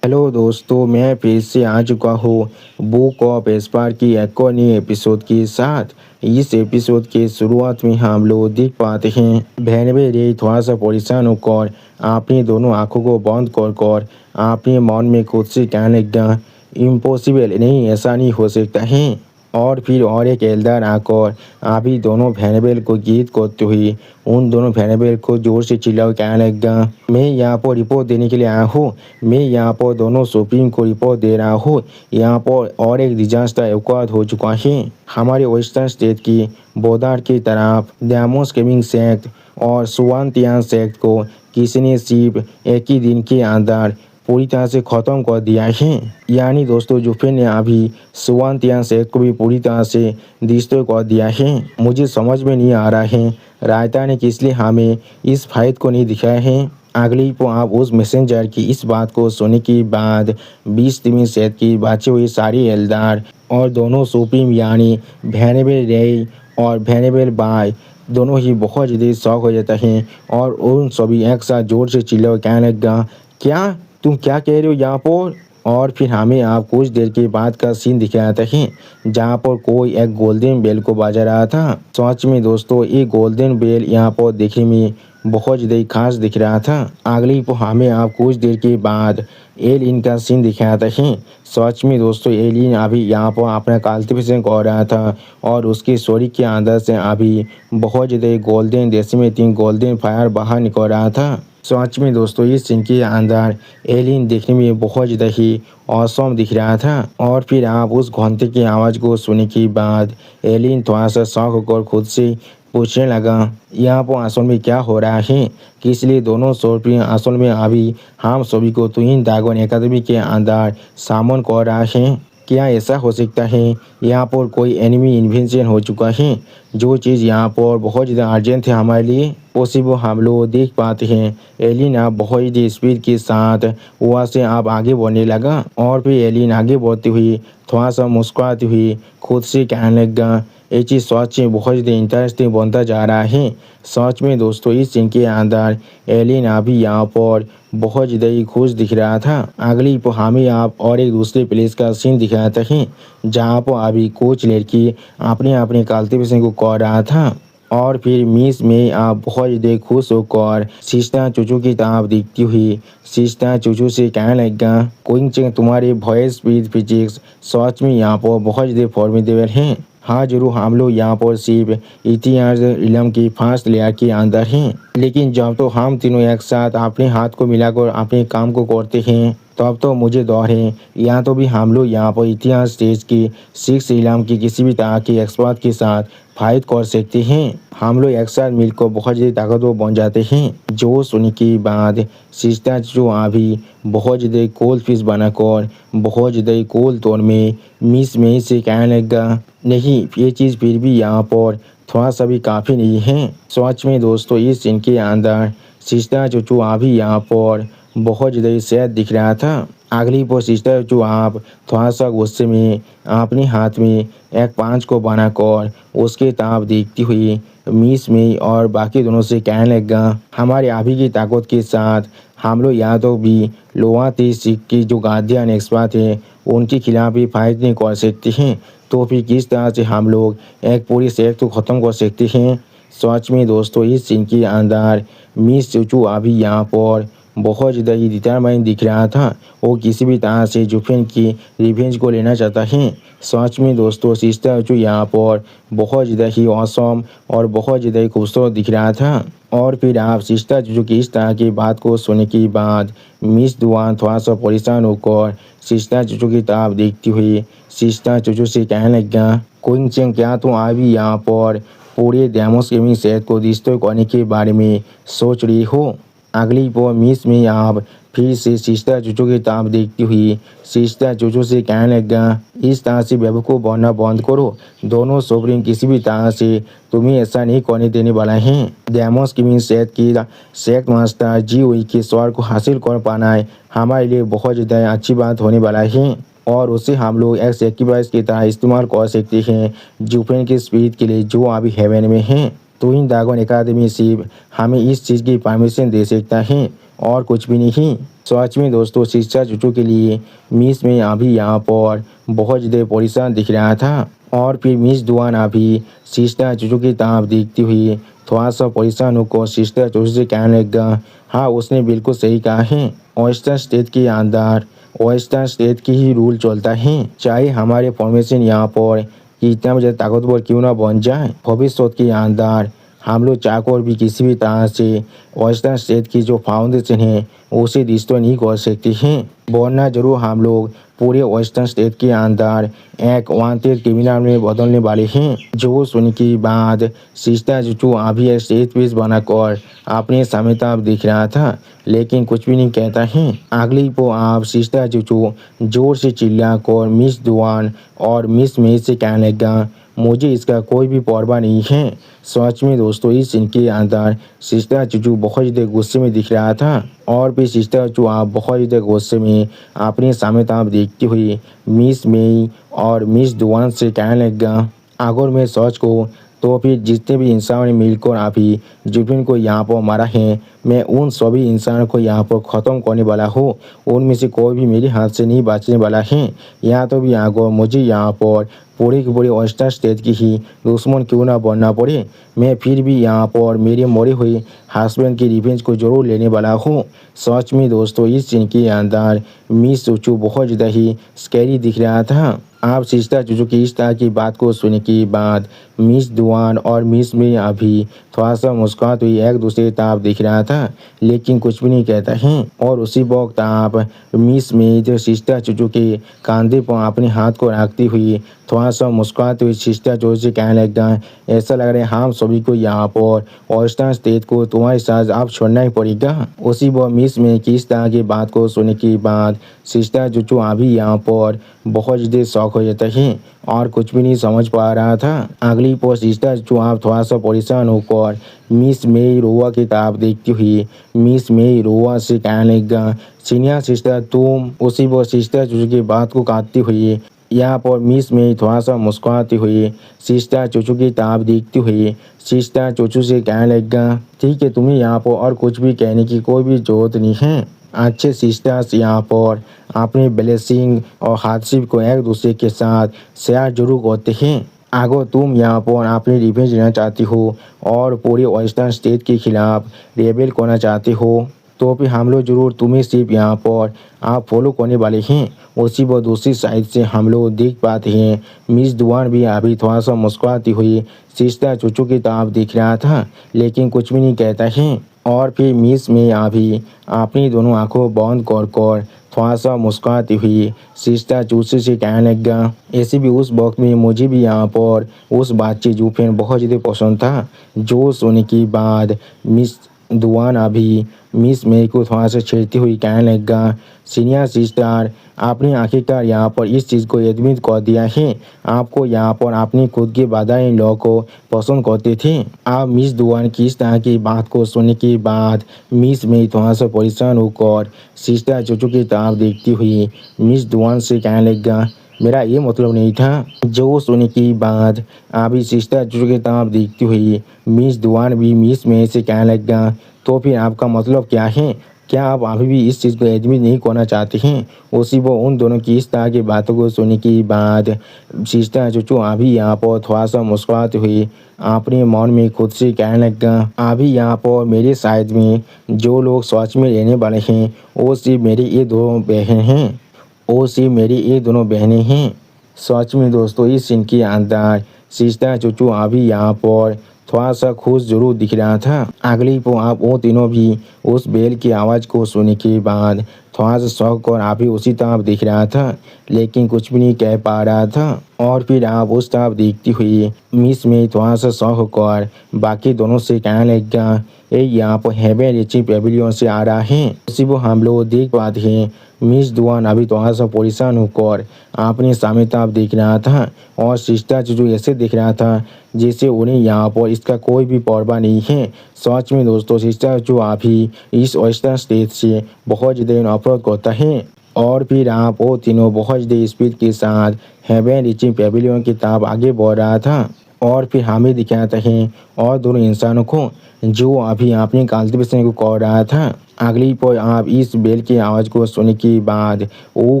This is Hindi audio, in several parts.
हेलो दोस्तों, मैं फिर से आ चुका हूँ बुक ऑफ एस्पार की एक और नई एपिसोड के साथ। इस एपिसोड के शुरुआत में हम लोग देख पाते हैं भेनवे रे थोड़ा सा परेशान होकर अपनी दोनों आंखों को बंद कर अपने मन में खुद से कहने लगा, इम्पॉसिबल नहीं, ऐसा नहीं हो सकता है। और फिर और एक एल्डर आकर अभी दोनों भेनेबल को गीत करते हुए उन दोनों भेनेबल को जोर से चिल्ला कहने लगा, मैं यहाँ पर रिपोर्ट देने के लिए आया हूँ। मैं यहाँ पर दोनों सुप्रीम को रिपोर्ट दे रहा हूँ। यहाँ पर और एक डिजास्टर एवकाद हो चुका है हमारे वेस्टर्न स्टेट की बोदार की तरफ। डैमोस केमिंग सेक्ट और सुवानतियान सेक्ट को किसी ने सिर्फ एक ही दिन के अंदर पूरी तरह से ख़त्म कर दिया है। यानी दोस्तों, जुफे ने अभी सुवानतियान सेक्ट को भी पूरी तरह से डिस्ट्रॉय कर दिया है। मुझे समझ में नहीं आ रहा है रायता ने किस लिए हमें इस फाइट को नहीं दिखाया है। अगली को आप उस मैसेंजर की इस बात को सुनने के बाद 20 तिमी सेट की बचे हुए सारी एल्दार और दोनों सुप्रीम यानी भेनेबल रे और भेनेबल बाय दोनों ही बहुत ज़्यादा शौक हो जाता है और उन सभी एक साथ जोर से चिल्ला कहने लगा, क्या तुम क्या कह रहे हो यहाँ पर। और फिर हमें आप कुछ देर के बाद का सीन दिखाया था है जहाँ पर कोई एक गोल्डन बेल को बजा रहा था। सच में दोस्तों, ये गोल्डन बेल यहाँ पर देखने में बहुत ज़्यादा खास दिख रहा था। अगली को हमें आप कुछ देर के बाद एलियन का सीन दिखाया था है। सच में दोस्तों, एलियन अभी यहाँ पर अपना कल्टिवेशन कर रहा था और उसके शरीर के अंदर से अभी बहुत ज़्यादा गोल्डन डेसिमेटिंग गोल्डन फायर बाहर निकल रहा था। सच में दोस्तों, इस सीन के अंदर एलियन देखने में बहुत ज़्यादा ही औसम दिख रहा था। और फिर आप उस घंटे की आवाज़ को सुनने के बाद एलियन थोड़ा सा शौक होकर खुद से पूछने लगा, यहाँ पर असल में क्या हो रहा है, किस लिए दोनों सोर्पियाँ असल में अभी हम सभी को ट्विन ड्रैगन एकेडमी के अंदर सामन कर रहा है। क्या ऐसा हो सकता है यहाँ पर कोई एनिमी इन्वेंशन हो चुका है, जो चीज़ यहाँ पर बहुत ज़्यादा अर्जेंट है हमारे लिए। उसी वो हम लोग देख पाते हैं एलियन आप बहुत ही स्पीड के साथ वहाँ से आप आगे बढ़ने लगा। और फिर एलियन आगे बढ़ती हुई थोड़ा सा मुस्कुराती हुई खुद से कहने लगा, ये चीज़ सच में बहुत ज़्यादा इंटरेस्टिंग बनता जा रहा है। सच में दोस्तों, इस सीन के अंदर एलियन अभी यहाँ पर बहुत ज़्यादा ही खुश दिख रहा था। अगली पर हमें आप और एक दूसरे प्लेस का सीन दिखाया था है जहाँ पर अभी कुछ लड़की अपने अपने कल्टिवेशन को कर रहा था। और फिर मिस में आप बहुत ज़्यादा खुश होकर सिस्टर चूचू की तरफ दिखती हुई सिस्टर चूचू से कहने लगा, कोई तुम्हारे वॉइस स्पीड फिजिक्स सच में यहाँ पर बहुत ज़्यादा फॉर्मिडेबल हैं। हाँ जरूर, हम लोग यहाँ पर सिर्फ इतिहास इलम की फर्स्ट लेयर के अंदर हैं, लेकिन जब तो हम तीनों एक साथ अपने हाथ को मिलाकर अपने काम को करते हैं तब तो मुझे दौर है यहाँ तो भी हम लोग यहाँ पर इतिहास स्टेज की 6 इलम की किसी भी तरह के एक्सपर्ट के साथ फाइट कर सकते हैं। हम लोग एक साथ मिलकर बहुत ज़्यादा ताकतवर बन जाते हैं। जो सुनने के बाद सिस्टर जो अभी बहुत ज़्यादा कोल्ड फिश बनाकर बहुत ज़्यादा कोल्ड तौर में मिस में से कहने लगा, नहीं ये चीज़ फिर भी यहाँ पर थोड़ा सा भी काफ़ी नहीं है। सच में दोस्तों, इस सीन के अंदर सिस्टर चूचू अभी यहाँ पर बहुत ज़्यादा सैड दिख रहा था। अगली पर सिस्टर जो आप थोड़ा सा गुस्से में अपने हाथ में एक पांच को बनाकर उसके तरफ देखती हुई मिस में और बाकी दोनों से कहने लगा, हमारे अभी की ताकत के साथ हम लोग यहाँ तो भी लोहा तीस की जो गार्डियन एक्सपर्ट है उनके खिलाफ भी फाइट नहीं कर सकते हैं, तो फिर किस तरह से हम लोग एक पूरी सेक्ट को ख़त्म कर सकते हैं। सच में दोस्तों, इस सीन के अंदर मिस चूचू अभी यहाँ पर बहुत ज़्यादा ही डिटरमाइन दिख रहा था। वो किसी भी तरह से जुफेन की रिवेंज को लेना चाहता है। सच में दोस्तों, सिस्टर जो यहाँ पर बहुत ज़्यादा ही औसम और बहुत ज़्यादा ही खूबसूरत दिख रहा था। और फिर आप सिस्टर जो कि इस तरह की बात को सुनने के बाद मिस दुआन थोड़ा सा परेशान होकर सिस्टर चूचू की तरफ देखती हुई सिस्टर चूचू से कहने लगा, कोई चेंग क्या तुम अभी यहाँ पर पूरे डैमोस गेमिंग सेट को डिस्ट्रॉय करने के बारे में सोच रही हो। अगली वो मिस में आप फिर से सिस्टर चूचू की तरफ देखती हुई सिस्टर चूचू से कहने लगा, इस तरह से बेवकूफ़ बनना बंद करो। दोनों सोवरेन किसी भी तरह से तुम्हें ऐसा नहीं करने देने वाला है। डैमोस गेमिंग सेट की सेक्ट मास्टर जी के स्वर को हासिल कर पाना है हमारे लिए बहुत ज़्यादा अच्छी बात होने वाला है और उसे हम लोग एक सेक्रीफाइस की तरह इस्तेमाल कर सकते हैं जुफेन की स्पीड के लिए जो अभी हेवन में है। ट्विन ड्रैगन एकेडमी सिर्फ हमें इस चीज़ की परमिशन दे सकता है और कुछ भी नहीं। सच में दोस्तों सिस्टर चूचू के लिए मिस में अभी यहाँ पर बहुत ज़्यादा परेशान दिख रहा था और फिर मिस दुआना भी सिस्टर चूचू की तरफ देखती हुई थोड़ा सा परेशान होकर सिस्टर चूचू से कहने लगा, हाँ उसने बिल्कुल सही कहा है, ऑयस्टर स्टेट के अंदर ऑयस्टर स्टेट की ही रूल चलता है। चाहे हमारे फॉर्मेशन यहाँ पर कितना भी ज़्यादा ताकतवर क्यों ना बन जाए, भविष्य के अंदर हम लोग चाहकर भी किसी भी तरह से ऑयस्टर स्टेट की जो फाउंडेशन है उसे डिस्ट्रॉय नहीं कर सकते हैं, वरना जरूर हम लोग पूरे वेस्टर्न स्टेट के अंदर एक वांटेड क्रिमिनल में बदलने वाले हैं। जो सुनने के बाद सिस्टर चूचू अभी एक स्टेज पीस बनाकर अपने सामने तरफ दिख रहा था, लेकिन कुछ भी नहीं कहता है। अगली को आप सिस्टर चूचू जोर से चिल्लाकर मिस दुआन और मिस मेज से कहने लगा, मुझे इसका कोई भी परवाह नहीं है। सच में दोस्तों इस सीन के अंदर सिस्टर चूचू बहुत ज़्यादा गुस्से में दिख रहा था और फिर सिस्टर चूचू आप बहुत ज़्यादा गुस्से में अपने सामने तरफ देखती हुई मिस मेई और मिस दुआन से कहने लगा, अगर मैं सच को तो फिर जितने भी इंसान ने मिलकर अभी जुबिन को यहाँ पर मारा है, मैं उन सभी इंसानों को यहाँ पर ख़त्म करने वाला हूँ। उनमें से कोई भी मेरे हाथ से नहीं बचने वाला है। यहाँ तो भी आगे मुझे यहाँ पर पूरे के पूरे ऑयस्टर स्टेट की ही दुश्मन क्यों ना बनना पड़े, मैं फिर भी यहाँ पर मेरे मरे हुए हस्बैंड की रिवेंज को जरूर लेने वाला हूँ। सच में दोस्तों इस सीन के अंदर मिस चूचू बहुत ज़्यादा ही स्कैरी दिख रहा था। आप सिस्टर चूचू की इस तरह की बात को सुनने के बाद मिस दुआन और मिस में अभी थोड़ा सा मुस्कुराते हुई एक दूसरे तरफ दिख रहा था, लेकिन कुछ भी नहीं कहता है। और उसी वक्त आप मिस में जो सिस्टर चूचू के कंधे पर अपने हाथ को रखती हुई थोड़ा सा मुस्कुराते हुई सिस्टर चूचू से कहने लगा, ऐसा लग रहा है हम सभी को यहाँ पर ऑयस्टर स्टेट को तुम्हारे साथ आप छोड़ना ही पड़ेगा। उसी वक्त मिस में किस तरह की बात को सुनने के बाद सिस्टर चूचू अभी यहाँ पर बहुत ज़्यादा शौक हो जाता है और कुछ भी नहीं समझ पा रहा था। अगली पोस्ट सिस्टर चूचू आप थोड़ा सा परेशान होकर मिस मेई रोवा की तरफ देखती हुई मिस मेई रोवा से कहने लगा, सीनियर सिस्टर तुम। उसी वो सिस्टर चूचू की बात को काटती हुई यहाँ पर मिस में थोड़ा सा मुस्कुराती हुई सिस्टर चूचू की तरफ देखती हुई सिस्टर चूचू से कहने लगा, ठीक है तुम्हें यहाँ पर और कुछ भी कहने की कोई भी जरूरत नहीं है। अच्छे सिस्टर्स यहाँ पर अपने ब्लेसिंग और हार्डशिप को एक दूसरे के साथ शेयर जरूर करते हैं। अगर तुम यहाँ पर अपनी रिवेंज लेना चाहती हो और पूरे वेस्टर्न स्टेट के खिलाफ रेबेल करना चाहते हो तो फिर हम लोग जरूर तुम्हें सिर्फ यहाँ पर आप फॉलो करने वाले हैं। उसी वो दूसरी साइड से हम लोग देख पाते हैं मिस दुआन भी अभी थोड़ा सा मुस्कुराती हुई सिस्टर चूचू की तरफ दिख रहा था, लेकिन कुछ भी नहीं कहता है। और फिर मिस में अभी अपनी दोनों आंखों बंद कर थोड़ा सा मुस्कुराती हुई सिस्टर चूचू से कहने लगा, ऐसे भी उस वक्त में मुझे भी यहाँ पर उस बातचीत जुफेन बहुत ज़्यादा पसंद था। जो सुनने के बाद मिस दुआन अभी मिस मे को थोड़ा सा छेड़ती हुई कहने लगा, सीनियर सिस्टर आपने आखिरकार यहाँ पर इस चीज़ को एडमिट कर दिया है, आपको यहाँ पर अपनी खुद के बादाई लॉ को पसंद करते थे। आप मिस दुआन की इस तरह की बात को सुनने के बाद मिस में थोड़ा सा परेशान होकर सिस्टर चूचू की तरफ देखती हुई मिस दुआन से कहने लगा, मेरा ये मतलब नहीं था। जो सुनने के बाद अभी सिस्टर चूचू की तरफ देखती हुई मिस दुआन भी मिस में से कहने लगा, तो फिर आपका मतलब क्या है, क्या आप अभी भी इस चीज़ को एडमिट नहीं करना चाहते हैं। उसी वो उन दोनों की इस तरह की बातों को सुनने के बाद सिस्टर चूचू अभी यहाँ पर थोड़ा सा मुस्कुराते हुए अपने मन में खुद से कहने लगा, अभी यहाँ पर मेरे साइड में जो लोग सच में रहने वाले हैं वो सिर्फ मेरी ये दोनों बहन हैं, वो सिर्फ मेरी ये दोनों बहनें हैं। सच में दोस्तों इस सीन के अंदर सिस्टर चूचू अभी यहाँ पर थोड़ा सा खुश जरूर दिख रहा था। अगली को आप वो तीनों भी उस बेल की आवाज़ को सुनने के बाद थोड़ा सा शौक और आप ही उसी तरफ दिख रहा था, लेकिन कुछ भी नहीं कह पा रहा था। और फिर आप उस तरफ देखती हुई मिस में थोड़ा सा शौक कर बाकी दोनों से कहने लगा, ये यहाँ पर हेवन रिचिंग पेविलियन से आ रहा है। उसी वो हम लोग देख पाते हैं मिस दुआन अभी थोड़ा सा परेशान होकर अपने सामने तरफ देख रहा था और सिस्टर चूचू ऐसे दिख रहा था जैसे उन्हें यहाँ पर इसका कोई भी परवाह नहीं है। सच में दोस्तों सिस्टर चूचू आप ही इस वेस्टर्न स्टेट से बहुत ज़्यादा नफरत करता है। और फिर आप वो तीनों बहुत ज़्यादा स्पीड के साथ हेवन रिचिंग पेविलियन की तरफ आगे बढ़ रहा था। और फिर हमें दिखाते हैं और दोनों इंसानों को जो अभी अपनी कल्टीवेशन को कर रहा था। अगली पर आप इस बेल की आवाज़ को सुनने के बाद वो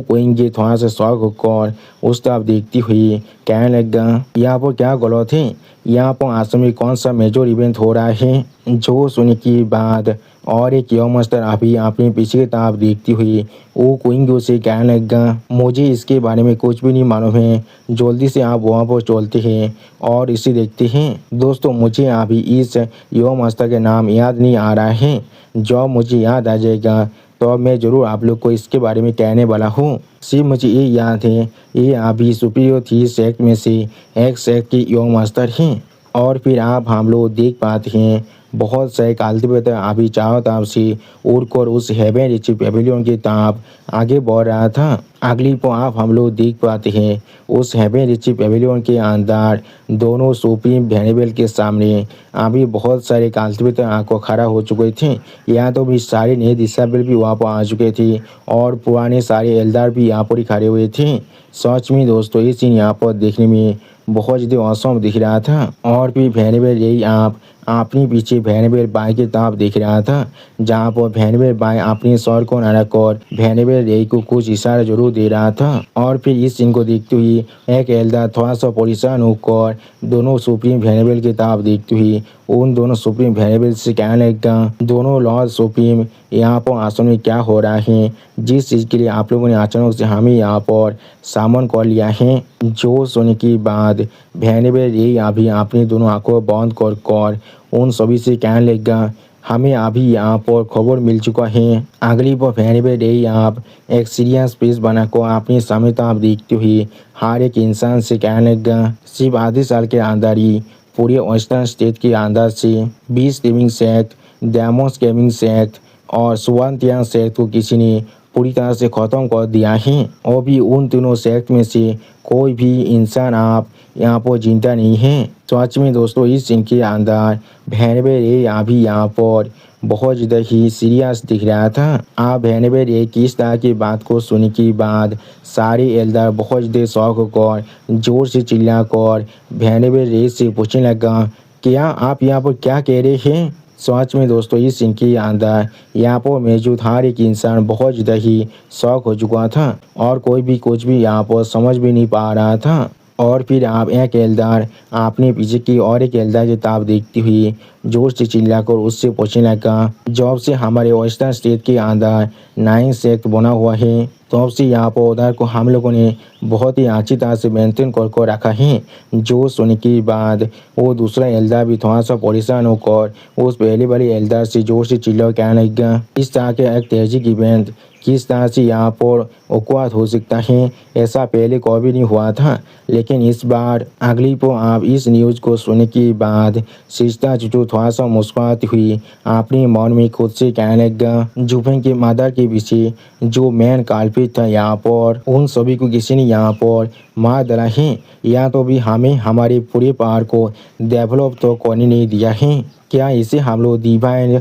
कोएंगे थोड़ा सा शौक होकर उस तरफ देखती हुई कहने लगा, यहाँ पर क्या गलत है, यहाँ पर आश्रम में कौन सा मेजर इवेंट हो रहा है। जो सुनने के बाद और एक यौमस्तर अभी अपने पीछे की तरफ देखती हुई वो कोएंगे उसे कहने लगा, मुझे इसके बारे में कुछ भी नहीं मालूम है, जल्दी से आप वहाँ पर चलते हैं और इसे देखते हैं। दोस्तों मुझे अभी इस यौमस्तर का नाम याद नहीं आ रहा है, जब मुझे याद आ जाएगा तो मैं ज़रूर आप लोग को इसके बारे में कहने वाला हूँ। सिर्फ मुझे ये याद है ये अभी सुपीरियर 3 सेक्ट में से एक सेक्ट की यौमस्तर हैं। और फिर आप हम लोग देख पाते हैं बहुत सारे कल्टीवेटर अभी चारों तरफ से उड़कर उस हेवन रिच पेविलियन की तरफ आगे बढ़ रहा था। अगली पर आप हम लोग देख पाते हैं उस हेवन रिच पेविलियन के अंदर दोनों सुप्रीम वेरिएबल के सामने अभी बहुत सारे कल्टीवेटर आंखों खड़ा हो चुके थे। यहाँ तो भी सारे नए डिसेबल भी वहाँ पर आ चुके थे और पुराने सारे एल्डर भी यहाँ पर ही खड़े हुए थे। सच में दोस्तों ये सीन यहाँ पर देखने में बहुत ज़्यादा औसम दिख रहा था। और भी वेरिएबल यही आप अपने पीछे वेरिएबल बाई की तरफ देख रहा था, जहाँ पर वेरिएबल बाई अपने सर को नरक और वेरिएबल यही को कुछ इशारा जरूर दे रहा था। और फिर इस सीन को देखते हुए एक एल्डर थोड़ा सा परेशान होकर दोनों सुप्रीम वेरिएबल की तरफ देखते हुए उन दोनों सुप्रीम वेरिएबल से कहने लगा, दोनों लॉर्ड सुप्रीम यहाँ पर आश्रम में क्या हो रहा है, जिस चीज़ के लिए आप लोगों ने अचानक से हमें यहाँ पर सामन कर लिया है। जो सुनने के बाद वेरिएबल यही अभी अपनी दोनों आंखों बंद कर उन सभी से कहने लगा, हमें अभी यहाँ पर खबर मिल चुका है। अगली पर वेरिएबल यही आप एक सीरियस पेज बनाकर अपनी सामने आप देखते हुए हर एक इंसान से कहने लगा, सिर्फ आधे साल के अंदर ही पूरे वेस्टर्न स्टेट के अंदर से 20 gaming sect, demos gaming sect और सुवंतियान सेक्ट को किसी ने पूरी तरह से ख़त्म कर दिया है। और भी उन तीनों सेक्ट में से कोई भी इंसान आप यहाँ पर जिंदा नहीं है। सच में दोस्तों इस सीन के अंदर वेरिएबल ये अभी यहाँ पर बहुत ज़्यादा ही सीरियस दिख रहा था। आप वेरिएबल ये किस तरह की बात को सुनने के बाद सारे एल्डर बहुत ज़्यादा शौक होकर जोर से चिल्लाकर वेरिएबल ये से पूछने लगा, क्या आप यहाँ पर क्या कह रहे हैं। सच में दोस्तों इस सीन के अंदर यहाँ पर मौजूद हर एक इंसान बहुत ज़्यादा ही शौक हो चुका था और कोई भी कुछ भी यहाँ पर समझ भी नहीं पा रहा था। और फिर आप एक एल्डर अपने पीछे की और एक एल्डर की ताब देखती हुई जोर से चिल्लाकर उससे पूछने लगा, जब से हमारे वेस्टर्न स्टेट के अंदर 9 सेक्ट बना हुआ है तब से यहाँ पर उधर को हम लोगों ने बहुत ही अच्छी तरह से मेंटेन कर रखा है। जो सुनने के बाद वो दूसरा एल्डर भी थोड़ा सा परेशान होकर उस पहले वाले एल्डर से जोर से चिल्ला कहने लगा, इस तरह के एक तेजी इवेंट किस तरह से यहाँ पर औकात हो सकता है, ऐसा पहले कभी नहीं हुआ था। लेकिन इस बार अगली को आप इस न्यूज़ को सुनने के बाद सिस्टा चुटू थोड़ा सा मुस्कुराती हुई अपने मन में खुद से कहने लगा, जुफें के मदर के पीछे जो मेन काल्पित था यहाँ पर उन सभी को किसी ने यहाँ पर मार डाला है। या तो भी हमें हमारे पूरे पहाड़ को डेवलप तो करने नहीं दिया है। क्या इसे हम लोग डिवाइन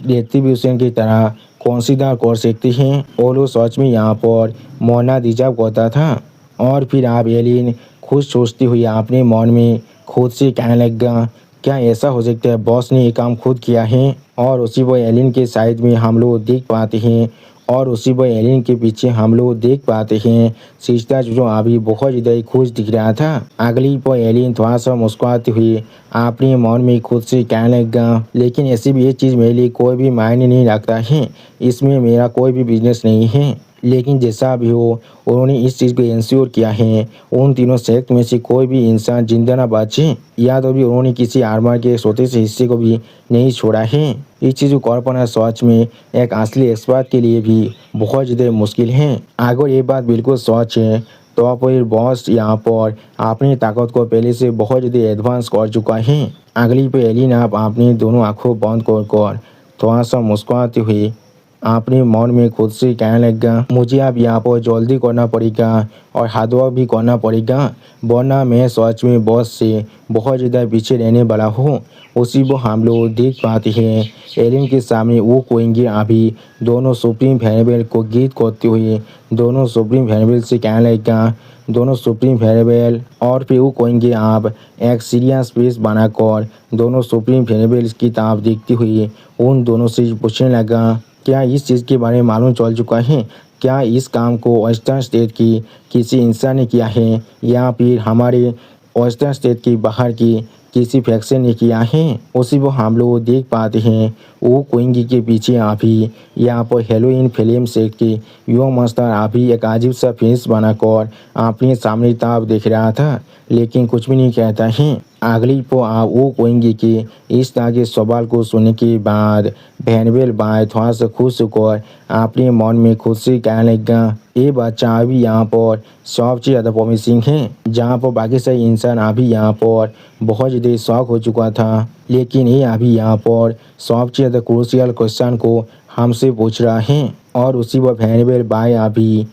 रेट्रिब्यूशन की तरह कंसीडर कर सकते हैं। और वो सच में यहाँ पर मरना डिजर्व करता था। और फिर आप एलिन खुद सोचती हुई अपने मन में खुद से कहने लगा, क्या ऐसा हो सकता है बॉस ने ये काम खुद किया है। और उसी वो एलिन के साइड में हम लोग देख पाते हैं और उसी वो एलिन के पीछे हम लोग देख पाते हैं सिस्टर जो अभी बहुत ज़्यादा खुश दिख रहा था। अगली पर एलिन थोड़ा सा मुस्कुराती हुई अपने मन में खुद से कहने लगा, लेकिन ऐसी भी ये चीज़ मेरे लिए कोई भी मायने नहीं रखता है, इसमें मेरा कोई भी बिजनेस नहीं है। लेकिन जैसा भी हो उन्होंने इस चीज़ को इंश्योर किया है उन तीनों सेक्ट में से कोई भी इंसान जिंदा ना बचे। या तो भी उन्होंने किसी आर्मर के छोटे से हिस्से को भी नहीं छोड़ा है। इस चीज़ को कर पाना सच में एक असली एक्सपर्ट के लिए भी बहुत ज़्यादा मुश्किल है। अगर ये बात बिल्कुल सच है तो फिर बॉस यहाँ पर अपनी ताकत को पहले से बहुत ज़्यादा एडवांस कर चुका है। अगली पे एलिन आप अपनी दोनों आंखों बंद कर थोड़ा सा मुस्कुराते हुए अपने मन में खुद से कहने लगा, मुझे अब यहाँ पर जल्दी करना पड़ेगा और हार्ड वर्क भी करना पड़ेगा, वरना मैं सच में बॉस से बहुत ज़्यादा पीछे रहने वाला हूँ। उसी वो हम लोग देख पाते हैं एलिन के सामने वो कोएंगे अभी दोनों सुप्रीम वेरिएबल को गीत करते हुए दोनों सुप्रीम वेरिएबल से कहने लगेगा, दोनों सुप्रीम वेरिएबल और फिर वो कहेंगे आप एक सीरियस फेस बनाकर दोनों सुप्रीम वेरिएबल्स की तरफ देखते हुए उन दोनों से पूछने लगा, क्या इस चीज़ के बारे में मालूम चल चुका है? क्या इस काम को वेस्टर्न स्टेट की किसी इंसान ने किया है या फिर हमारे वेस्टर्न स्टेट के बाहर की किसी फैक्शन ने किया है? उसी वो हम लोग देख पाते हैं वो कोइंगी के पीछे अभी यहाँ पर हेलोइन फिल्म से के युवा मास्टर अभी एक अजीब सा फेस बनाकर अपने सामने तरफ देख रहा था, लेकिन कुछ भी नहीं कहता है। अगली को आप वो कोएंगे कि इस तरह के सवाल को सुनने के बाद वेरिएबल बाय थोड़ा सा खुश होकर अपने मन में खुद से कहने लगा, ये बच्चा अभी यहाँ पर सबसे ज़्यादा प्रॉमिसिंग है, जहाँ पर बाकी सारे इंसान अभी यहाँ पर बहुत ज़्यादा शौक हो चुका था, लेकिन ये अभी यहाँ पर सबसे ज़्यादा क्रूशियल क्वेश्चन को हमसे पूछ रहा है। और उसी वक्त वेरिएबल बाय अभी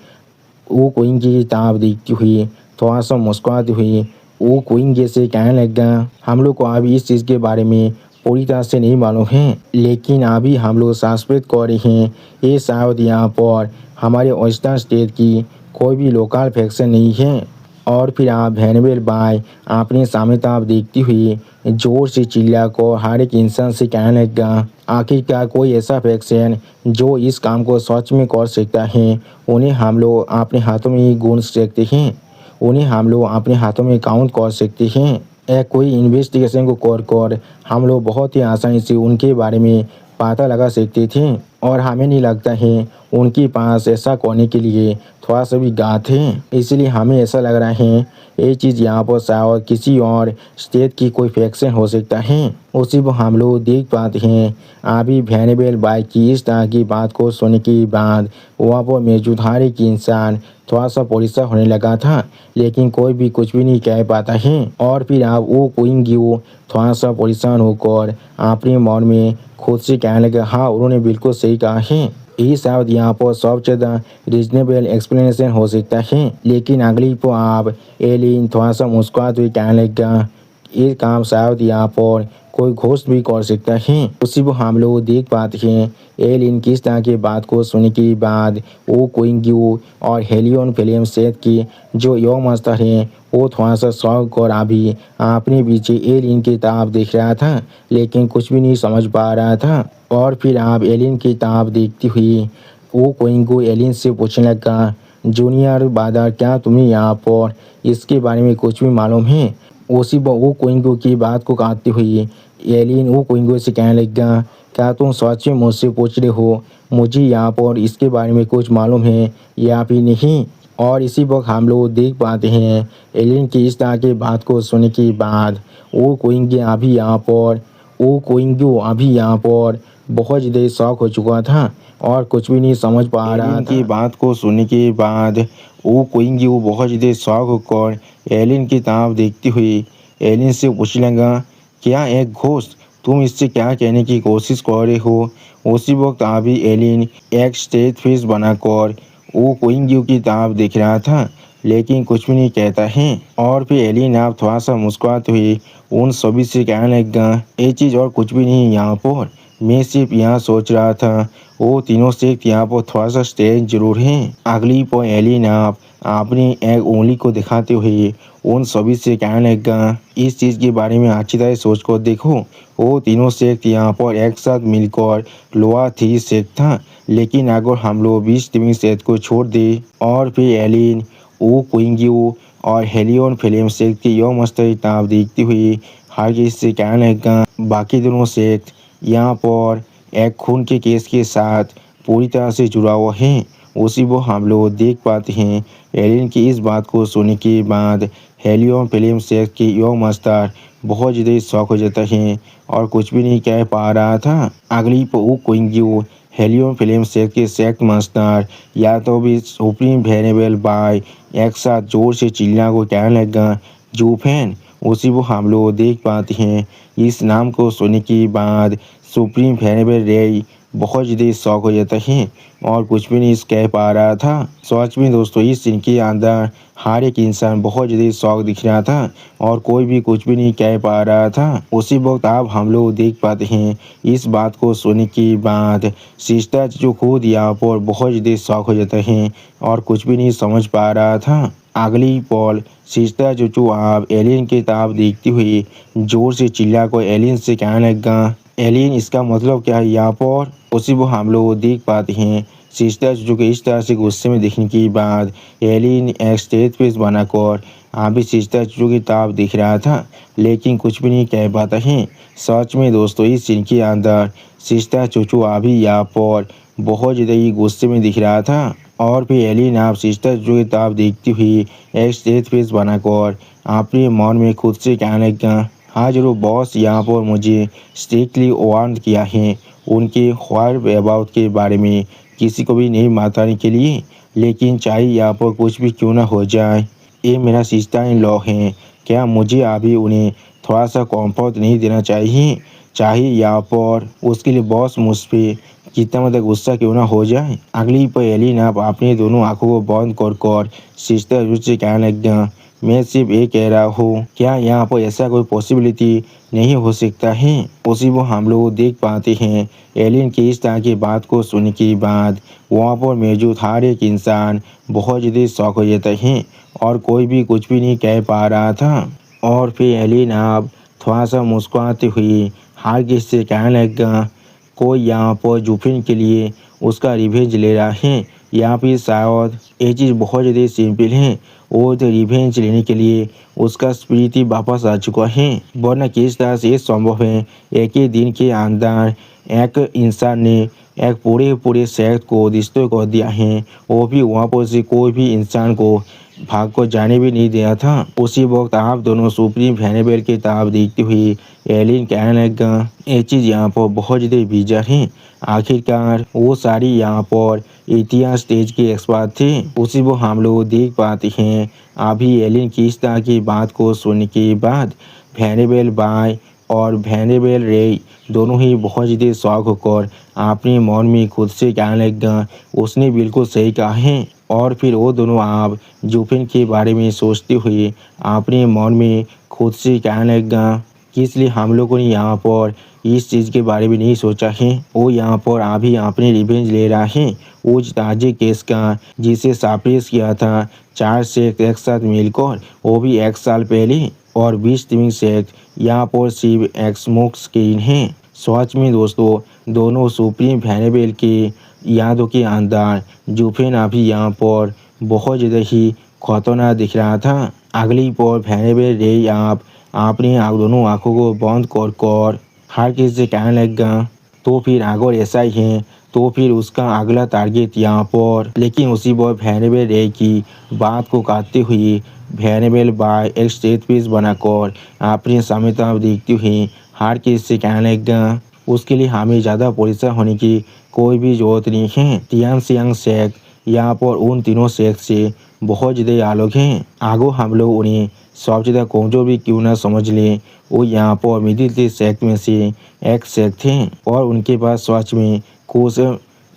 वो कोइंगे की तरफ देखती हुई थोड़ा सा मुस्कुराती हुई वो कोइंगे से कहने लगा, हम लोग को अभी इस चीज़ के बारे में पूरी तरह से नहीं मालूम है, लेकिन अभी हम लोग सस्पेक्ट कर रहे हैं ये शायद यहाँ पर हमारे वेस्टर्न स्टेट की कोई भी लोकल फैक्शन नहीं है। और फिर आप वेरिएबल बाय अपने सामने तरफ देखती हुई जोर से चिल्ला को हर एक इंसान से कहने लगा, आखिरकार कोई ऐसा फैक्शन जो इस काम को सच में कर सकता है, उन्हें हम लोग अपने हाथों में ही गूंज सकते हैं, उन्हें हम लोग अपने हाथों में काउंट कर सकते हैं। कोई इन्वेस्टिगेशन को कर हम लोग बहुत ही आसानी से उनके बारे में पता लगा सकते थे और हमें नहीं लगता है उनके पास ऐसा करने के लिए थोड़ा सा भी गात है। इसलिए हमें ऐसा लग रहा है ये चीज़ यहाँ पर शायद किसी और स्टेट की कोई फैक्शन हो सकता है। उसी को हम लोग देख पाते हैं अभी वेरिएबल बाय की इस तरह की बात को सुनने के बाद वहाँ पर मौजूद हर एक इंसान थोड़ा सा परेशान होने लगा था, लेकिन कोई भी कुछ भी नहीं कह पाता है। और फिर आप वो कोएंगे वो थोड़ा सा परेशान होकर अपने मन में खुद से कहने लगा, हाँ उन्होंने बिल्कुल सही कहा है, ये शायद यहाँ पर सबसे ज़्यादा रीजनेबल एक्सप्लेनेशन हो सकता है। लेकिन अगली को आप एलिन थोड़ा सा मुस्कुराते हुए कहने लगा, ये काम शायद यहाँ पर कोई घोस्ट भी कर सकता है। उसी को हम लोग देख पाते हैं एलिन किस तरह की बात को सुनने के बाद वो कोइंग्यू और हेलियन फिल्म सेट की जो यंग मास्टर हैं वो थोड़ा सा शौक और अभी अपने पीछे एलिन की तरफ देख रहा था, लेकिन कुछ भी नहीं समझ पा रहा था। और फिर आप एलिन की तरफ देखती हुई वो कोइंगू एलिन से पूछने लगा, जूनियर बादर क्या तुम्हें यहाँ पर इसके बारे में कुछ भी मालूम है? उसी वो कोइंगू की बात को काटते हुए एलिन वो कोइंगू से कहने लगा, क्या तुम सच में मुझसे पूछ रहे हो मुझे यहाँ पर इसके बारे में कुछ मालूम है या फिर नहीं? और इसी वक्त हम लोग देख पाते हैं एलिन की इस तरह की बात को सुनने के बाद वो कोइंगे अभी यहाँ पर वो कोइंगू अभी यहाँ पर बहुत ज़्यादा शौक हो चुका था और कुछ भी नहीं समझ पा रहा था। बात को सुनने के बाद वो कोइंगू बहुत ज़्यादा शौक होकर एलिन की तरफ देखती हुई एलिन से पूछने लगा, क्या एक घोस्ट? तुम इससे क्या कहने की कोशिश कर रहे हो? उसी वक्त अभी एलिन एक स्टेज फेस बनाकर वो कोइंगू की तरफ देख रहा था, लेकिन कुछ भी नहीं कहता है। और फिर एलिन आप थोड़ा सा मुस्कुराते हुए उन सभी से कहने लगा, ये चीज़ और कुछ भी नहीं यहाँ पर, मैं सिर्फ यहाँ सोच रहा था वो तीनों से यहाँ पर थोड़ा सा स्टेज जरूर है। अगली पर एलिन आप अपनी एक उंगली को दिखाते हुए उन सभी से कहने लगा, इस चीज़ के बारे में अच्छी तरह सोच कर देखो, वो तीनों सेक्ट यहाँ पर एक साथ मिलकर लोहा थी सेक्ट था, लेकिन अगर हम लोग 20 टीमिंग सेक्ट को छोड़ दे और फिर एलिन वो कोइंग्यू और हेलियन फिल्म सेक्ट की यह मस्ती ताब देखती हुई हर किसी से कहने लगा, बाकी दोनों सेक्ट यहाँ पर एक खून के केस के साथ पूरी तरह से जुड़ा हुआ है। उसी वो हम लोग देख पाते हैं एलिन की इस बात को सुनने के बाद हेलियन फिल्म सेक्ट के यंग मास्टर बहुत ज़्यादा शौक हो जाता है और कुछ भी नहीं कह पा रहा था। अगली वो कोइंग्यू हेलियन फिल्म सेक्ट के सेक्ट मास्टर या तो भी सुप्रीम वेरिएबल बाय एक साथ जोर से चिल्ला को कहने लगा, जूफेन। उसी वो हम लोग देख पाते हैं इस नाम को सुनने के बाद सुप्रीम वेनेबल रे बहुत ज़्यादा शौक हो जाता है और कुछ भी नहीं कह पा रहा था। सच में दोस्तों इस सीन के अंदर हर एक इंसान बहुत ज़्यादा शौक दिख रहा था और कोई भी कुछ भी नहीं कह पा रहा था। उसी वक्त आप हम लोग देख पाते हैं इस बात को सुनने के बाद सिस्टर जो खुद यहाँ पर बहुत ज़्यादा शौक हो जाता है और कुछ भी नहीं समझ पा रहा था। अगली पल सिस्टर जो आप एलियन की ताब देखती हुई जोर से चिल्ला को एलियन से कहने लगा, एलियन इसका मतलब क्या है यहाँ पर। उसी वो हम लोग देख पाते हैं सिस्टर जो कि इस तरह से गुस्से में देखने के बाद एलियन एक स्टेज पे बनाकर अभी सिस्टर जो की ताब दिख रहा था लेकिन कुछ भी नहीं कह पाता है। सच में दोस्तों इस सीन के अंदर सिस्टर चूचू अभी यहाँ पर बहुत ज़्यादा ही गुस्से में दिख रहा था और फिर एलियन आप सिस्टर जो की ताब देखती हुई एक स्टेज फेस बनाकर अपने मन में खुद से कहने लगा, हाँ जरूर बॉस, यहाँ पर मुझे स्ट्रिक्टली वार्न किया है उनके ख्वाब अबाउट के बारे में किसी को भी नहीं बताने के लिए, लेकिन चाहे यहाँ पर कुछ भी क्यों ना हो जाए ये मेरा सिस्टर इन लॉ है, क्या मुझे अभी उन्हें थोड़ा सा कॉम्फर्ट नहीं देना चाहिए। चाहे यहाँ पर उसके लिए बॉस मुझ पर कितना मतलब गुस्सा क्यों ना हो जाए। अगली पर एलियन आप अपने दोनों आंखों को बंद कर सिस्टर से कहने लग गया, मैं सिर्फ ये कह रहा हूँ क्या यहाँ पर ऐसा कोई पॉसिबिलिटी नहीं हो सकता है। उसी वो हम लोग देख पाते हैं एलियन की इस तरह की बात को सुनने के बाद वहाँ पर मौजूद हर एक इंसान बहुत ज़्यादा शौक हो जाता है और कोई भी कुछ भी नहीं कह पा रहा था। और फिर एलियन आप थोड़ा सा मुस्कुराते हुए हर किसी से कहने लगा, कोई यहाँ पर जुफिन के लिए उसका रिवेंज ले रहा है। यहाँ पे शायद ये चीज़ बहुत ज़्यादा सिंपल है और तो रिवेंज लेने के लिए उसका स्पिरिट ही वापस आ चुका है, वरना किस तरह से ये संभव है एक ही दिन के अंदर एक इंसान ने एक पूरे शहर को डिस्ट्रॉय कर दिया है, वो भी वहाँ पर से कोई भी इंसान को भाग को जाने भी नहीं दिया था। उसी वक्त आप दोनों सुप्रीम वेनेबल की ताब देखते हुए एलियन कहने लगा, ये चीज़ यहाँ पर बहुत ज़्यादा बीजा है। आखिरकार वो सारी यहाँ पर इतिहास स्टेज के एक्सपर्ट थे। उसी वो हम लोग देख पाते हैं अभी एलियन की इस तरह की बात को सुनने के बाद वेनेबल बाय और वेनेबल रे दोनों ही बहुत ज़्यादा शौक होकर अपने मन में खुद से कहने लगा, उसने बिल्कुल सही कहा है। और फिर वो दोनों आप जुफिन के बारे में सोचते हुए अपने मन में खुद से कहने लगा कि इसलिए हम लोगों ने यहाँ पर इस चीज़ के बारे में नहीं सोचा है, वो यहाँ पर अभी अपने रिवेंज ले रहा है उस ताजे केस का जिसे सापेश किया था 4 शेख एक साथ मिलकर, वो भी 1 साल पहले। और 20 लिविंग शेख यहाँ पर सिर्फ एक स्मोक स्क्रीन है। सच में दोस्तों दोनों सुप्रीम वेनेबल के यादों के अंदर जुफिन अभी यहाँ पर बहुत ज़्यादा ही खतरनाक दिख रहा था। अगली पर वेनेबल रे आप अपनी दोनों आंखों को बंद कर हर किसी से कहने लगा, तो फिर अगर ऐसा ही है तो फिर उसका अगला टारगेट यहाँ पर। लेकिन उसी पर वेनेबल रे की बात को काटते हुए वेनेबल बाय एक स्टेज पीस बनाकर अपनी सामयता देखते हुए हर किसी से कहने लगा, उसके लिए हमें ज़्यादा परेशान होने की कोई भी ज़रूरत नहीं है। तियांग शेख यहाँ पर उन तीनों शेख से बहुत ज़्यादा अलग हैं। आगो हम लोग उन्हें सबसे ज़्यादा कमजोर भी क्यों ना समझ लें, वो यहाँ पर मिडिल ईस्ट शेख में से एक शेख थे और उनके पास सच में कुछ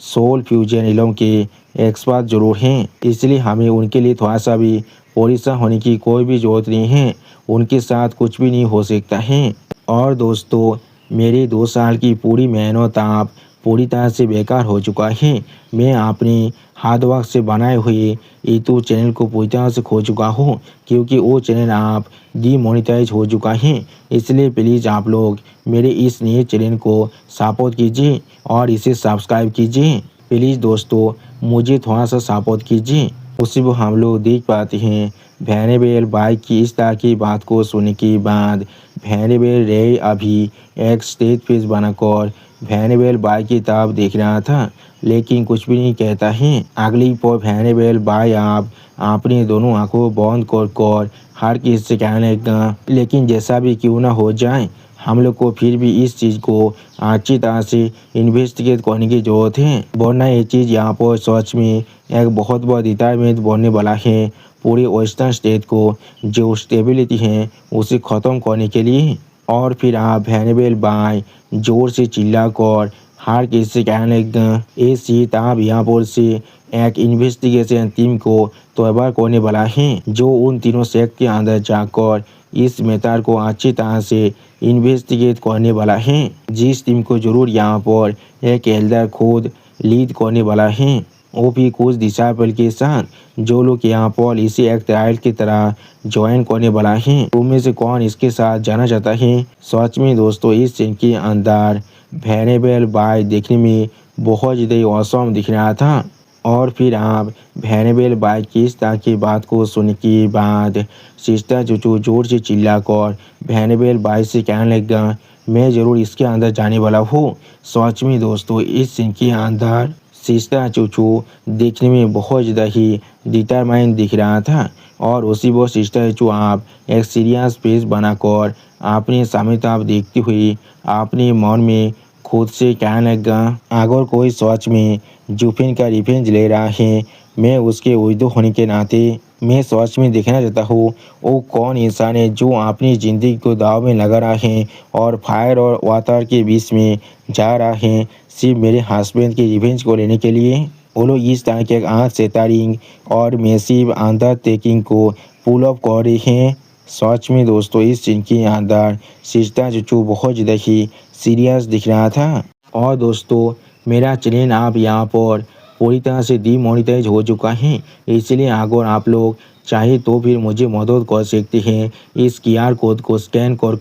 सोल फ्यूजन इलम के एक्सपर्ट जरूर हैं, इसलिए हमें उनके लिए थोड़ा सा भी परेशान होने की कोई भी ज़रूरत नहीं है। उनके साथ कुछ भी नहीं हो सकता है। और दोस्तों मेरी 2 साल की पूरी मेहनत आप पूरी तरह से बेकार हो चुका है। मैं अपनी हार्ड वर्क से बनाए हुए यूट्यूब चैनल को पूरी तरह से खो चुका हूँ क्योंकि वो चैनल आप डीमोनेटाइज हो चुका है। इसलिए प्लीज़ आप लोग मेरे इस नए चैनल को सपोर्ट कीजिए और इसे सब्सक्राइब कीजिए। प्लीज़ दोस्तों मुझे थोड़ा सा सपोर्ट कीजिए। उसी को हम लोग देख पाते हैं वेनेबल बाय की इस तरह की बात को सुनने के बाद वेनेबल रे अभी एक स्टेज पेज बनाकर वेनेबल बाय की तरफ देख रहा था लेकिन कुछ भी नहीं कहता है। अगली पर वेनेबल बाय आप अपनी दोनों आंखों बंद कर हर किसी से कहने लगा, लेकिन जैसा भी क्यों ना हो जाए हम लोग को फिर भी इस चीज़ को अच्छी तरह से इन्वेस्टिगेट करने की ज़रूरत है, वरना ये चीज़ यहाँ पर सच में एक बहुत बड़ा रिटायरमेंट बनने वाला है पूरे वेस्टर्न स्टेट को जो स्टेबिलिटी है उसे ख़त्म करने के लिए। और फिर आप हैनिबल बाय जोर से चिल्लाकर हार कैसे कहने लगा। ये सीट आप यहाँ पर से एक इन्वेस्टिगेशन टीम को तैयार करने वाला है जो उन तीनों सेक्ट के अंदर जाकर इस मैटर को अच्छी तरह से इन्वेस्टिगेट करने वाला है, जिस टीम को जरूर यहाँ पर एक एल्डर खुद लीड करने वाला है, वो भी कुछ डिसाइपल के साथ, जो लोग यहाँ पर इसे एक ट्रायल की तरह ज्वाइन करने वाला है। तुम में से कौन इसके साथ जाना चाहता है? सच में दोस्तों इस सीन के अंदर हैनिबल बाय देखने में बहुत ज़्यादा औसम दिख रहा था। और फिर आप हैनिबल बाय की इस तरह की बात को सुनने के बाद सिस्टर चूचू जोर से चिल्लाकर हैनिबल बाय से कहने लगा, मैं ज़रूर इसके अंदर जाने वाला हूँ। सच में दोस्तों इस सीन के अंदर सिस्टर चूचू देखने में बहुत ज़्यादा ही डिटरमाइंड दिख रहा था। और उसी वो सिस्टर चूचू आप एक सीरियस फेस बनाकर अपने सामने तरफ देखती हुई अपने मन में खुद से कहने लगा, अगर कोई सच में जुफिन का रिवेंज ले रहा है, मैं उसके विदो होने के नाते मैं सच में देखना चाहता हूँ वो कौन इंसान है जो अपनी ज़िंदगी को दाव में लगा रहा है और फायर और वाटर के बीच में जा रहा है सिर्फ मेरे हस्बैंड के रिवेंज को लेने के लिए। वो लोग इस तरह के आँख से तारिंग और मैसिव अंडरटेकिंग को पुल अप कर रहे हैं। सच में दोस्तों इस सीन के अंदर सिस्टर चूचू बहुत ज़्यादा ही सीरियस दिख रहा था। और दोस्तों मेरा चैनल आप यहाँ पर पूरी तरह से डीमोनेटाइज हो चुका है, इसलिए अगर आप लोग चाहे तो फिर मुझे मदद कर सकते हैं इस QR कोड को स्कैन कर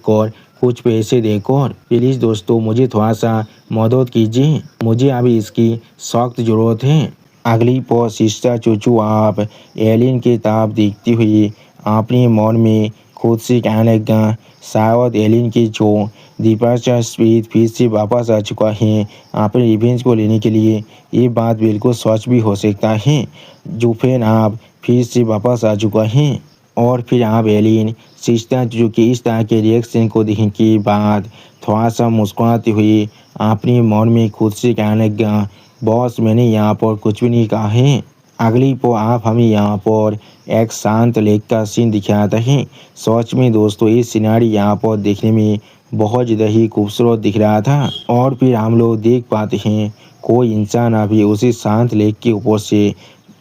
कुछ पैसे देकर। प्लीज़ दोस्तों मुझे थोड़ा सा मदद कीजिए, मुझे अभी इसकी सख्त ज़रूरत है। अगली पर सिस्टर चूचू आप एलियन की तरफ देखती हुई अपने मन में खुद से कहने लगा, शायद एलियन की जो डिपार्चर स्पीड फिर से वापस आ चुका है अपने रिवेंज को लेने के लिए। ये बात बिल्कुल सच भी हो सकता है, जुफिन आप फिर से वापस आ चुका है। और फिर आप एलियन सिस्टर चूचू के इस तरह के रिएक्शन को देखने के बाद थोड़ा सा मुस्कुराते हुए अपने मन में खुद से कहने लगा, बॉस मैंने यहाँ पर कुछ भी नहीं कहा है। अगली पर आप हमें यहाँ पर एक शांत लेक का सीन दिखाता है। सच में दोस्तों ये सिनारी यहाँ पर देखने में बहुत ज़्यादा ही खूबसूरत दिख रहा था। और फिर हम लोग देख पाते हैं कोई इंसान अभी उसी शांत लेक के ऊपर से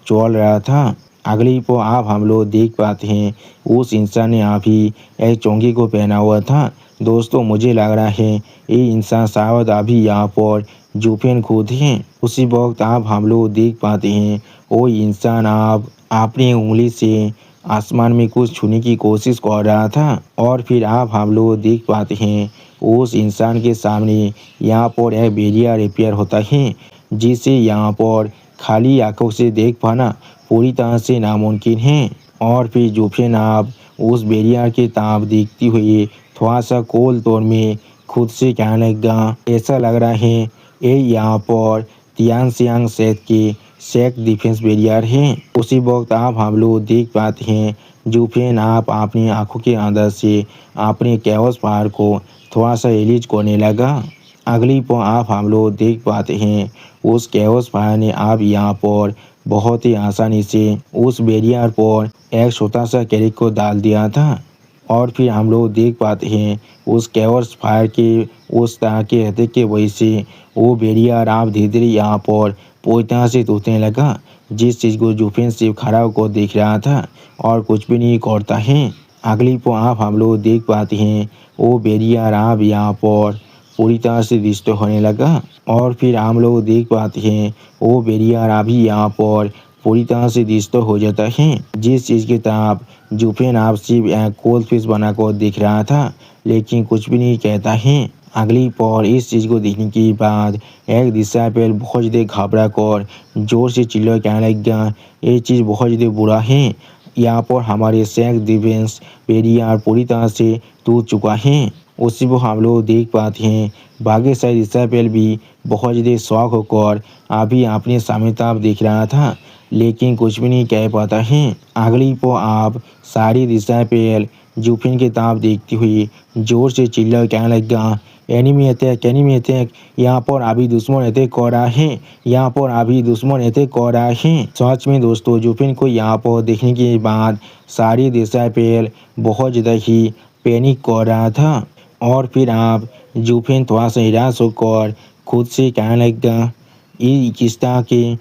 चल रहा था। अगली पर आप हम लोग देख पाते हैं उस इंसान ने अभी एक चोंगी को पहना हुआ था। दोस्तों मुझे लग रहा है ये इंसान शायद अभी यहाँ पर जुफिन खुद हैं। उसी वक्त आप हम लोग देख पाते हैं वो इंसान आप अपनी उंगली से आसमान में कुछ छूने की कोशिश कर रहा था। और फिर आप हम लोग देख पाते हैं उस इंसान के सामने यहाँ पर एक बैरियर रिपेयर होता है, जिसे यहाँ पर खाली आंखों से देख पाना पूरी तरह से नामुमकिन है। और फिर जुफिन आप उस बैरियर के ताप देखती हुई थोड़ा सा कोल तौर में खुद से कहने लगा, ऐसा लग रहा है ये यहाँ पर तियानसियांग सेक्ट के सेक्ट डिफेंस बैरियर है। उसी वक्त आप हम लोग देख पाते हैं जुफिन आप अपनी आंखों के अंदर से अपने कैओस पावर को थोड़ा सा रिलीज करने लगा। अगली पर आप हम लोग देख पाते हैं उस कैओस फायर ने आप यहाँ पर बहुत ही आसानी से उस बैरियर पर एक छोटा सा कैरेट को डाल दिया था। और फिर हम लोग देख पाते हैं उस कैओस फायर के उस तरह के रहते के वजह से वो बैरियर आप धीरे धीरे यहाँ पर पूरी तरह से टूटने लगा, जिस चीज़ को जुफिन सिर्फ खड़ा होकर देख रहा था और कुछ भी नहीं करता है। अगली पर आप हम लोग देख पाते हैं वो बैरियर आप यहाँ पर पूरी तरह से डिस्ट्रॉय होने लगा। और फिर हम लोग देख पाते हैं वो बैरियर अभी यहाँ पर पूरी तरह से डिस्ट्रॉय हो जाता है, जिस चीज़ की तरफ जुफिन आप सिर्फ कोल्ड फिश बनाकर देख रहा था लेकिन कुछ भी नहीं कहता है। अगली पर इस चीज़ को देखने के बाद एक डिसाइपल बहुत ज़्यादा घबरा कर जोर से चिल्ला कहने लगा, ये चीज़ बहुत ज़्यादा बुरा है, यहाँ पर हमारे सेक्स डिफेंस बैरियर पूरी तरह से टूट चुका है। उसी को हम लोग देख पाते हैं बाकी सारे डिसाइपल भी बहुत ज़्यादा शौक होकर अभी अपने सामने तरफ देख रहा था लेकिन कुछ भी नहीं कह पाता है। अगली पर आप सारी डिसाइपल जुफिन की तरफ देखती हुई जोर से चिल्ला कहने लगा, एनिमी अटैक, यहाँ पर अभी दुश्मन अटैक कर रहा है, यहाँ पर अभी दुश्मन अटैक कर रहा है। सच में दोस्तों जुफिन को यहाँ पर देखने के बाद सारी डिसाइपल बहुत ज़्यादा ही पैनिक कर रहा था। और फिर आप जुफिन थोड़ा सा निराश होकर खुद से कहने लगा, ये किस्ता के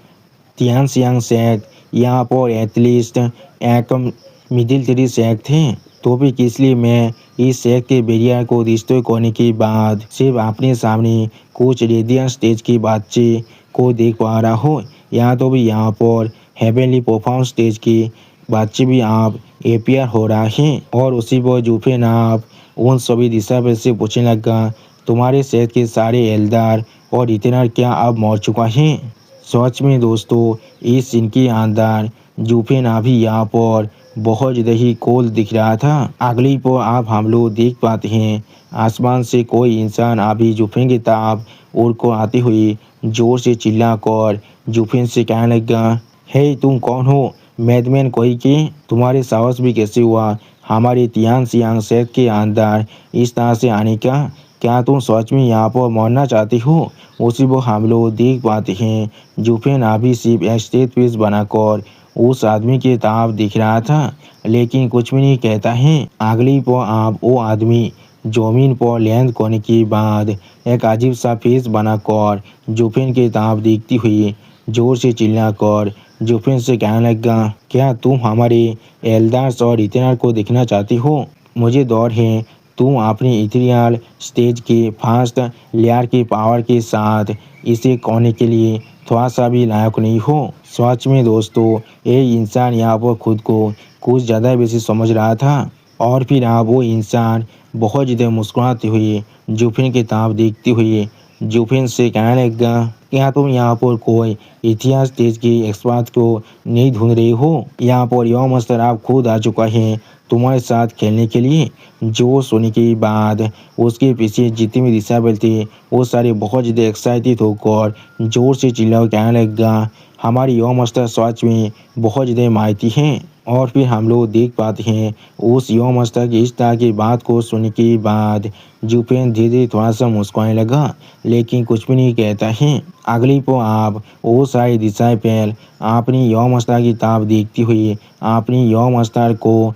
तियान सियांग सेक यहाँ पर एटलीस्ट एक मिडिल सेक थे, तो भी किस लिए मैं इस सेक के बेरियर को रिश्ते करने के बाद सिर्फ अपने सामने कुछ रेडियन स्टेज की बातचीत को देख पा रहा हो, या तो भी यहाँ पर हेवनली परफॉर्म स्टेज की बातचीत भी आप एपियर हो रहा है। और उसी पर जुफिन आप उन सभी दिशा से पूछने लगा, तुम्हारे सेट के सारे एल्दार और इतना क्या अब मर चुका है। सच में दोस्तों, इस सीन के अंदर जुफिन अभी यहाँ पर बहुत ज़्यादा ही कोल दिख रहा था। अगली पर आप हम लोग देख पाते हैं आसमान से कोई इंसान अभी जुफिन की तरफ उड़ को आती हुई जोर से चिल्लाकर जुफिन से कहने लगा, हे तुम कौन हो मैडमैन कोई के, तुम्हारे साहस भी कैसे हुआ हमारे तियान सियांग सेट के अंदर इस तरह से आने का, क्या तुम सच में यहाँ पर मरना चाहती हो। उसी वो हम लोग देख पाते हैं जुफिन अभी सिर्फ एक स्टेज पीस बनाकर उस आदमी की तरफ दिख रहा था, लेकिन कुछ भी नहीं कहता है। अगली पर आप वो आदमी जमीन पर लैंड करने के बाद एक अजीब सा फेस बनाकर जुफिन की तरफ देखती हुई जोर से चिल्लाकर जुफिन से कहने लगा, क्या तुम हमारे एल्डर्स और इतनार को देखना चाहती हो। मुझे डर है तुम अपनी इथेरियल स्टेज के फास्ट लेयर के पावर के साथ इसे करने के लिए थोड़ा सा भी लायक नहीं हो। सच में दोस्तों, ये इंसान यहाँ पर खुद को कुछ ज़्यादा बेसी समझ रहा था। और फिर आप वो इंसान बहुत ज़्यादा मुस्कुराते हुए जुफिन की तरफ देखते हुए जुफिन से कहने लगा, क्या तुम यहाँ पर कोई इतिहास स्टेज के एक्सपर्ट को नहीं ढूंढ रहे हो। यहाँ पर यह मस्तर आप खुद आ चुका है तुम्हारे साथ खेलने के लिए। जो सुनने के बाद उसके पीछे जितने भी डिसेबल थे वो सारे बहुत ज़्यादा एक्साइटेड होकर जोर से चिल्ला कहने लगा, हमारी यह मस्तर सच में बहुत ज़्यादा माहिती है। और फिर हम लोग देख पाते हैं उस यौम अवस्था की इस तरह की बात को सुनने के बाद जुफिन धीरे धीरे थोड़ा सा मुस्कुराने लगा, लेकिन कुछ भी नहीं कहता है। अगली को आप वो सारी दिशाएं पहल अपनी यौम अवस्था की ताप देखती हुई अपनी यौम अवस्था को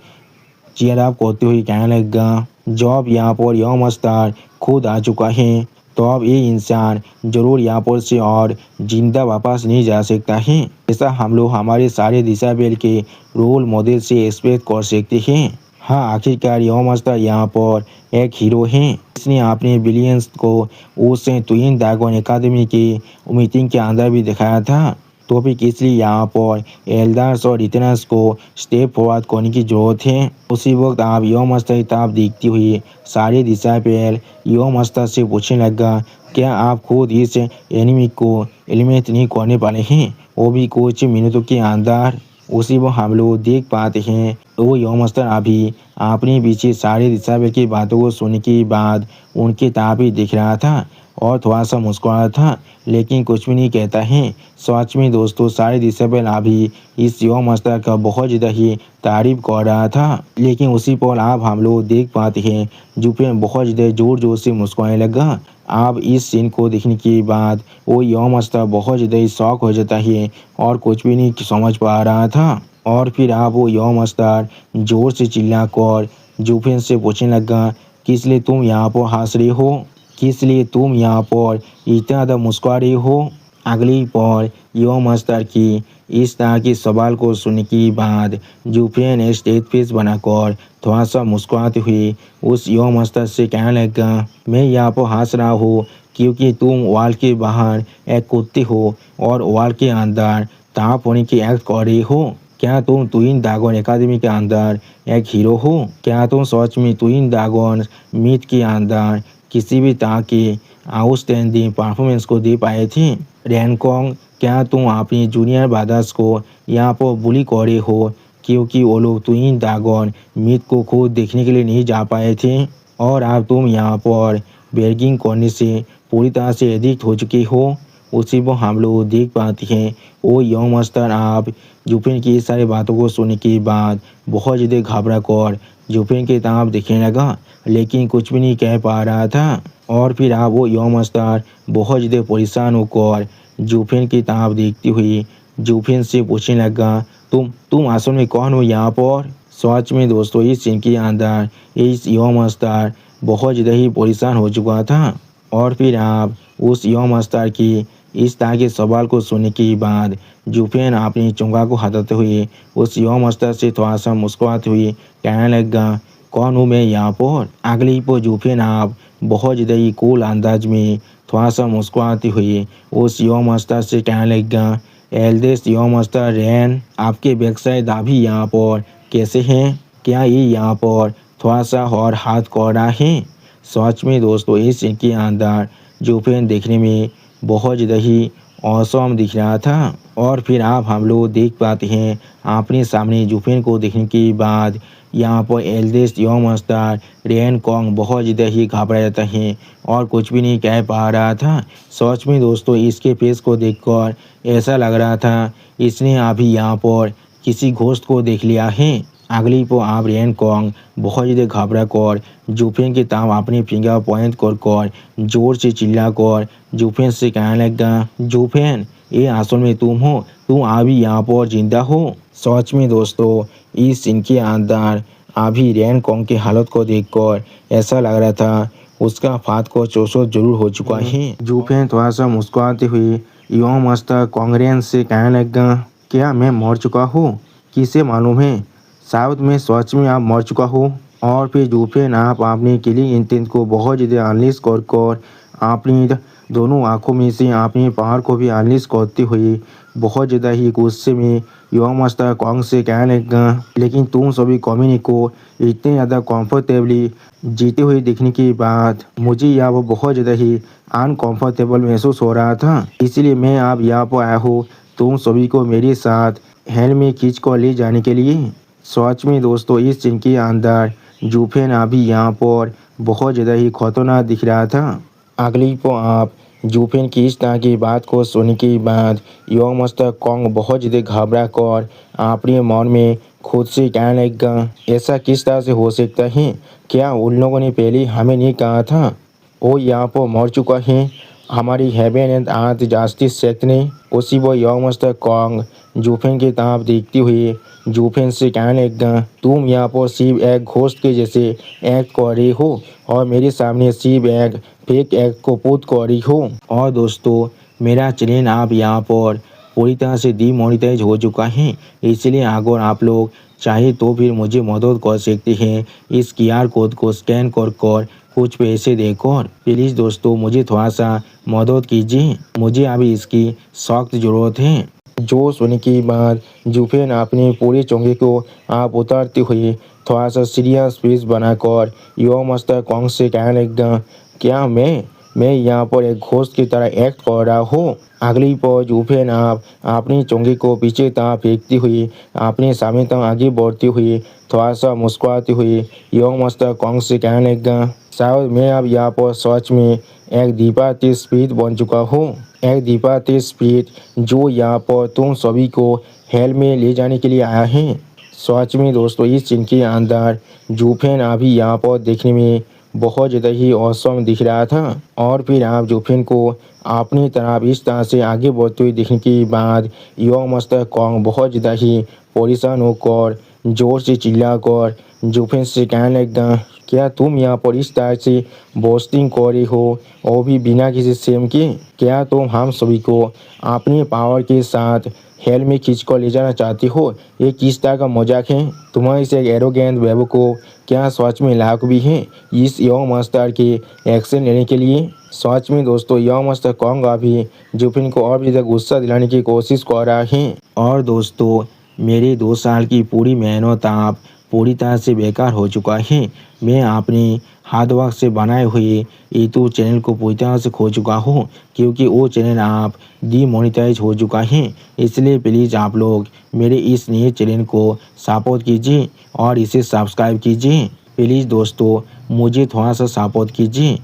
चेयर अप करते हुए कहने लगा, जब यहाँ पर यौम अवस्था खुद आ चुका है तो अब ये इंसान जरूर यहाँ पर से और जिंदा वापस नहीं जा सकता है। ऐसा हम लोग हमारे सारे डिसेबल के रोल मॉडल से एक्सपेक्ट कर सकते हैं। हाँ, आखिरकार यौम अवस्था यहाँ पर एक हीरो है। इसने अपने बिलियंस को उस ट्विन ड्रैगन एकेडमी की मीटिंग के अंदर भी दिखाया था। तो भी इसलिए यहाँ पर एल्डर्स और रिटर्नर्स को स्टेप फॉरवर्ड करने की जरूरत है। उसी वक्त आप यौम अवस्था की ताप देखती हुई सारे डिसेबल यौम अवस्था से पूछने लगा, क्या आप खुद इस एनिमी को एलिमिनेट नहीं करने वाले हैं, वो भी कुछ मिनटों के अंदर। उसी वो हम लोग देख पाते हैं वो यौम अवस्था अभी अपने पीछे सारे डिसेबल की बातों को सुनने के बाद उनके ताप ही दिख रहा था और थोड़ा सा मुस्कुरा था, लेकिन कुछ भी नहीं कहता है। सच में दोस्तों, सारे डिसेबल अभी इस यौम अवस्था का बहुत ज़्यादा ही तारीफ कर रहा था, लेकिन उसी पर आप हम लोग देख पाते हैं जुफिन बहुत ज़्यादा जोर जोर से मुस्कुराने लगा। आप इस सीन को देखने के बाद वो यौम अवस्था बहुत ज़्यादा ही शौक हो जाता है और कुछ भी नहीं समझ पा रहा था। और फिर आप वो यौम अवस्था जोर से चिल्ला कर जुफिन से पूछने लगा, किस लिए तुम यहाँ पर हंस रहे हो, किस लिए तुम यहाँ पर इतना ज़्यादा मुस्कुरा रहे हो। अगली पर यौम अवस्था की इस तरह के सवाल को सुनने के बाद जुफिन ने स्टेज फेस बनाकर थोड़ा सा मुस्कुराते हुए उस यौम अवस्था से कहने लगा, मैं यहाँ पर हंस रहा हूँ क्योंकि तुम वॉल के बाहर एक कुत्ते हो और वॉल के अंदर ताप होने की एक्ट कर रही हो। क्या तुम ट्विन ड्रैगन एकेडमी के अंदर एक हीरो हो। क्या तुम सच में ट्विन ड्रैगन मीट के अंदर किसी भी तरह के आउटस्टैंडिंग परफॉर्मेंस को दे पाए थे। रैनकोंग, क्या तुम अपनी जूनियर ब्रदर्स को यहाँ पर बुली कर रहे हो क्योंकि वो लोग ट्विन ड्रैगन मीट को खुद देखने के लिए नहीं जा पाए थे और अब तुम यहाँ पर बेगिंग करने से पूरी तरह से एडिक्ट हो चुके हो। उसी को हम लोग देख पाते हैं वो यौम अवस्था आप जुफिन की सारी बातों को सुनने के बाद बहुत ज़्यादा घबरा कर जुफिन की तरफ देखने लगा, लेकिन कुछ भी नहीं कह पा रहा था। और फिर आप वो यौम अवस्था बहुत ज़्यादा परेशान होकर जुफिन की तरफ देखती हुई जुफिन से पूछने लगा, तुम असल में कौन हो यहाँ पर। सच में दोस्तों, इस सीन के अंदर इस यौम अवस्था बहुत ज़्यादा ही परेशान हो चुका था। और फिर आप उस यम अस्तार की इस तरह के सवाल को सुनने के बाद जुफेन अपनी चोंगा को हटाते हुए उस यम अस्तार से थोड़ा सा मुस्कुराते हुए कहने लगा, कौन हूँ मैं यहाँ पर। अगली पर जुफेन आप बहुत ज़्यादा ही कूल अंदाज में थोड़ा सा मुस्कुराते हुए उस यम अस्तार से कहने लगा, एल्डेस्ट यम अस्तार रैन, आपके बैकसाइड अभी यहाँ पर कैसे हैं? क्या ये यहाँ पर थोड़ा सा और हाथ कर रहा है? सच में दोस्तों इस सीन के अंदर जुफेन देखने में बहुत ज़्यादा ही औसम दिख रहा था। और फिर आप हम लोग देख पाते हैं अपने सामने जुफेन को देखने के बाद यहाँ पर एल्डेस्ट यम अस्तार रेन कॉन्ग बहुत ज़्यादा ही घबरा जाता है और कुछ भी नहीं कह पा रहा था। सच में दोस्तों इसके फेस को देखकर ऐसा लग रहा था इसने अभी यहाँ पर किसी घोस्ट को देख लिया है। अगली को आप रेन कॉन्ग बहुत ज़्यादा घबरा कर जुफेन के ताम अपने फिंगर पॉइंट कर जोर से चिल्ला कर जुफेन से कहने लगा, जुफेन ये असल में तुम हो, तुम अभी यहाँ पर जिंदा हो। सच में दोस्तों इस सीन के अंदर अभी रेन कॉन्ग की हालत को देखकर ऐसा लग रहा था उसका फात को चौसठ जरूर हो चुका है। जुफेन थोड़ा सा मुस्कुराते हुए यम अस्तार कॉन्ग्रेंस से कहने लगा, क्या मैं मर चुका हूँ? किसे मालूम है, शायद मैं सच में आप मर चुका हूँ। और फिर जुफेन आप अपनी किलिंग इंटेंट को बहुत ज़्यादा अनलिश कर अपनी दोनों आंखों में से अपने पहाड़ को भी अनलिश करते हुए बहुत ज़्यादा ही गुस्से में यम अस्तार कॉन्ग से कहने लगा, लेकिन तुम सभी कम्युनिटी को इतने ज़्यादा कंफर्टेबली जीते हुए देखने के बाद मुझे यहाँ पर बहुत ज़्यादा ही अनकंफर्टेबल महसूस हो रहा था। इसीलिए मैं अब यहाँ पर आया हूँ तुम सभी को मेरे साथ हेल में खींच कर ले जाने के लिए। सच में दोस्तों इस सीन के अंदर जुफेन अभी यहाँ पर बहुत ज़्यादा ही खतरनाक दिख रहा था। अगली को आप जुफेन की इस तरह की बात को सुनने के बाद यम अस्तार कॉन्ग बहुत ज़्यादा घबरा कर अपने मन में खुद से कहने लगा, ऐसा किस तरह से हो सकता है? क्या उन लोगों ने पहले हमें नहीं कहा था वो यहाँ पर मर चुका है? हमारी heaven and earth justice sect ने। उसी वो यम अस्तार कॉन्ग जुफेन की तरफ देखते हुए जुफेन से कहने लगा, तुम यहाँ पर सिर्फ एक घोस्ट के जैसे एक्ट कर रही हो और मेरे सामने सिर्फ एक फेक एक्ट को पुट कर रही हो। और दोस्तों मेरा चैनल आप यहाँ पर पूरी तरह से डीमोनेटाइज हो चुका है, इसलिए अगर आप लोग चाहे तो फिर मुझे मदद कर सकते हैं इस QR कोड को स्कैन कर कुछ पैसे देकर। प्लीज़ दोस्तों मुझे थोड़ा सा मदद कीजिए, मुझे अभी इसकी सख्त ज़रूरत है। जो सुनने के बाद जुफेन अपने पूरे चोंगे को आप उतारते हुए थोड़ा सा सीरियस फेस बनाकर यम अस्तार कॉन्ग से कहने लगा, क्या मैं यहाँ पर एक घोस्ट की तरह एक्ट कर रहा हूँ? अगली पर जुफेन आप अपनी चोंगे को पीछे तरफ फेंकते हुए अपने सामने तक आगे बढ़ते हुए थोड़ा सा मुस्कुराते हुए यम अस्तार कॉन्ग से कहने लगा, शायद मैं अब यहाँ पर सच में एक दीपाती स्पिरिट बन चुका हूँ, एक दीपाती स्पिरिट जो यहाँ पर तुम सभी को हेल में ले जाने के लिए आया है। सच में दोस्तों इस सीन के अंदर जुफेन अभी यहाँ पर देखने में बहुत ज़्यादा ही औसम दिख रहा था। और फिर आप जुफेन को अपनी तरफ इस तरह से आगे बढ़ते हुए देखने के बाद यम अस्तार कॉन्ग बहुत ज़्यादा ही परेशान होकर जोर से चिल्लाकर जुफेन से कहने लगा, क्या तुम यहाँ पर इस तरह से बोस्टिंग कर रही हो और भी बिना किसी सेम के? क्या तुम हम सभी को अपने पावर के साथ हेल में खींच कर ले जाना चाहती हो? ये किस तरह का मजाक है? तुम्हारे से एक एरोगेंट बेबो को क्या सच में लायक भी है इस यम अस्तार के एक्शन लेने के लिए? सच में दोस्तों यम अस्तार कॉन्ग अभी जुफेन को और भी ज़्यादा गुस्सा दिलाने की कोशिश कर रहा है। और दोस्तों मेरे 2 साल की पूरी मेहनत आप पूरी तरह से बेकार हो चुका है। मैं अपने हार्ड वर्क से बनाए हुए यूट्यूब चैनल को पूरी तरह से खो चुका हूँ, क्योंकि वो चैनल आप डीमोनेटाइज हो चुका है। इसलिए प्लीज़ आप लोग मेरे इस नए चैनल को सपोर्ट कीजिए और इसे सब्सक्राइब कीजिए। प्लीज़ दोस्तों मुझे थोड़ा सा सपोर्ट कीजिए।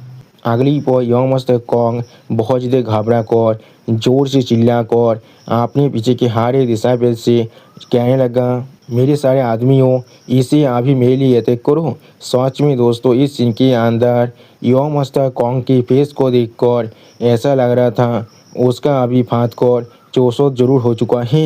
अगली पर यम अस्तार कॉन्ग बहुत ज़्यादा घबरा कर जोर से चिल्ला कर अपने पीछे के हारे दिशा पे से कहने लगा, मेरे सारे आदमियों इसे अभी मेरे लिए अटैक करो। सच में दोस्तों इस सीन के अंदर यम अस्तार कॉन्ग के फेस को देखकर ऐसा लग रहा था उसका अभी फात कर 64 जरूर हो चुका है।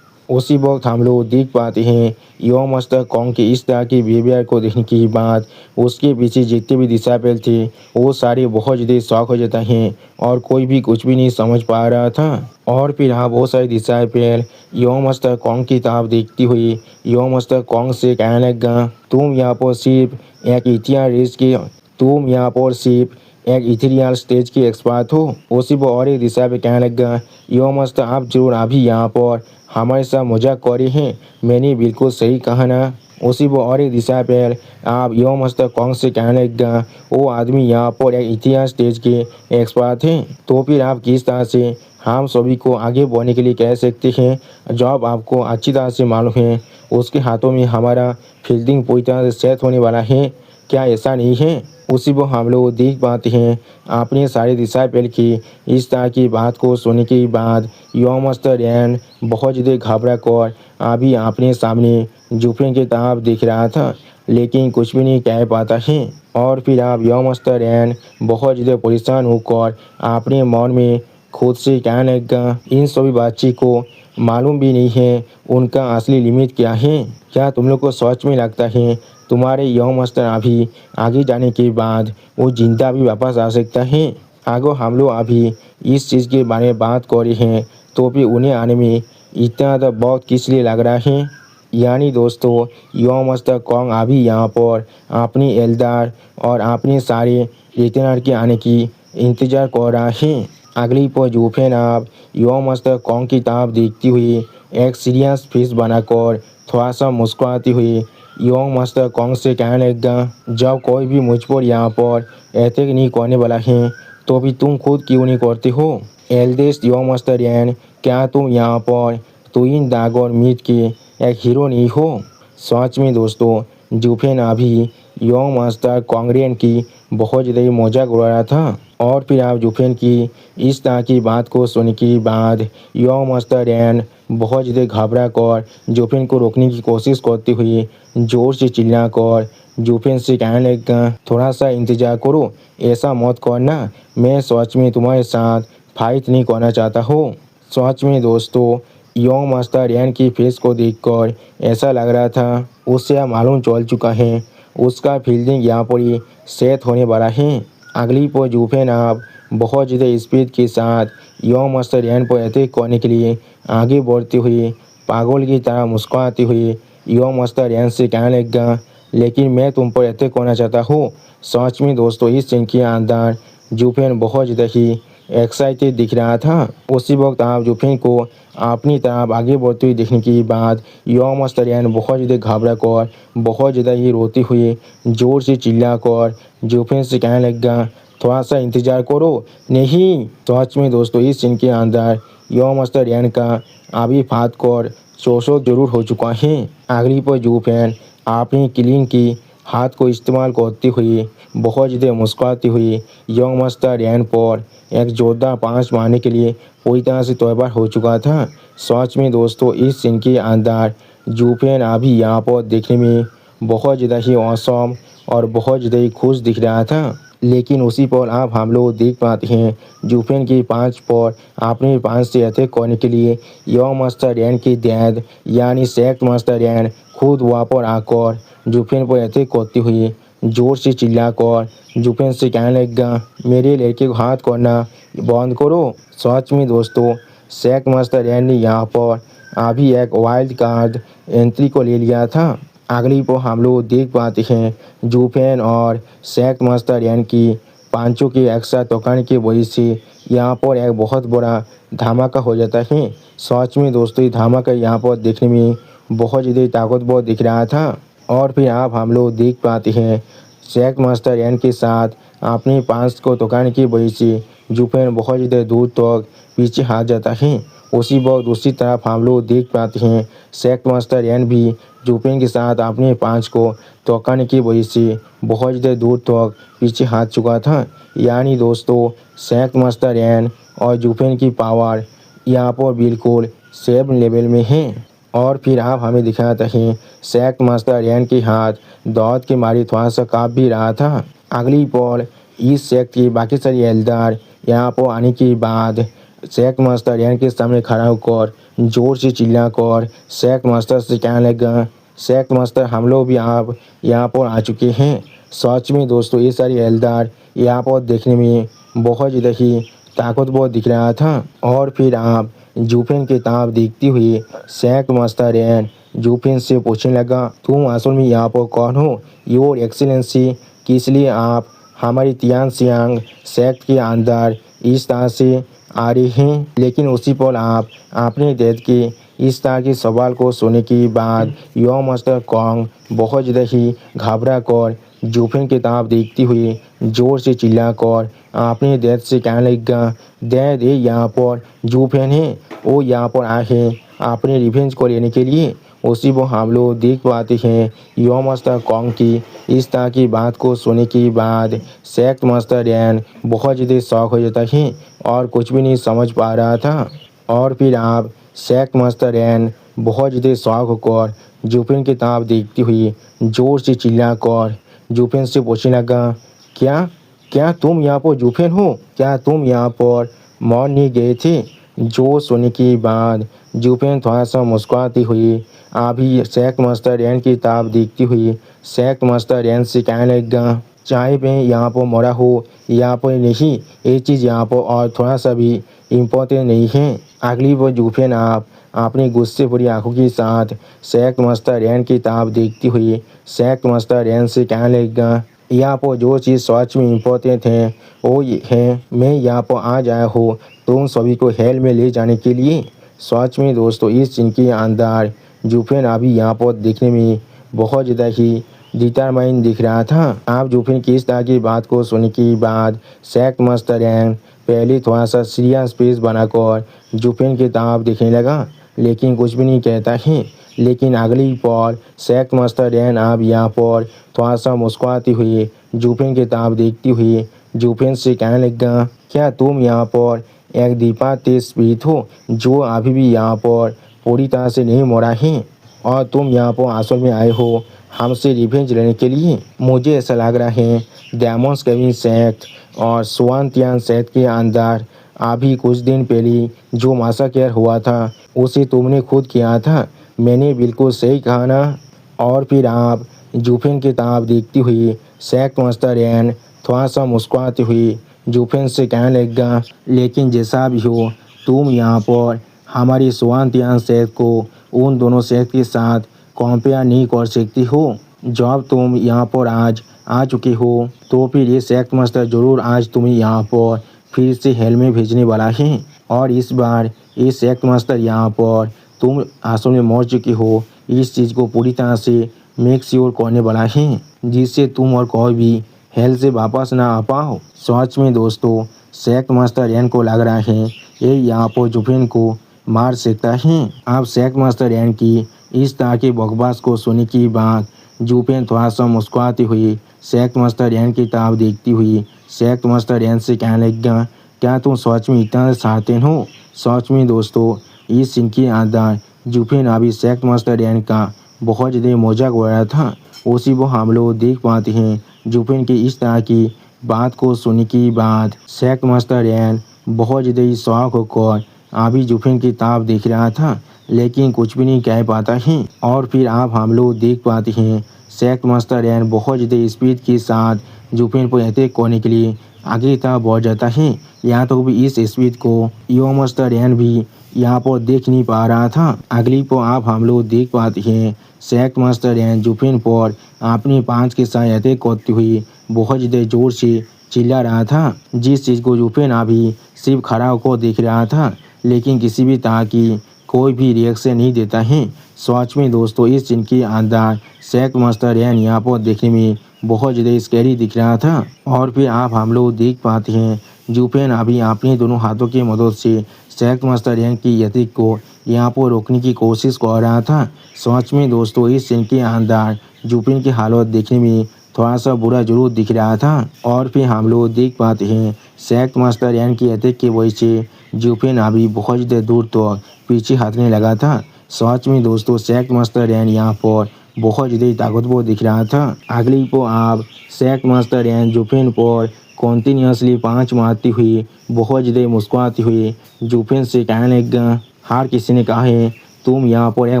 उसी वक्त हम लोग देख पाते हैं यो मास्टर कॉन्ग के इस तरह की बिहेवियर को देखने के बाद उसके पीछे जितने भी डिसाइपल थे वो सारे बहुत ज़्यादा शॉक हो जाते हैं और कोई भी कुछ भी नहीं समझ पा रहा था। और फिर हाँ बहुत सारे डिसाइपल यो मास्टर कॉन्ग की तरफ देखती हुई यो मास्टर कॉन्ग से कहने लगा तुम यहाँ पर सिर्फ एक इतिहास रेस के तुम यहाँ पर सिर्फ एक इथेरियल स्टेज के एक्सपर्ट हो। उसी पर और एक दिशा पे कहने लगा यो मास्टर आप जरूर अभी यहाँ पर हमारे साथ मजाक कर रहे हैं, मैंने बिल्कुल सही कहा ना। उसी पर और एक दिशा पर आप यो मास्टर कॉन्ग से कहने लगा वो आदमी यहाँ पर एक इतिहास स्टेज के एक्सपर्ट हैं, तो फिर आप किस तरह से हम सभी को आगे बढ़ने के लिए कह सकते हैं जब आपको अच्छी तरह से मालूम है उसके हाथों में हमारा फील्डिंग पूरी तरह से सेट होने वाला है, क्या ऐसा नहीं है। उसी को हम लोग देख पाते हैं अपने सारे डिसाइपल की इस तरह की बात को सुनने के बाद यो मास्टर रैन बहुत ज़्यादा घबरा कर अभी अपने सामने जुफिन की तरफ देख रहा था लेकिन कुछ भी नहीं कह पाता है। और फिर आप यो मास्टर रैन बहुत ज़्यादा परेशान होकर अपने मन में खुद से कहने लगा इन सभी बातचीत को मालूम भी नहीं है उनका असली लिमिट क्या है, क्या तुम लोग को सच में लगता है तुम्हारे यो मास्टर अभी आगे जाने के बाद वो जिंदा भी वापस आ सकता है। अगर हम लोग अभी इस चीज़ के बारे में बात कर रहे हैं तो भी उन्हें आने में इतना ज़्यादा बहुत किस लिए लग रहा है। यानी दोस्तों यो मास्टर कॉन्ग अभी यहाँ पर अपनी एल्डार और अपने सारे रिटर्नर के आने की इंतज़ार कर रहा है। अगली पर जूफेन आप यो मास्टर कॉन्ग की तरफ देखती हुई एक सीरियस फेस बनाकर थोड़ा सा मुस्कुराती हुई यो मास्टर कॉन्ग से कहने लगा जब कोई भी मुझ पर यहाँ पर अटैक नहीं करने वाला है तो भी तुम खुद क्यों नहीं करते हो। एल्डेस्ट यो मास्टर रैन क्या तुम यहाँ पर ट्विन ड्रैगन मीट के एक हीरो नहीं हो। सच में दोस्तों जूफेन अभी यो मास्टर कॉन्ग्रेन की बहुत ज़्यादा मजाक उड़ा रहा था। और फिर आप जूफेन की इस तरह की बात को सुनने के बाद यो मास्टर रैन बहुत ज़्यादा घबरा कर जूफेन को रोकने की कोशिश करते हुए जोर से चिल्ला कर जूफेन से कहने लगा थोड़ा सा इंतज़ार करो, ऐसा मत करना, मैं सच में तुम्हारे साथ फाइट नहीं करना चाहता हूँ। सच में दोस्तों यो मास्टर रैन की फेस को देखकर ऐसा लग रहा था उससे मालूम चल चुका है उसका फील्डिंग यहाँ पर ही सेट होने वाला है। अगली पर जूफेन आप बहुत ज़्यादा स्पीड के साथ यो मास्टर रैन पर अटैक करने के लिए आगे बढ़ते हुए पागल की तरह मुस्कुराते हुए यो मास्टर रैन से कहने लगा लेकिन मैं तुम पर अटैक करना चाहता हूँ। सच में दोस्तों इस सीन के अंदर जूफेन बहुत ज़्यादा ही एक्साइटेड दिख रहा था। उसी वक्त आप जूफेन को अपनी तरफ आगे बढ़ते हुए देखने के बाद यो मास्टर रैन बहुत ज़्यादा घबरा कर बहुत ज़्यादा ही रोते हुए जोर से चिल्ला कर जूफेन से कहने लगा थोड़ा सा इंतज़ार करो। नहीं सच में दोस्तों इस सीन के अंदर यो मास्टर रैन का अभी फात कर चौसो जरूर हो चुका है। अगली पर जूफेन अपनी क्लीन की हाथ को इस्तेमाल करते हुए बहुत ज़्यादा मुस्कुराती हुई यो मास्टर रैन पर एक जोरदार पांच मारने के लिए पूरी तरह से तैयार हो चुका था। सच में दोस्तों इस सीन के अंदर जूफेन अभी यहाँ पर देखने में बहुत ज़्यादा ही औसम और बहुत ज़्यादा ही खुश दिख रहा था। लेकिन उसी पर आप हम लोग देख पाते हैं जूफेन की पांच पर अपने पांच से अटैक करने के लिए यो मास्टर रैन की डैड यानी सेक्ट मास्टर रैन खुद वहाँ पर आकर जूफेन पर अटैक करते हुए जोर से चिल्लाकर जूफेन से कहने लगा मेरे लड़के को हाथ करना बंद करो। सच में दोस्तों सेक्ट मास्टर रैन ने यहाँ पर अभी एक वाइल्ड कार्ड एंट्री को ले लिया था। अगली पर हम लोग देख पाते हैं जूफेन और सेक्ट मास्टर रैन की पांचों के एक साथ टकराने की वजह से यहाँ पर एक बहुत बड़ा धमाका हो जाता है। सच में दोस्तों ये धमाका यहाँ पर देखने में बहुत ज़्यादा ताकतवर दिख रहा था। और फिर आप हम लोग देख पाते हैं सेक्ट मास्टर रैन के साथ अपने पांच को टकराने की वजह से जूफेन बहुत ज़्यादा दूर तक पीछे हाथ जाता है। उसी वक्त दूसरी तरफ हम लोग देख पाते हैं सेक्ट मास्टर रैन भी जूफेन के साथ अपने पांच को टकराने की वजह से बहुत ज़्यादा दूर तक पीछे हाथ चुका था। यानी दोस्तों सेक्ट मास्टर रैन और जूफेन की पावर यहाँ पर बिल्कुल सेम लेवल में है। और फिर आप हमें दिखाते हैं सेक्ट मास्टर रैन के हाथ दौड़ के मारे थोड़ा सा काँप भी रहा था। अगली पर इस सेक्ट की बाकी सारी एल्डार यहाँ पर आने के बाद सेक्ट मास्टर रैन के सामने खड़ा होकर जोर से चिल्लाकर सैक मास्टर से कहने लगा, सैक मास्टर हम लोग भी आप यहाँ पर आ चुके हैं। सच में दोस्तों ये सारी हवलदार यहाँ पर देखने में बहुत ज़्यादा ही ताकतवर दिख रहा था। और फिर आप जूफिन की ताब देखती हुई सैक मास्टर एंड जूफिन से पूछने लगा, तुम असल में यहाँ पर कौन हो योर एक्सीलेंसी, किस लिए आप हमारी तियानसियांग सेक्ट के अंदर इस तरह से आ रहे हैं। लेकिन उसी पल आप अपने डेथ के इस तरह के सवाल को सुनने के बाद यो मास्टर कॉन्ग बहुत ज़्यादा ही घबरा कर जूफिन की तरफ देखती हुई जोर से चिल्लाकर अपने डेथ से कहने लगा, डैड ये यहाँ पर जूफिन है, वो यहाँ पर आए हैं अपने रिवेंज को लेने के लिए। उसी वो हम लोग देख पाते हैं यो मास्टर कॉन्ग की इस तरह की बात को सुनने के बाद सेक्ट मास्टर रैन बहुत ज़्यादा शौक हो जाता है और कुछ भी नहीं समझ पा रहा था। और फिर आप सेक्ट मास्टर रैन बहुत ज़्यादा शौक होकर जूफिन की तरफ देखती हुई जोर से चिल्लाकर जूफिन से पूछने लगा, क्या क्या तुम यहाँ पर जूफिन हो, क्या तुम यहाँ पर मर नहीं गए थे। जो सुनने के बाद जूफिन थोड़ा सा मुस्कुराती हुई अभी सेक्ट मास्टर रैन की तरफ देखती हुई सेक्ट मास्टर रैन से कहने लगा, चाहे मैं यहाँ पर मरा हो यहाँ पर नहीं, ये चीज़ यहाँ पर और थोड़ा सा भी इम्पोर्टेंट नहीं है। अगली वो जूफिन आप अपनी गुस्से भरी आंखों के साथ सेक्ट मास्टर रैन की तरफ देखती हुई सेक्ट मास्टर रैन से कहने लगा, यहाँ पर जो चीज़ सच में इम्पोर्टेंट है वो ये है, मैं यहाँ पर आ जाया हो तुम सभी को हेल में ले जाने के लिए। सच में दोस्तों इस सीन के अंदर जूफिन अभी यहाँ पर देखने में बहुत ज़्यादा ही डिटरमाइन दिख रहा था। आप जूफिन की इस तरह की बात को सुनने के बाद सेक्ट मास्टर रैन पहले थोड़ा सा सीरियस फेस बनाकर जूफिन की तरफ देखने लगा, लेकिन कुछ भी नहीं कहता है। लेकिन अगली पल सेक्ट मास्टर रैन आप यहाँ पर थोड़ा सा मुस्कुराती हुई जूफिन की तरफ देखती हुई जूफिन से कहने लगा, क्या तुम यहाँ पर एक दीपा तेज स्पिरिट हो जो अभी भी यहाँ पर पूरी तरह से नहीं मरा है और तुम यहाँ पर असल में आए हो हमसे रिवेंज लेने के लिए। मुझे ऐसा लग रहा है डेमोन्स केविन सेक्ट और स्वानतियान सेक्ट के अंदर अभी कुछ दिन पहले जो मासाकेर हुआ था उसे तुमने खुद किया था। मैंने बिल्कुल सही कहा ना। और फिर आप जूफिन की तरफ देखती हुई सेक्ट मास्टर रैन थोड़ा सा मुस्कुराती हुई जूफिन से कहने लगा, लेकिन जैसा भी हो तुम यहाँ पर हमारी स्वानतियान सेक्ट को उन दोनों सेक्ट के साथ कंपेयर नहीं कर सकती हो। जब तुम यहाँ पर आज आ चुके हो तो फिर ये सेक्ट मास्टर ज़रूर आज तुम्हें यहाँ पर फिर से हेल में भेजने वाला है। और इस बार ये सेक्ट मास्टर यहाँ पर तुम असल में मर चुके हो इस चीज़ को पूरी तरह से मेक श्योर करने वाला है, जिससे तुम और कोई भी हेल से वापस ना आ पाओ। सच में दोस्तों सेक्ट मास्टर रैन को लग रहा है ये यहाँ पर जूफिन को मार सकता है। आप सेक्ट मास्टर रैन की इस तरह के बकवास को सुनने की बाद जूफिन थोड़ा सा मुस्कुराती हुई सेक्ट मास्टर रैन की तरफ देखती हुई सेक्ट मास्टर रैन से कहने लगा, क्या तुम सच में इतना चाहते हो। सच में दोस्तों इस सीन के अंदर जूफिन अभी सेक्ट मास्टर रैन का बहुत ज़्यादा मजाक हो रहा था। उसी वो हम लोग देख पाते हैं जूफिन की इस तरह की बात को सुनने के बाद सेक्ट मास्टर रैन बहुत ज़्यादा ही शौक होकर अभी जूफिन की तरफ देख रहा था, लेकिन कुछ भी नहीं कह पाता है। और फिर आप हम लोग देख पाते हैं सेक्ट मास्टर रैन बहुत ज़्यादा स्पीड के साथ जूफिन पर अटैक करने के लिए आगे तरफ बढ़ जाता है। यहाँ तो भी इस स्पीड को यो मास्टर रैन भी यहाँ पर देख नहीं पा रहा था। अगली को आप हम लोग देख पाते हैं सेक्ट मास्टर रैन जूफिन पर अपने पांच के साथ अटैक करती हुई बहुत ज़्यादा जोर से चिल्ला रहा था, जिस चीज़ को जूफिन अभी सिर्फ खड़ा होकर देख रहा था, लेकिन किसी भी तरह की कोई भी रिएक्शन नहीं देता है। सच में दोस्तों इस सीन के अंदर सेक्ट मास्टर रैन यहाँ पर देखने में बहुत ज़्यादा स्कैरी दिख रहा था। और फिर आप हम लोग देख पाते हैं जूफिन अभी अपने दोनों हाथों की मदद से सेक्ट मास्टर रैन की अटैक को यहाँ पर रोकने की कोशिश कर रहा था। सच में दोस्तों इस सीन के अंदर जूफिन की हालत देखने में थोड़ा सा बुरा जरूर दिख रहा था। और फिर हम लोग देख पाते हैं सेक्ट मास्टर रैन की अटैक की वजह से जूफिन अभी बहुत ज़्यादा दूर तो पीछे हटने लगा था। सच में दोस्तों सेक्ट मास्टर रैन यहाँ पर बहुत ज़्यादा ताकतवर दिख रहा था। अगली को आप सेक्ट मास्टर रैन जूफिन पर कॉन्टीन्यूसली 5 मारती हुई बहुत ज़्यादा मुस्कुराती हुई जूफिन से कहने लगा, हर किसी ने कहा है तुम यहाँ पर एक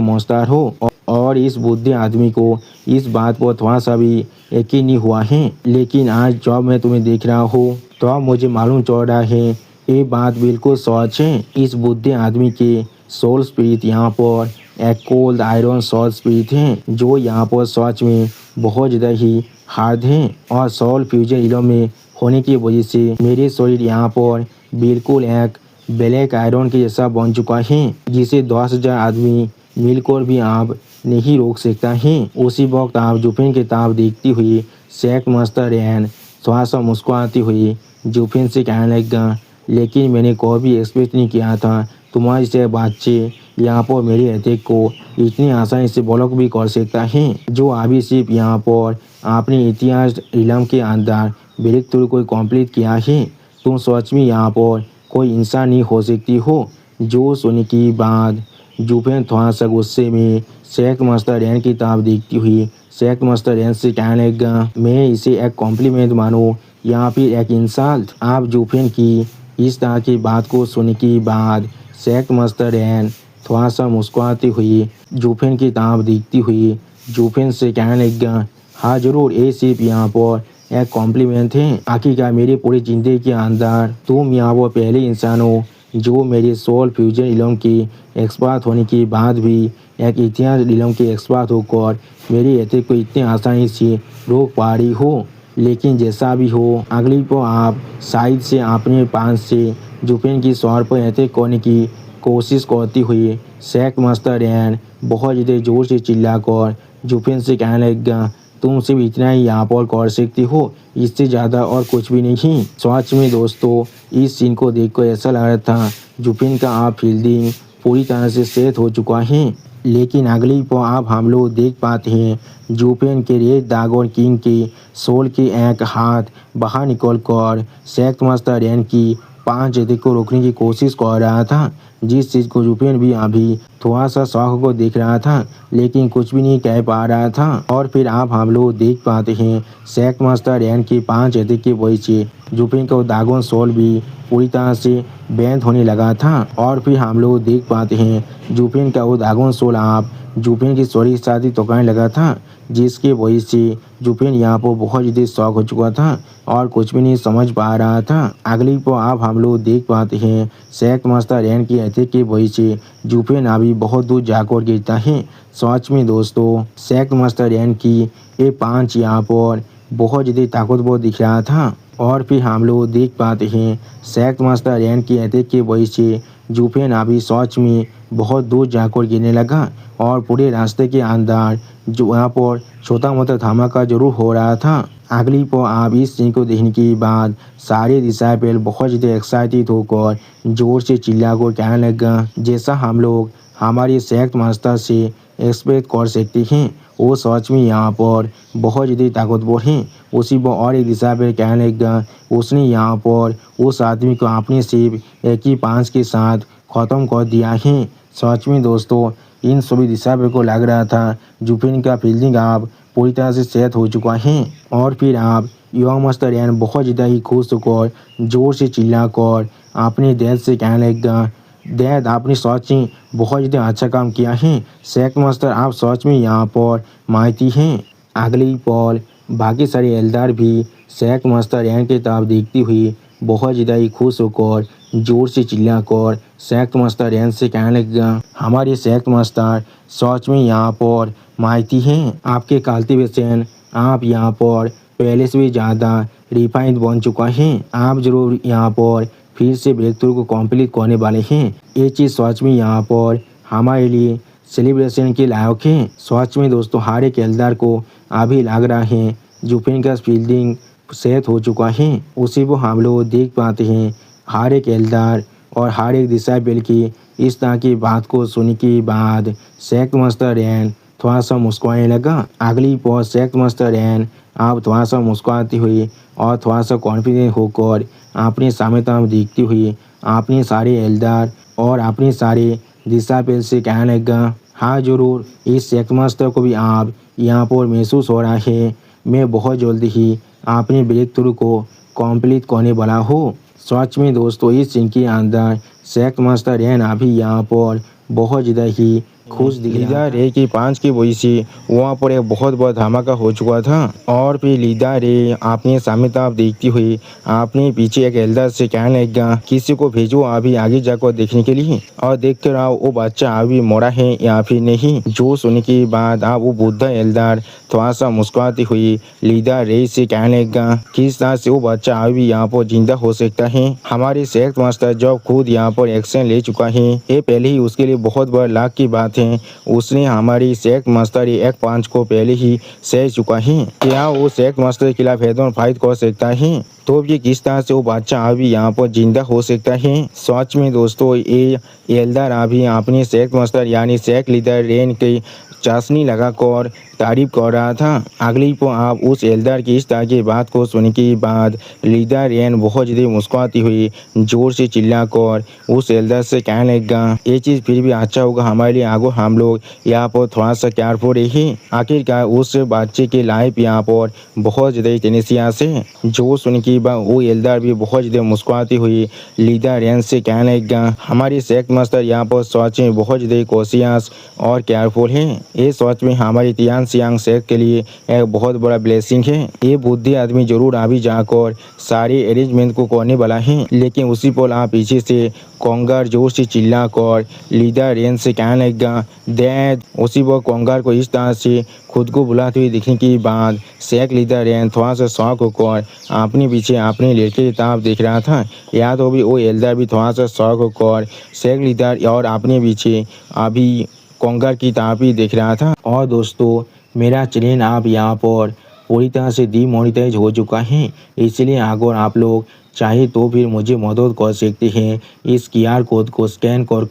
मॉन्स्टर हो, और इस बुद्धि आदमी को इस बात पर थोड़ा सा भी यकीन नहीं हुआ है। लेकिन आज जब मैं तुम्हें देख रहा हूँ तो अब मुझे मालूम चल रहा है ये बात बिल्कुल सच है। इस बुद्धि आदमी के सोल स्पिरिट यहाँ पर एक कोल्ड आयरन सोल स्पिरिट है, जो यहाँ पर सच में बहुत ज़्यादा ही हार्ड है, और सोल फ्यूजन इलम में होने की वजह से मेरे शरीर यहाँ पर बिल्कुल एक ब्लैक आयरन के जैसा बन चुका है, जिसे 10,000 आदमी मिलकर भी आप नहीं रोक सकता है। उसी वक्त आप जुफिन की ताब देखती हुई शेख मस्तर रैन थोड़ा सा मुस्कुराती हुई जुफिन से कहने लगा, लेकिन मैंने कभी एक्सपेक्ट नहीं किया था तुम्हारी से बच्चे यहाँ पर मेरे अटैक को इतनी आसानी से ब्लॉक भी कर सकता है, जो अभी सिर्फ यहाँ पर आपने इतिहास इलम के अंदर ब्रेक थ्रू को कंप्लीट किया है। तुम सच में यहाँ पर कोई इंसान नहीं हो सकती हो। जो सुनने की बाद जुफिन थोड़ा सा गुस्से में शेख मस्तर रैन की ताब देखती हुई शेख मस्तर रैन से कहने लगा, मैं इसे एक कॉम्प्लीमेंट मानो या फिर एक इंसल्ट। आप जुफिन की इस तरह की बात को सुनने के बाद शेख मस्तर रैन थोड़ा सा मुस्कुराती हुई जुफिन की ताब देखती हुई जुफिन से कहने लगा, हाँ जरूर, ये सिर्फ यहाँ पर एक कॉम्प्लीमेंट है। आखिरकार मेरी पूरी जिंदगी के अंदर तुम यहाँ पर पहले इंसान हो जो मेरे सोल फ्यूजन इलम की एक्सपर्ट होने के बाद भी एक इतिहास इलम के एक्सपर्ट होकर मेरी अटैक को इतनी आसानी से रोक पा रही हो। लेकिन जैसा भी हो, अगली को आप साइड से अपने पास से जुफिन की सौर पर अटैक करने की कोशिश करती हुई शेख मस्तर रैन बहुत ज़्यादा जोर से चिल्लाकर जुफिन से कहने लगा, तुम सिर्फ इतना ही यहाँ पर कर सकती हो, इससे ज़्यादा और कुछ भी नहीं। सच में दोस्तों, इस सीन को देखकर ऐसा लग रहा था जुफिन का आप फील्डिंग पूरी तरह से सेट हो चुका है। लेकिन अगली पर आप हम लोग देख पाते हैं जुफिन के रेड ड्रैगन किंग के सोल के एक हाथ बाहर निकल कर शेख मस्तर रैन की 5 जगह को रोकने की कोशिश कर रहा था, जिस चीज़ को जुफिन भी अभी थोड़ा सा शौक को देख रहा था, लेकिन कुछ भी नहीं कह पा रहा था। और फिर आप हम लोग देख पाते हैं शेख मस्तर रैन की 5 जगह की वजह से जुफिन का ड्रैगन सोल भी पूरी तरह से बैंड होने लगा था। और फिर हम लोग देख पाते हैं जुफिन का वो ड्रैगन सोल आप जुफिन की सॉरी के साथ ही टकराने लगा था, जिसकी वजह से जुफिन यहाँ पर बहुत ज़्यादा शौक हो चुका था और कुछ भी नहीं समझ पा रहा था। अगली पर आप हम लोग देख पाते हैं शेख मस्तर रैन की अटैक की वजह से जुफिन अभी बहुत दूर जाकर गिरता है। सच में दोस्तों, शेख मस्तर रैन की ये 5 यहाँ पर बहुत ज़्यादा ताकतवर दिख रहा था। और फिर हम लोग देख पाते हैं शेख मस्तर रैन की अटैक की वजह से जुफिन अभी सच में बहुत दूर जाकर गिरने लगा, और पूरे रास्ते के अंदर जो यहाँ पर छोटा मोटा धमाका जरूर हो रहा था। अगली पर आप इस सीन को देखने के बाद सारे डिसाइपल बहुत ज़्यादा एक्साइटेड होकर जोर से चिल्लाकर कहने लगा, जैसा हम लोग हमारे शेख मस्तर से एक्सपेक्ट कर सकते हैं, वो सच में यहाँ पर बहुत ज़्यादा ताकतवर हैं। उसी पर और एक डिसाइपल कहने लगा, उसने यहाँ पर उस आदमी को अपने सिर्फ एक ही पांच के साथ ख़त्म कर दिया है। सच में दोस्तों, इन सभी डिसाइपल को लग रहा था जुफिन का फील्डिंग आप पूरी तरह से सेट हो चुका है। और फिर आप यंग मस्तर रैन बहुत ज़्यादा ही खुश होकर जोर से चिल्लाकर अपने डैड से कहने लगा, डैड आपने सच में बहुत ज़्यादा अच्छा काम किया है, शेख मस्तर आप सच में यहाँ पर माहिती हैं। अगली पल बाकी सारे एल्डर भी शेख मस्तर रैन की तरफ देखती हुई बहुत ज़्यादा ही खुश होकर जोर से चिल्लाकर शेख मस्तर रैन से कहने लगा, हमारे शेख मस्तर सच में यहाँ पर माहिती हैं, आपके कल्टीवेशन आप यहाँ पर पहले से भी ज़्यादा रिफाइंड बन चुका है। आप जरूर यहाँ पर फिर से ब्रेक थ्रू को कंप्लीट करने वाले हैं। ये चीज़ सच में यहाँ पर हमारे लिए सेलिब्रेशन के लायक है। सच में दोस्तों, हर एक एल्डर को अभी लग रहा है जुफिन का फील्डिंग सेट हो चुका है। उसी को हम लोग देख पाते हैं हर एक एल्डर और हर एक डिसाइपल की इस तरह की बात को सुनने के बाद शेख मस्तर रैन थोड़ा सा मुस्कुराने लगा। अगली पर शेख मस्तर रैन आप थोड़ा सा मुस्कुराती हुई और थोड़ा सा कॉन्फिडेंट होकर अपने सामने तरफ देखती हुई अपने सारे एल्डर और अपने सारे डिसाइपल से कहने लगा, हाँ जरूर, इस शेख मस्तर को भी आप यहाँ पर महसूस हो रहा है, मैं बहुत जल्दी ही अपने ब्रेक थ्रू को कंप्लीट करने वाला हूँ। सच में दोस्तों इस सीन के अंदर शेख मास्टर रैन अभी यहाँ पर बहुत ज़्यादा ही खुश लीडर रे की 5 की वजह से वहाँ पर एक बहुत बड़ा धमाका हो चुका था। और फिर लीडर रे आपने सामने तरफ देखती हुई आपने पीछे एक एल्डर से कहने लगा किसी को भेजो अभी आगे जाकर देखने के लिए और देख कर आओ वो बच्चा अभी मरा है या फिर नहीं। जो सुनने के बाद आप वो बुद्धा एल्डर थोड़ा सा मुस्कुराती हुई लीडर रे से कहने लगा किस तरह से वो बच्चा अभी यहाँ पर जिंदा हो सकता है। हमारे सेक्ट मास्टर जब खुद यहाँ पर एक्शन ले चुका है ये पहले ही उसके लिए बहुत बड़ा लाख की बात है। उसने हमारी सेक्ट मास्टर एक पांच को पहले ही सह चुका है। क्या वो सेक्ट मास्टर के खिलाफ हेड ऑन फाइट कर सकता है तो ये किस तरह से वो बच्चा अभी यहाँ पर जिंदा हो सकता है। सच में दोस्तों ये एल्डर अभी अपने सेक्ट मास्टर यानी सेक्ट लीडर रेन की चाशनी लगाकर तारीफ कर रहा था। अगली को आप उस एल्डर की इस तरह की बात को सुनने के बाद लीडर रेन बहुत ज़्यादा मुस्कुराती हुई जोर से चिल्लाकर उस एल्डर से कहने लगा ये चीज़ फिर भी अच्छा होगा हमारे लिए आगो हम लोग यहाँ पर थोड़ा सा केयरफुल रही। आखिरकार उस बच्चे की लाइफ यहाँ पर बहुत ज़्यादा टेनेसिया से जो सुन के बाद वो एल्डर भी बहुत ज़्यादा मुस्कुराती हुई लीडर रेन से कहने लगा हमारी सेक्ट मास्टर यहाँ पर सच में बहुत ज़्यादा कॉशियस और केयरफुल है। ये सच में हमारी तियान सियांग सेक्ट के लिए एक बहुत बड़ा ब्लेसिंग है। ये बुद्धि आदमी जरूर अभी जाकर सारे अरेंजमेंट को करने वाला है लेकिन उसी पर आप पीछे से कोंगार जोर से चिल्ला कर लीडर रेन से कहने लगा डैड। उसी पर कोंगार को इस तरह से खुद को बुलाते हुए देखने के बाद सेक्ट लीडर रेन थोड़ा सा शौक होकर अपने पीछे अपने लड़के की तरफ देख रहा था। या तो भी वो एल्डर भी थोड़ा सा शौक होकर सेक्ट लीडर और अपने पीछे अभी कोंगार की तरफ ही देख रहा था। और दोस्तों मेरा चैनल आप यहाँ पर पूरी तरह से डीमोनेटाइज हो चुका है इसलिए अगर आप लोग चाहे तो फिर मुझे मदद कर सकते हैं इस QR कोड को स्कैन कर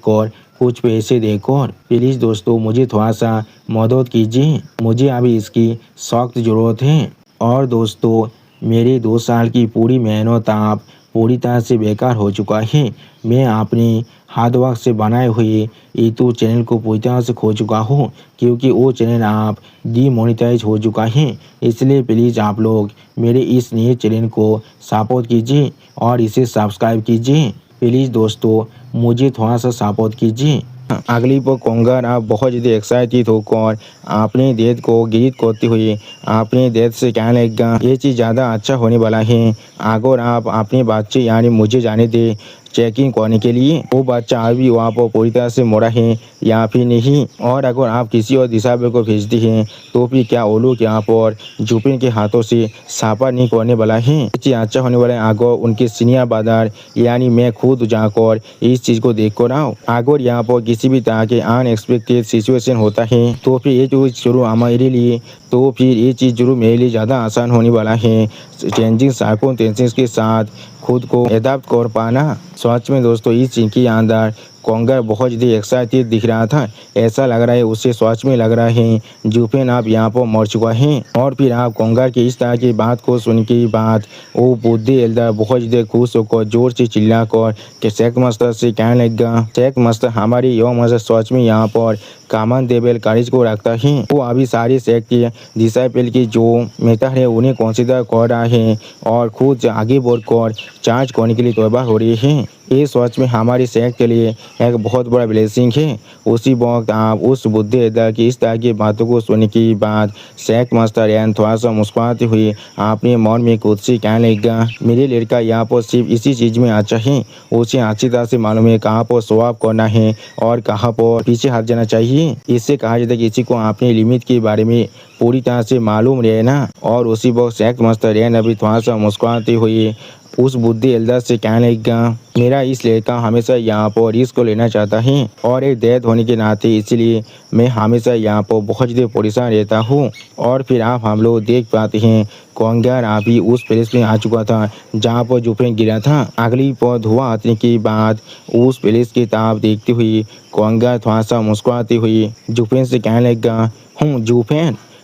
कुछ पैसे देकर। प्लीज़ दोस्तों मुझे थोड़ा सा मदद कीजिए मुझे अभी इसकी सख्त ज़रूरत है। और दोस्तों मेरे 2 साल की पूरी मेहनत आप पूरी तरह से बेकार हो चुका है। मैं अपने हार्ड वर्क से बनाए हुए यूट्यूब चैनल को पूरी तरह से खो चुका हूँ क्योंकि वो चैनल आप डीमोनेटाइज हो चुका है। इसलिए प्लीज़ आप लोग मेरे इस नए चैनल को सपोर्ट कीजिए और इसे सब्सक्राइब कीजिए। प्लीज़ दोस्तों मुझे थोड़ा सा सपोर्ट कीजिए। अगली पर कोंगार आप बहुत ज़्यादा एक्साइटेड होकर अपने डेथ को गिरित करते हुए अपने डेथ से कहने लगा ये चीज़ ज़्यादा अच्छा होने वाला है अगर आप अपने बच्चे यानी मुझे जाने दे चेकिंग करने के लिए वो बच्चा अभी वहाँ पर पूरी तरह से मरा है या फिर नहीं। और अगर आप किसी और दिशा को भेजते हैं तो फिर क्या वो लोग यहाँ पर जुपिन के हाथों से सापा नहीं करने वाला है। ये चीज़ अच्छा होने वाला है अगर उनके सीनियर ब्रदर यानी मैं खुद जाकर इस चीज़ को देख कर आऊँ। अगर यहाँ पर किसी भी तरह के अनएक्सपेक्टेड सिचुएशन होता है तो फिर ये जो जरूर हमारे लिए तो फिर ये चीज़ जरूर मेरे लिए ज़्यादा आसान होने वाला है चेंजिंग सर्कमस्टेंसेस के साथ खुद को एडाप्ट कर पाना। सच में दोस्तों इस चीज़ के अंदर कोंगार बहुत ज़्यादा एक्साइटेड दिख रहा था। ऐसा लग रहा है उसे सच में लग रहा है जुफेन आप यहाँ पर मर चुका है। और फिर आप कोंगार की इस तरह की बात को सुन के बाद वो बुद्धि एल्डर बहुत ज़्यादा खुश होकर जोर से चिल्ला कर कि शेख मास्टर से कहने लगा शेख मास्टर हमारी यो मास्टर सच में यहाँ पर कामन देवल कारिज को रखता है। वो अभी सारे सेक्ट के डिसाइपल की जो मेथड है उन्हें कंसीडर कर रहा है और खुद आगे बढ़कर चार्ज करने के लिए तैयार हो रही है। ये सच में हमारी सेक्ट के लिए एक बहुत बड़ा ब्लेसिंग है। उसी वक्त आप उस बुद्धि एल्डर की इस तरह की बातों को सुनने के बाद सेक्ट मास्टर रैन थोड़ा सा मुस्कुराते हुए अपने मन में खुद से कहने लगा मेरे लड़का यहाँ पर सिर्फ इसी चीज़ में अच्छा है उसे अच्छी तरह से मालूम है कहाँ पर स्वाप करना है और कहाँ पर पीछे हट जाना चाहिए। इससे कहा जाता है कि किसी को अपने लिमिट के बारे में पूरी तरह से मालूम रहना। और उसी वक्त सेक्ट मास्टर रैन अभी थोड़ा सा मुस्कुराते हुए उस बुद्धि एल्डर से कहने लगा मेरा इस लड़का हमेशा यहाँ पर रिस्क को लेना चाहता है और एक डेथ होने के नाते इसलिए मैं हमेशा यहाँ पर बहुत ज़्यादा परेशान रहता हूँ। और फिर आप हम लोग देख पाते हैं कोंगार अभी उस प्लेस में आ चुका था जहाँ पर जुफेन गिरा था। अगली पर धुआं आने के बाद उस प्लेस की तरफ देखती हुई कोंगार थोड़ा सा मुस्कुराती हुई जुफेन से कहने लगा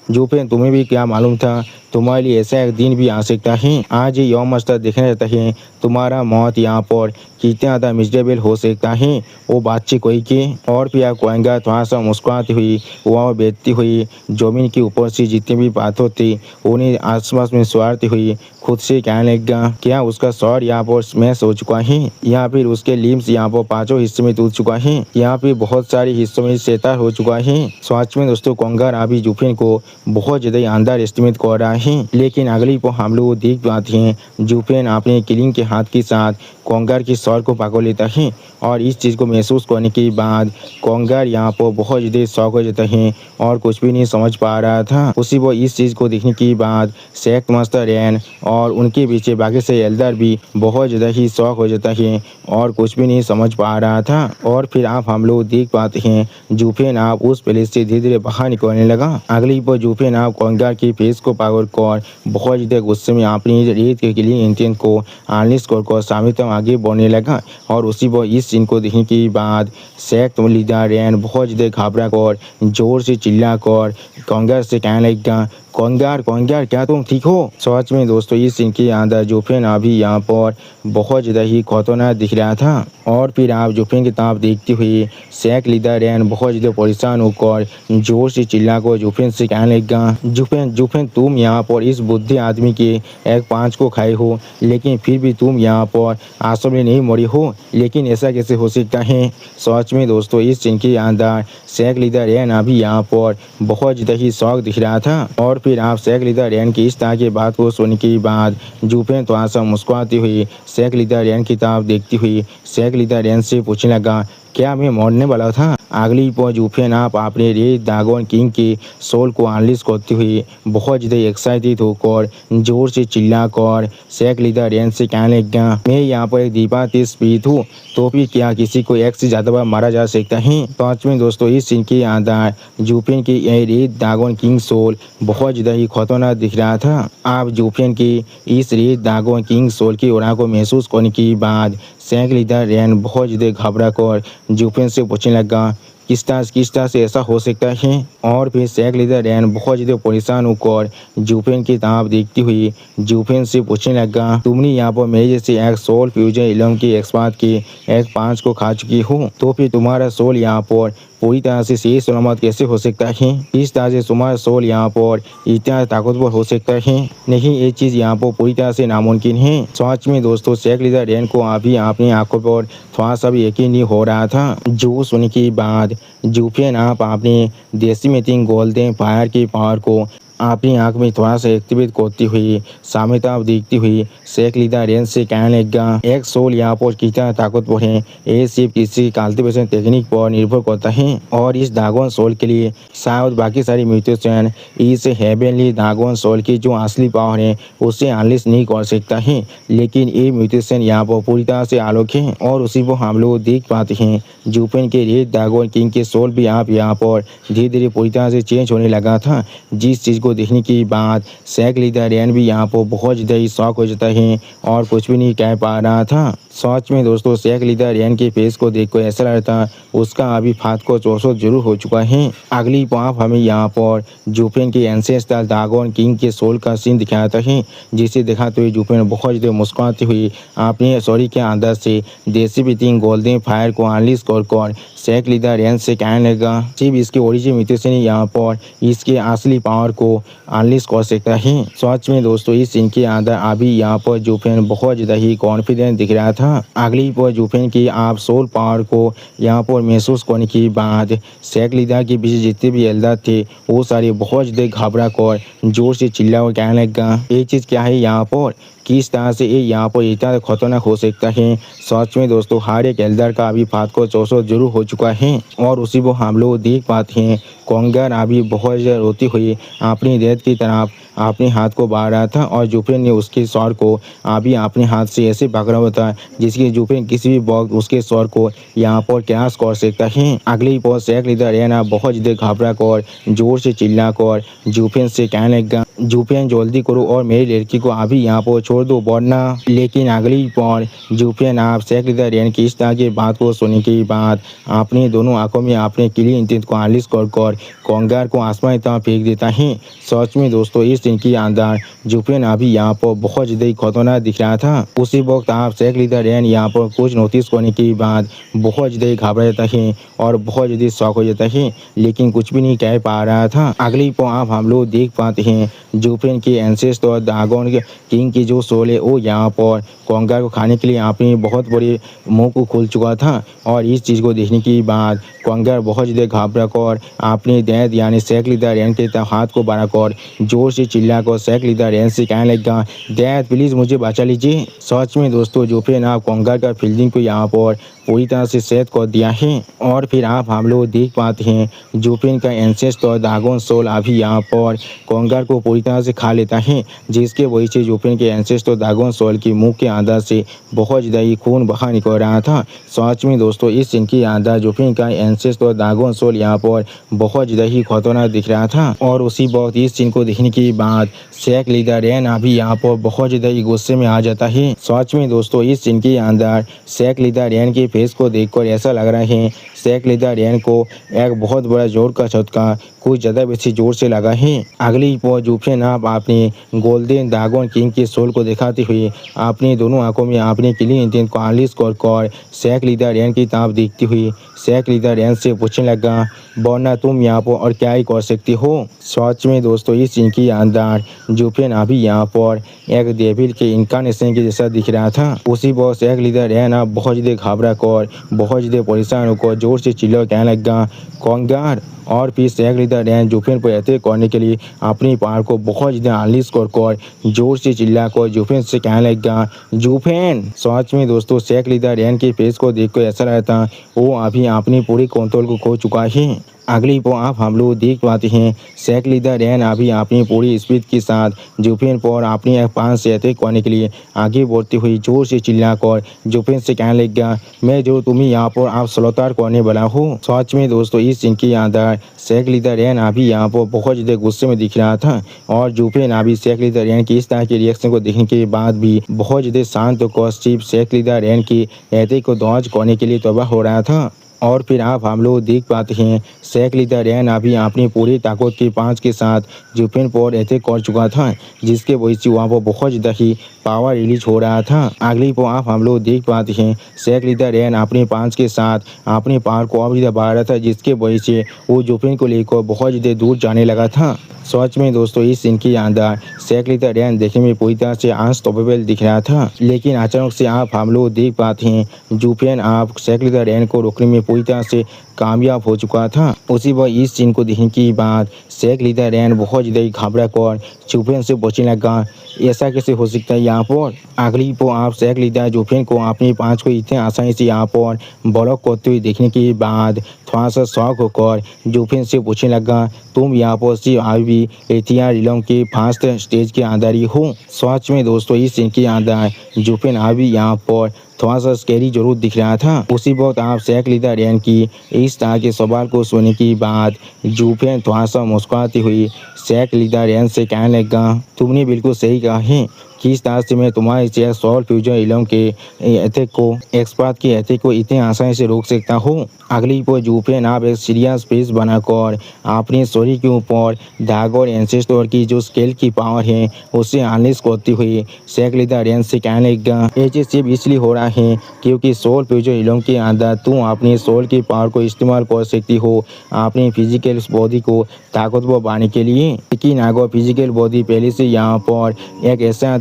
जुफेन तुम्हें भी क्या मालूम था तुम्हारे लिए ऐसा एक दिन भी आ सकता है। आज ये यौम मास्टर देखने जाता है तुम्हारा मौत यहाँ पर कितना ज़्यादा मिजरेबल हो सकता है। वो बातचीत कोई की और फिर कोएंगा थोड़ा सा मुस्कुराती हुई वह बैठती हुई जमीन के ऊपर से जितनी भी बातों थी उन्हें आसपास में सवारती हुई खुद से कहने लगा, क्या उसका सर यहाँ पर स्मैश हो चुका है या फिर उसके लिम्स यहाँ पर पांचों हिस्से में टूट चुका है या फिर बहुत सारे हिस्सों में शेतार हो चुका है। सच में दोस्तों कोंगार अभी जुफिन को बहुत ज्यादा अंडर एस्टिमेट कर रहा है। लेकिन अगली को हम लोग देख पाते हैं जुफिन अपने किलिंग के हाथ के साथ कोंगार के सर को पकड़ लेता है और इस चीज़ को महसूस करने के बाद कोंगार यहाँ पर बहुत ज़्यादा शौक हो जाता है और कुछ भी नहीं समझ पा रहा था। उसी वो इस चीज़ को देखने के बाद शेख मास्टर रैन और उनके पीछे बाकी से एल्डर भी बहुत ज़्यादा ही शौक हो जाता है और कुछ भी नहीं समझ पा रहा था। और फिर आप हम लोग देख पाते हैं जुफिन आप उस प्लेस से धीरे धीरे बाहर निकलने लगा। अगली पर जुफिन आप कोंगार के फेस को पकड़ कर बहुत ज़्यादा गुस्से में अपनी रेत के लिए इंटेंट को अनलिश कर सामने तक आगे बढ़ने लगा। और उसी वो इस सीन को देखने के बाद शेख लीडर रैन बहुत ज़्यादा घबरा कर जोर से चिल्ला कर कोंगार से कहने लगा, कोंगार कोंगार क्या तुम ठीक हो। सच में दोस्तों इस सीन के अंदर जुफिन अभी यहाँ पर बहुत ज़्यादा ही खतरनाक दिख रहा था। और फिर आप जुफिन की तरफ देखते हुए शेख लीडर रैन बहुत ज़्यादा परेशान होकर जोर से चिल्ला कर जुफिन से कहने लगा, जुफिन जुफिन तुम यहाँ पर इस बुद्धि आदमी के एक पाँच को खाए हो लेकिन फिर भी तुम यहाँ पर आंसू में नहीं मरी हो, लेकिन ऐसा कैसे हो सकता है। सच में दोस्तों इस सीन के अंदर शेख लीडर रैन अभी यहाँ पर बहुत ज़्यादा ही शौक दिख रहा था। और फिर आप शेख लीडर रैन की इस तरह की बात को सुनने के बाद जुफिन थोड़ा सा मुस्कुराती हुई शेख लीडर रैन की तरफ देखती हुई शेख लीडर रैन से पूछने लगा, क्या मैं मरने वाला था। अगली पर जुफिन आप अपने रेड ड्रैगन किंग के सोल को अनलिश करते हुए बहुत ज़्यादा एक्साइटेड होकर जोर से चिल्लाकर शेख लीडर रैन से कहने लगा, मैं यहाँ पर एक दीपाती स्पीड हूँ तो भी क्या किसी को एक से ज़्यादा बार मारा जा सकता है। पाँच में दोस्तों इस सीन के अंदर जुफिन की रेड ड्रैगन किंग सोल बहुत ज़्यादा ही खतरनाक दिख रहा था। आप जुफिन की इस रेड ड्रैगन किंग सोल की उड़ा को महसूस करने के बाद शेख लीडर रैन बहुत ज़्यादा घबरा कर जुफिन से पूछने लगा, किस तरह से ऐसा हो सकता है। और फिर शेख लीडर रैन बहुत ज़्यादा परेशान होकर जुफिन की तरफ देखती हुई जुफिन से पूछने लगा, तुमने यहाँ पर मेरे जैसे एक सोल फ्यूजन इलम के एक्सपर्ट के एक पाँच को खा चुकी हो तो फिर तुम्हारा सोल यहाँ पर पूरी तरह से सही सलामत कैसे हो सकता है। इस तरह से तुम्हारा सोल यहाँ पर इतना ताकतवर हो सकता है। नहीं, ये चीज़ यहाँ पर पूरी तरह से नामुमकिन है। सच में दोस्तों शेख लीडर रैन को अभी अपनी आंखों पर थोड़ा सा भी यकीन नहीं हो रहा था। जो सुनने के बाद जुफिन आप अपने देसी मीटिंग गोल्डन फायर की पावर को अपनी आंख में थोड़ा सा एक्टिवेट करती हुई सामने तरफ देखती हुई शेख लीडर रैन से कहने लगा, एक सोल यहाँ पर कितना ताकतवर है ये सिर्फ किसी कल्टीवेशन टेक्निक पर निर्भर करता है और इस ड्रैगन सोल के लिए शायद बाकी सारी म्यूटेशन इस हेवनली ड्रैगन सोल की जो असली पावर है उसे अनलिश नहीं कर सकता है। लेकिन ये म्यूटेशन यहाँ पर पूरी तरह से अलग है और उसी को हम लोग देख पाते हैं जुफिन के रेड ड्रैगन किंग के सोल भी आप यहाँ पर धीरे धीरे पूरी तरह से चेंज होने लगा था। जिस चीज़ को देखने के बाद शेख लीडर रैन भी यहाँ पर बहुत ज़्यादा ही शौक हो जाता है और कुछ भी नहीं कह पा रहा था। सच में दोस्तों शेख लीडर रैन के फेस को देखकर ऐसा लगता उसका अभी फात को चौसो जरूर हो चुका है। अगली पाँव हमें यहाँ पर जुफिन के एंसेस्टर ड्रैगन किंग के सोल का सीन दिखाता है, जिसे दिखाते हुए जुफिन बहुत ज़्यादा मुस्कुराती हुई अपने सॉरी के अंदर से देसी बीटिंग गोल्डन फायर को अनलिश कर शेख लीडर रैन से कहने लगा, सिर्फ इसके ओरिजिन म्यूटेशन यहाँ पर इसके असली पावर को अनलिश कर सकता है। सच में दोस्तों इस सीन के अंदर अभी यहाँ पर जुफिन बहुत ज़्यादा ही कॉन्फिडेंट दिख रहा था। अगली पर जुफिन की आप सोल पावर को यहाँ पर महसूस करने के बाद शेख लीडर के पीछे जितने भी एल्डर थे वो सारे बहुत ज़्यादा घबरा कर जोर से चिल्ला और कहने लगा, ये चीज़ क्या है यहाँ पर, किस तरह से ये यहाँ पर इतना खतरनाक हो सकता है। सच में दोस्तों हर एक एल्डर का अभी फात को चौसो जरूर हो चुका है और उसी को हम लोग देख पाते हैं कोंगार अभी बहुत ज़्यादा रोती हुई अपनी रेत की तरफ अपने हाथ को बाढ़ रहा था और जुफिन ने उसके सर को अभी अपने हाथ से ऐसे पकड़ा हुआ था जिसकी जुफिन किसी भी वक्त उसके सर को यहाँ पर क्रैश कर सकता है। अगली पर शेख लीडर रैन बहुत ज़्यादा घबरा कर जोर से चिल्ला कर जुफिन से कहने लगा, जुफिन जल्दी करो और मेरी लड़की को अभी यहाँ पर छोड़ दो वरना। लेकिन अगली पर जुफिन आप शेख लीडर रैन की इस तरह की बात को सुनने के बाद अपनी दोनों आंखों में अपने किली इंटेंट को अनलिश कर कोंगार को आसमान तक फेंक देता है। सच में दोस्तों इस सीन के अंदर जुफेन अभी यहाँ पर बहुत ज़्यादा खतरनाक दिख रहा था। उसी वक्त आप शेख लीडर रैन यहाँ पर कुछ नोटिस करने के बाद बहुत ज़्यादा घबरा जाता है और बहुत ज़्यादा शॉक हो जाता है, लेकिन कुछ भी नहीं कह पा रहा था। अगली पर आप हम लोग देख पाते हैं जुफेन के एंसेस्टर ड्रैगन किंग की जो सोल है वो यहाँ पर कोंगार को खाने के लिए आपने बहुत बड़े मुंह को खोल चुका था। और इस चीज़ को देखने के बाद कोंगार बहुत ज़्यादा घबरा कर आपने डैड यानी शेख लीडर रैन के हाथ को बढ़ाकर जोर से चिल्लाकर शेख लीडर रैन से कहने लगा, डैड प्लीज़ मुझे बचा लीजिए। सच में दोस्तों जुफेन आप कोंगार का फील्डिंग को यहाँ पर पूरी तरह से सेट कर दिया है। और फिर आप हम लोग देख पाते हैं जुफेन का एंसेस्टर ड्रैगन सोल अभी यहाँ पर कोंगार को पूरी तरह से खा लेता है, जिसके वजह से जुफेन के एंसेस्टर ड्रैगन सोल की मुंह के अंदर से बहुत ज़्यादा खून बाहर निकल रहा था। सच में दोस्तों इस सीन के अंदर जुफेन का एंसेस्टर ड्रैगन सोल यहाँ पर बहुत ज़्यादा ही खतरनाक दिख रहा था। और उसी वक्त इस सीन को देखने के बाद शेख लीडर रैन अभी यहाँ पर बहुत ज़्यादा ही गुस्से में आ जाता है। सच में दोस्तों इस सीन के अंदर शेख लीडर रैन के फेस को देखकर ऐसा लग रहा है शेख लीडर रैन को एक बहुत बड़ा जोर का झटका कुछ ज़्यादा बेसी जोर से लगा है। अगली पर जुफेन आप अपने गोल्डन ड्रैगन किंग के सोल को दिखाते हुए अपनी दोनों आंखों में अपने क्लीन इंटेंट को अनलीश कर शेख लीडर रैन की तरफ देखती हुई शेख लीडर रैन से पूछने लगा, वरना तुम यहाँ पर और क्या ही कर सकती हो। सच में दोस्तों इस सीन के अंदर जुफेन अभी यहाँ पर एक डेविल के इनकारनेशन के जैसा दिख रहा था। उसी पर शेख लीडर रैन आप बहुत ज़्यादा घबरा कर बहुत ज़्यादा परेशान होकर जोर से चिल्ला कहने लगा, कोंगार। और फिर शेख लीडर रैन जुफेन पर अटैक करने के लिए अपनी पावर को बहुत ज़्यादा अनलीश कर जोर से चिल्लाकर जुफेन से कहने लगा, जुफेन। सच में दोस्तों शेख लीडर रैन के फेस को देखकर ऐसा लगा था वो अभी अपनी पूरी कंट्रोल को खो चुका है। अगली पर आप हम लोग देख पाते हैं शेख लीडर रैन अभी अपनी पूरी स्पीड के साथ जुफेन पर अपनी पान से अटैक करने के लिए आगे बढ़ती हुई जोर से चिल्लाकर जुफेन से कहने लगा, मैं जो तुम्हें यहाँ पर आप स्लॉटर करने वाला हूँ। सच में दोस्तों इस सीन के अंदर शेख लीडर रैन अभी यहाँ पर बहुत ज़्यादा गुस्से में दिख रहा था। और जुफेन अभी शेख लीडर रैन की इस तरह के रिएक्शन को देखने के बाद भी बहुत ज़्यादा शांत होकर सिर्फ शेख लीडर रैन की अटैक को डॉज करने के लिए तबाह हो रहा था। और फिर आप हम लोग देख पाते हैं शेख लीडर रैन अभी अपनी पूरी ताकत की पांच के साथ जुफेन पर अटैक कर चुका था, जिसके वजह से वहाँ पर बहुत ज़्यादा ही पावर रिलीज हो रहा था। अगली पर आप हम लोग देख पाते हैं शेख लीडर रैन अपनी पांच के साथ अपनी पावर को और ज़्यादा बढ़ा रहा था, जिसके वजह से वो जुफेन को लेकर बहुत ज़्यादा दूर जाने लगा था। सच में दोस्तों इस सीन के अंदर शेख लीडर रैन देखने में पूरी तरह से अनस्टॉपेबल दिख रहा था, लेकिन अचानक से आप हम लोग देख पाते हैं जुफेन आप शेख लीडर रैन को रोकने में पूरी तरह से कामयाब हो चुका था। उसी वक्त इस सीन को देखने के बाद शेख लीडर रैन बहुत ज़्यादा घबरा कर जुफेन से बचने लगा, ऐसा कैसे हो सकता है यहाँ पर। अगली पर आप शेख लीडर जुफेन को अपनी पाँच को इतने आसानी से यहाँ पर ब्लॉक करते हुए देखने के बाद थोड़ा सा शौक होकर जुफेन से पूछने लगा, तुम यहाँ पर सिर्फ अभी एथिया रिलम के फर्स्ट स्टेज के अंदर ही हो। सच में दोस्तों इस सीन के अंदर जुफेन अभी यहाँ पर थोड़ा सा स्कैरी जरूर दिख रहा था। उसी वक्त आप शेख लीडर रैन की इस तरह के सवाल को सुनने के बाद जुफेन थोड़ा सा मुस्कुराती हुई शेख लीडर रैन से कहने लगा, तुमने बिल्कुल सही कहा है, किस तरह से मैं तुम्हारे चेयर सॉल फ्यूजन इलम के अटैक को एक्सपर्ट के अटैक को इतने आसानी से रोक सकता हूँ। अगली पर जुफेन आप एक सीरियस फेस बनाकर अपने शरीर के ऊपर ड्रैगन एंसेस्टर की जो स्केल की पावर है उसे अनलीश करती हुई शेख लीडर रैन से कहने लगा, ऐसे सिर्फ इसलिए हो रहा है क्योंकि सोल फ्यूजन इलम के अंदर तुम अपने सोल की पावर को इस्तेमाल कर सकती हो अपनी फिजिकल बॉडी को ताकतवर बनाने के लिए। लेकिन अगर फिजिकल बॉडी पहले से यहाँ पर एक ऐसा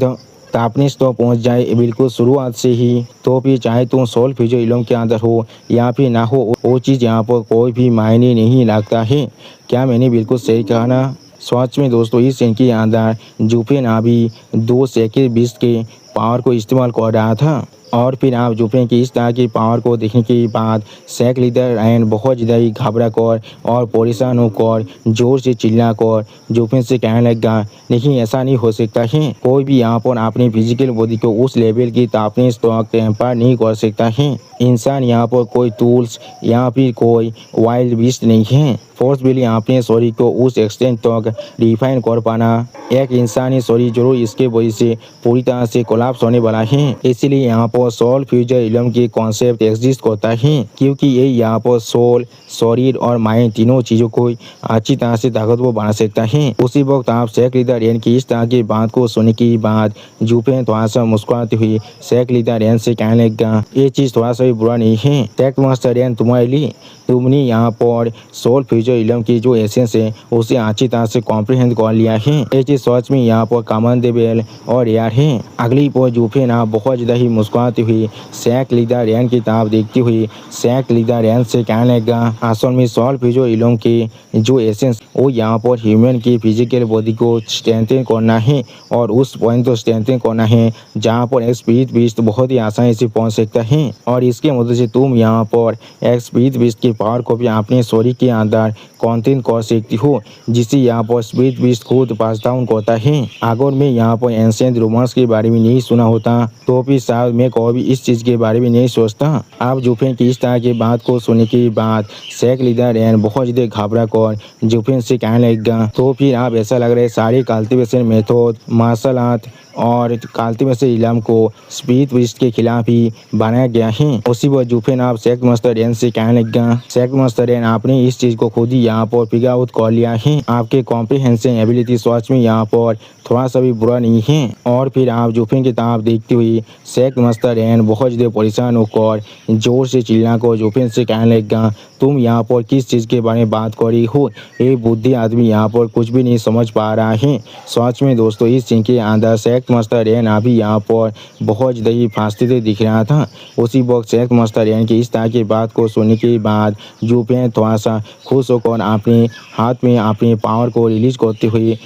तापनेस तो पहुंच जाए बिल्कुल शुरुआत से ही, तो फिर चाहे तुम सोल फ्यूजन इलम के अंदर हो या फिर ना हो, वो चीज़ यहाँ पर कोई भी मायने नहीं लगता है। क्या मैंने बिल्कुल सही कहा ना। सच में दोस्तों इस सीन के अंदर जुफेन अभी 2 सेकंड 20 के पावर को इस्तेमाल कर रहा था। और फिर आप जुफेन की इस तरह की पावर को देखने के बाद शेख लीडर रैन बहुत ज़्यादा घबरा कर और परेशान होकर जोर से चिल्ला कर जुफेन से कहने लगा, नहीं ऐसा नहीं हो सकता है, कोई भी यहाँ पर अपनी फिजिकल बॉडी को उस लेवल की तापनेस तो टेम्पर नहीं कर सकता है। इंसान यहाँ पर कोई टूल्स या फिर कोई वाइल्ड बीस्ट नहीं है। फोर्सफुली अपने शरीर को उस एक्सटेंट तक डिफाइन कर पाना। एक इंसानी शरीर जरूर इसके वजह से पूरी तरह से कोलैप्स होने वाला है। इसीलिए यहाँ पर सोल फ्यूचर इल्म की कॉन्सेप्ट एग्जिस्ट करता है, क्योंकि ये यहाँ पर सोल, शरीर और माइंड तीनों चीज़ों को अच्छी तरह से ताकतवर बना सकता है। उसी वक्त आप शेख लीदा रेन की इस तरह की बात को सुनने के बाद जूफेन थोड़ा सा मुस्कुराती हुई शेख लीदा रेन से कहने लगा, ये चीज़ थोड़ा सा भी बुरा नहीं है शेख मास्टर रेन, तुम्हारे लिए तुमने यहाँ पर सोल फ्यूचर इल्म की जो एसेंस है उसे अच्छी तरह से कॉम्प्रिहेंड कर लिया है। ये चीज़ सच में यहाँ पर कमांडेबल और यार है। अगली पर जूफेन आप बहुत ज़्यादा ही मुस्कुराती हुई शेख लीदा रेन की तरफ देखती हुई शेख लीदा रेन से कहने लगा, असल में सोल फ्यूचर इल्म की जो एसेंस वो यहाँ पर ह्यूमन की फिजिकल बॉडी को स्ट्रेंथन करना है और उस पॉइंट को स्ट्रेंथन करना है जहाँ पर एक स्पिरिट बीस्ट बहुत ही आसानी से पहुँच सकता है। और इसके मदद से तुम यहाँ पर एक स्पिरिट बीस्ट की पावर को भी अपने शरीर के अंदर कंटेन कर सकती हो, जिससे यहाँ पर स्पिरिट बीस्ट खुद पास डाउन करता है। अगर मैं यहाँ पर एंशिएंट रोमांस के बारे में नहीं सुना होता तो भी शायद मैं कभी इस चीज़ के बारे में नहीं सोचता। आप जूफेन की इस तरह की बात को सुनने के बाद शेख लीदा रेन बहुत ज़्यादा घबरा कर जूफेन से कहने लगा, तो फिर आप ऐसा लग रहा है सारे कल्टीवेशन मेथड, मार्शल आर्ट और कल्टीवेशन इल्म को स्पिरिट बीस्ट के खिलाफ ही बनाया गया है। उसी वक्त जूफेन आप शेख मास्टर रेन से कहने लगा, शेख मास्टर रेन आपने इस चीज़ को खुद ही यहाँ पर फिगर आउट कर लिया है। आपके कॉम्प्रिहेंशन एबिलिटी सच में यहाँ पर थोड़ा सा भी बुरा नहीं है। और फिर आप जूफेन की तरफ देखती हुई शेख मास्टर रेन बहुत ज़्यादा परेशान होकर जोर से चिल्ला कर जूफेन से कहने लगा, तुम यहाँ पर किस चीज़ के बारे में बात कर रही हो? ये बुद्धि आदमी यहाँ पर कुछ भी नहीं समझ पा रहा है। सच में दोस्तों इस सीन के अंदर शेख मास्टर रेन अभी यहाँ पर बहुत ज़्यादा ही फांसते हुए दिख रहा था। उसी वक्त शेख मास्टर रेन की इस तरह की बात को सुनने के बाद जूफेन थोड़ा सा खुश होकर अपने हाथ में अपने पावर को रिलीज करते हुए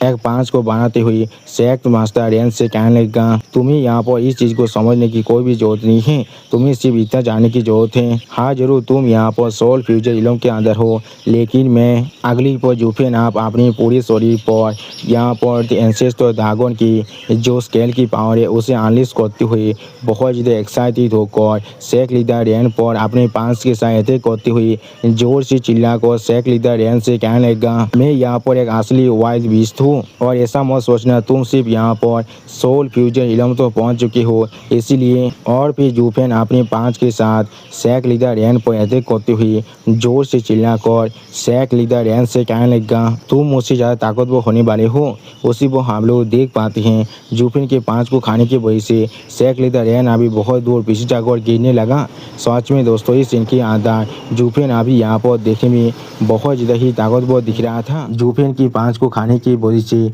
एक पांच को बनाते हुए शेख मास्टर रेन से कहने लगा, तुम्हें यहाँ पर इस चीज़ को समझने की कोई भी जरूरत नहीं है, तुम्हें सिर्फ इतना जानने की जरूरत है। हाँ जरूर तुम यहाँ पर सोल फ्यूचर इल्म के अंदर हो, लेकिन मैं अगली पर जूफेन आप अपने पूरे शरीर पर यहाँ पर एंसेस्टर ड्रैगन की जो स्केल की पावर है उसे अनलीश करते हुए बहुत ज़्यादा एक्साइटेड होकर शेख लीदा रेन पर अपने पांच के साथ अटैक करते हुए जोर से चिल्ला कर शेख लीदा रेन से कहने लगा, मैं यहाँ पर एक असली वाइल्ड बीस्ट हूँ और ऐसा मत सोचना तुम सिर्फ यहाँ पर सोल फ्यूचर इल्म तो पहुँच चुके हो इसीलिए। और फिर जूफेन अपने पांच के साथ शेख लीदा रेन पर अटैक करते हुए जोर से चिल्लाकर शेख लीदा रेन से कहने लगा, तुम मुझसे ज़्यादा ताकतवर होने वाले हो। उसी को हम लोग देख पाते हैं जूफेन के पांच को खाने की वजह से शेख लीदा रेन अभी बहुत दूर पीछे जाकर गिरने लगा। सच में दोस्तों इस सीन के अंदर जूफेन अभी यहाँ पर देखने में बहुत ज़्यादा ही ताकतवर दिख रहा था। जूफेन की पांच को खाने की वजह से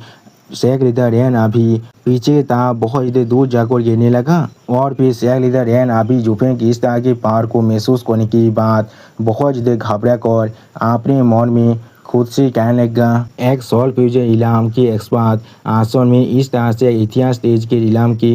शेख लीदा रेन अभी पीछे था बहुत ज़्यादा दूर जाकर गिरने लगा। और फिर शेख लीदा रेन अभी जूफेन की इस तरह की पावर को महसूस करने के बाद बहुत ज़्यादा घबरा कर अपने मन में खुद से कहने लगा, एक सोल फ्यूचर इल्म के एक्सपर्ट आसन में इस तरह से इतिहास तेज के इल्म की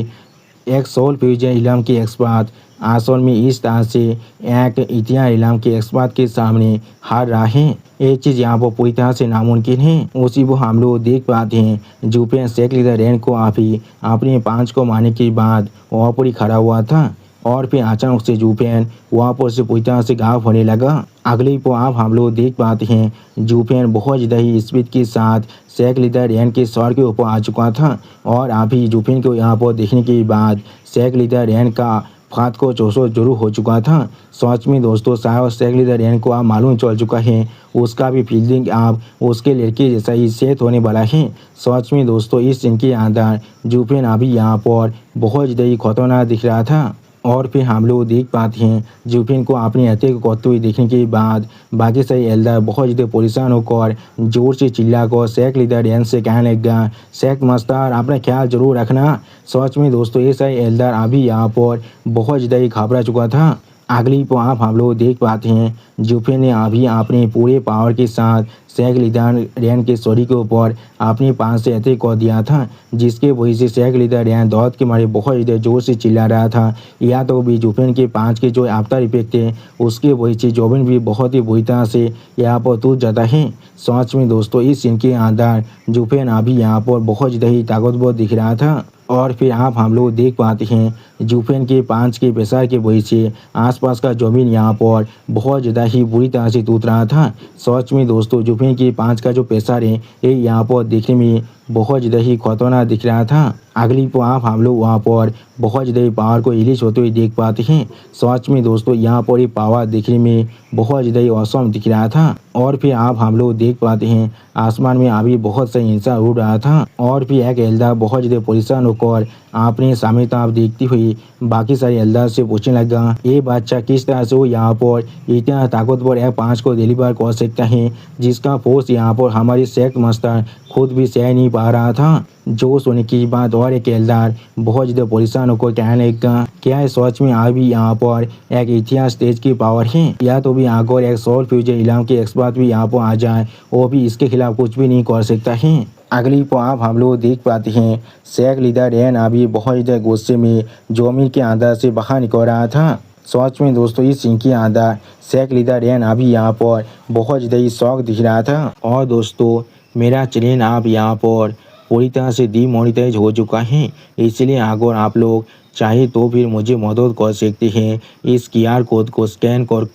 एक सोल फ्यूचर इल्म के एक्सपर्ट आसन में इस तरह से एक इतिहास इल्म के एक्सपर्ट के सामने हार रहा है। ये चीज़ यहाँ पर पूरी तरह से नामुमकिन है। उसी वो हम लोग देख पाते हैं जूफेन शेख लीदा रेन को अपने पांच को मारने के बाद वहाँ पर ही खड़ा हुआ था और फिर अचानक से जूफेन वहाँ पर से पूरी तरह से घाव होने लगा। अगली को आप हम लोग देख पाते हैं जूफेन बहुत ज़्यादा ही स्पीड के साथ शेख लीदा रेन के सर के ऊपर आ चुका था और अभी जूफेन को यहाँ पर देखने के बाद शेख लीदा रेन का फात को चौसो जरूर हो चुका था। सच में दोस्तों शायद शेख लीदा रेन को आप मालूम चल चुका है उसका भी फील्डिंग आप उसके लड़के जैसा ही सेट होने वाला है। सच में दोस्तों इस सीन के अंदर जूफेन अभी यहाँ पर बहुत ज़्यादा ही खतरनाक दिख रहा था। और फिर हम लोग देख पाते हैं जूफेन को अपने अटैक करते हुए देखने के बाद बाकी सारे एल्डर बहुत ज़्यादा परेशान होकर जोर से चिल्ला कर शेख लीदा रेन से कहने लगा, शेख मास्टर अपना ख्याल जरूर रखना। सच में दोस्तों ये सारे एल्डर अभी यहाँ पर बहुत ज़्यादा ही घबरा चुका था। अगली पर आप हम लोग देख पाते हैं जूफेन ने अभी अपने पूरे पावर के साथ शेख लीडर रेन के शरीर के ऊपर अपने पांव से अटैक कर दिया था, जिसके वजह से शेख लीडर रेन दर्द के मारे बहुत ज़्यादा जोर से चिल्ला रहा था। या तो भी जुफेन के पांच के जो आफ्टर इफेक्ट थे उसके वजह से जुफेन भी बहुत ही बुरी तरह से यहाँ पर टूट जाता है। सच में दोस्तों इस सीन के अंदर जुफेन अभी यहाँ पर बहुत ज़्यादा ही ताकतवर दिख रहा था। और फिर आप हम लोग देख पाते हैं जुफेन के पांच के प्रेशर के वजह से आसपास का जमीन यहाँ पर बहुत ज़्यादा ही बुरी तरह से टूट रहा था। सच में दोस्तों जुफेन के पांच का जो प्रेशर है ये यहाँ पर देखने में बहुत ज़्यादा ही खतरनाक दिख रहा था। अगली पर आप हम लोग वहाँ पर बहुत ज़्यादा पावर को रिलीज होते हुए देख पाते हैं। सच में दोस्तों यहाँ पर ये पावर देखने में बहुत ज़्यादा ही औसम दिख रहा था। और फिर आप हम लोग देख पाते हैं आसमान में अभी बहुत सा इंसान उड़ रहा था। और फिर एक एल्डर बहुत ज़्यादा परेशान होकर आपने सामने तरफ देखती हुई बाकी सारे एल्डर से पूछने लगा ये बच्चा किस तरह से वो यहाँ पर इतना ताकतवर एक पाँच को डिलीवर कर सकता है, जिसका फोर्स यहाँ पर हमारी शेख मास्टर खुद भी सह नहीं पा रहा था। जो सुनने की बात और एक एल्डर बहुत ज़्यादा परेशान होकर कहने लगा क्या है सच में अभी यहाँ पर एक इतिहास स्टेज की पावर है, या तो भी अगर एक सोल फ्यूजन इलाम के एक्सपर्ट भी यहाँ पर आ जाए वो भी इसके खिलाफ कुछ भी नहीं कर सकता है। अगली पर आप हम लोग देख पाते हैं शेख लीडर रेन अभी बहुत ज़्यादा गुस्से में जमीन के अंदर से बाहर निकल रहा था। सच में दोस्तों इस सीन के अंदर शेख लीडर रेन अभी यहाँ पर बहुत ज़्यादा ही शौक दिख रहा था। और दोस्तों मेरा चैनल आप यहाँ पर पूरी तरह से डीमोनेटाइज हो चुका है, इसलिए अगर आप लोग चाहे तो फिर मुझे मदद कर सकते हैं इस QR कोड को स्कैन कर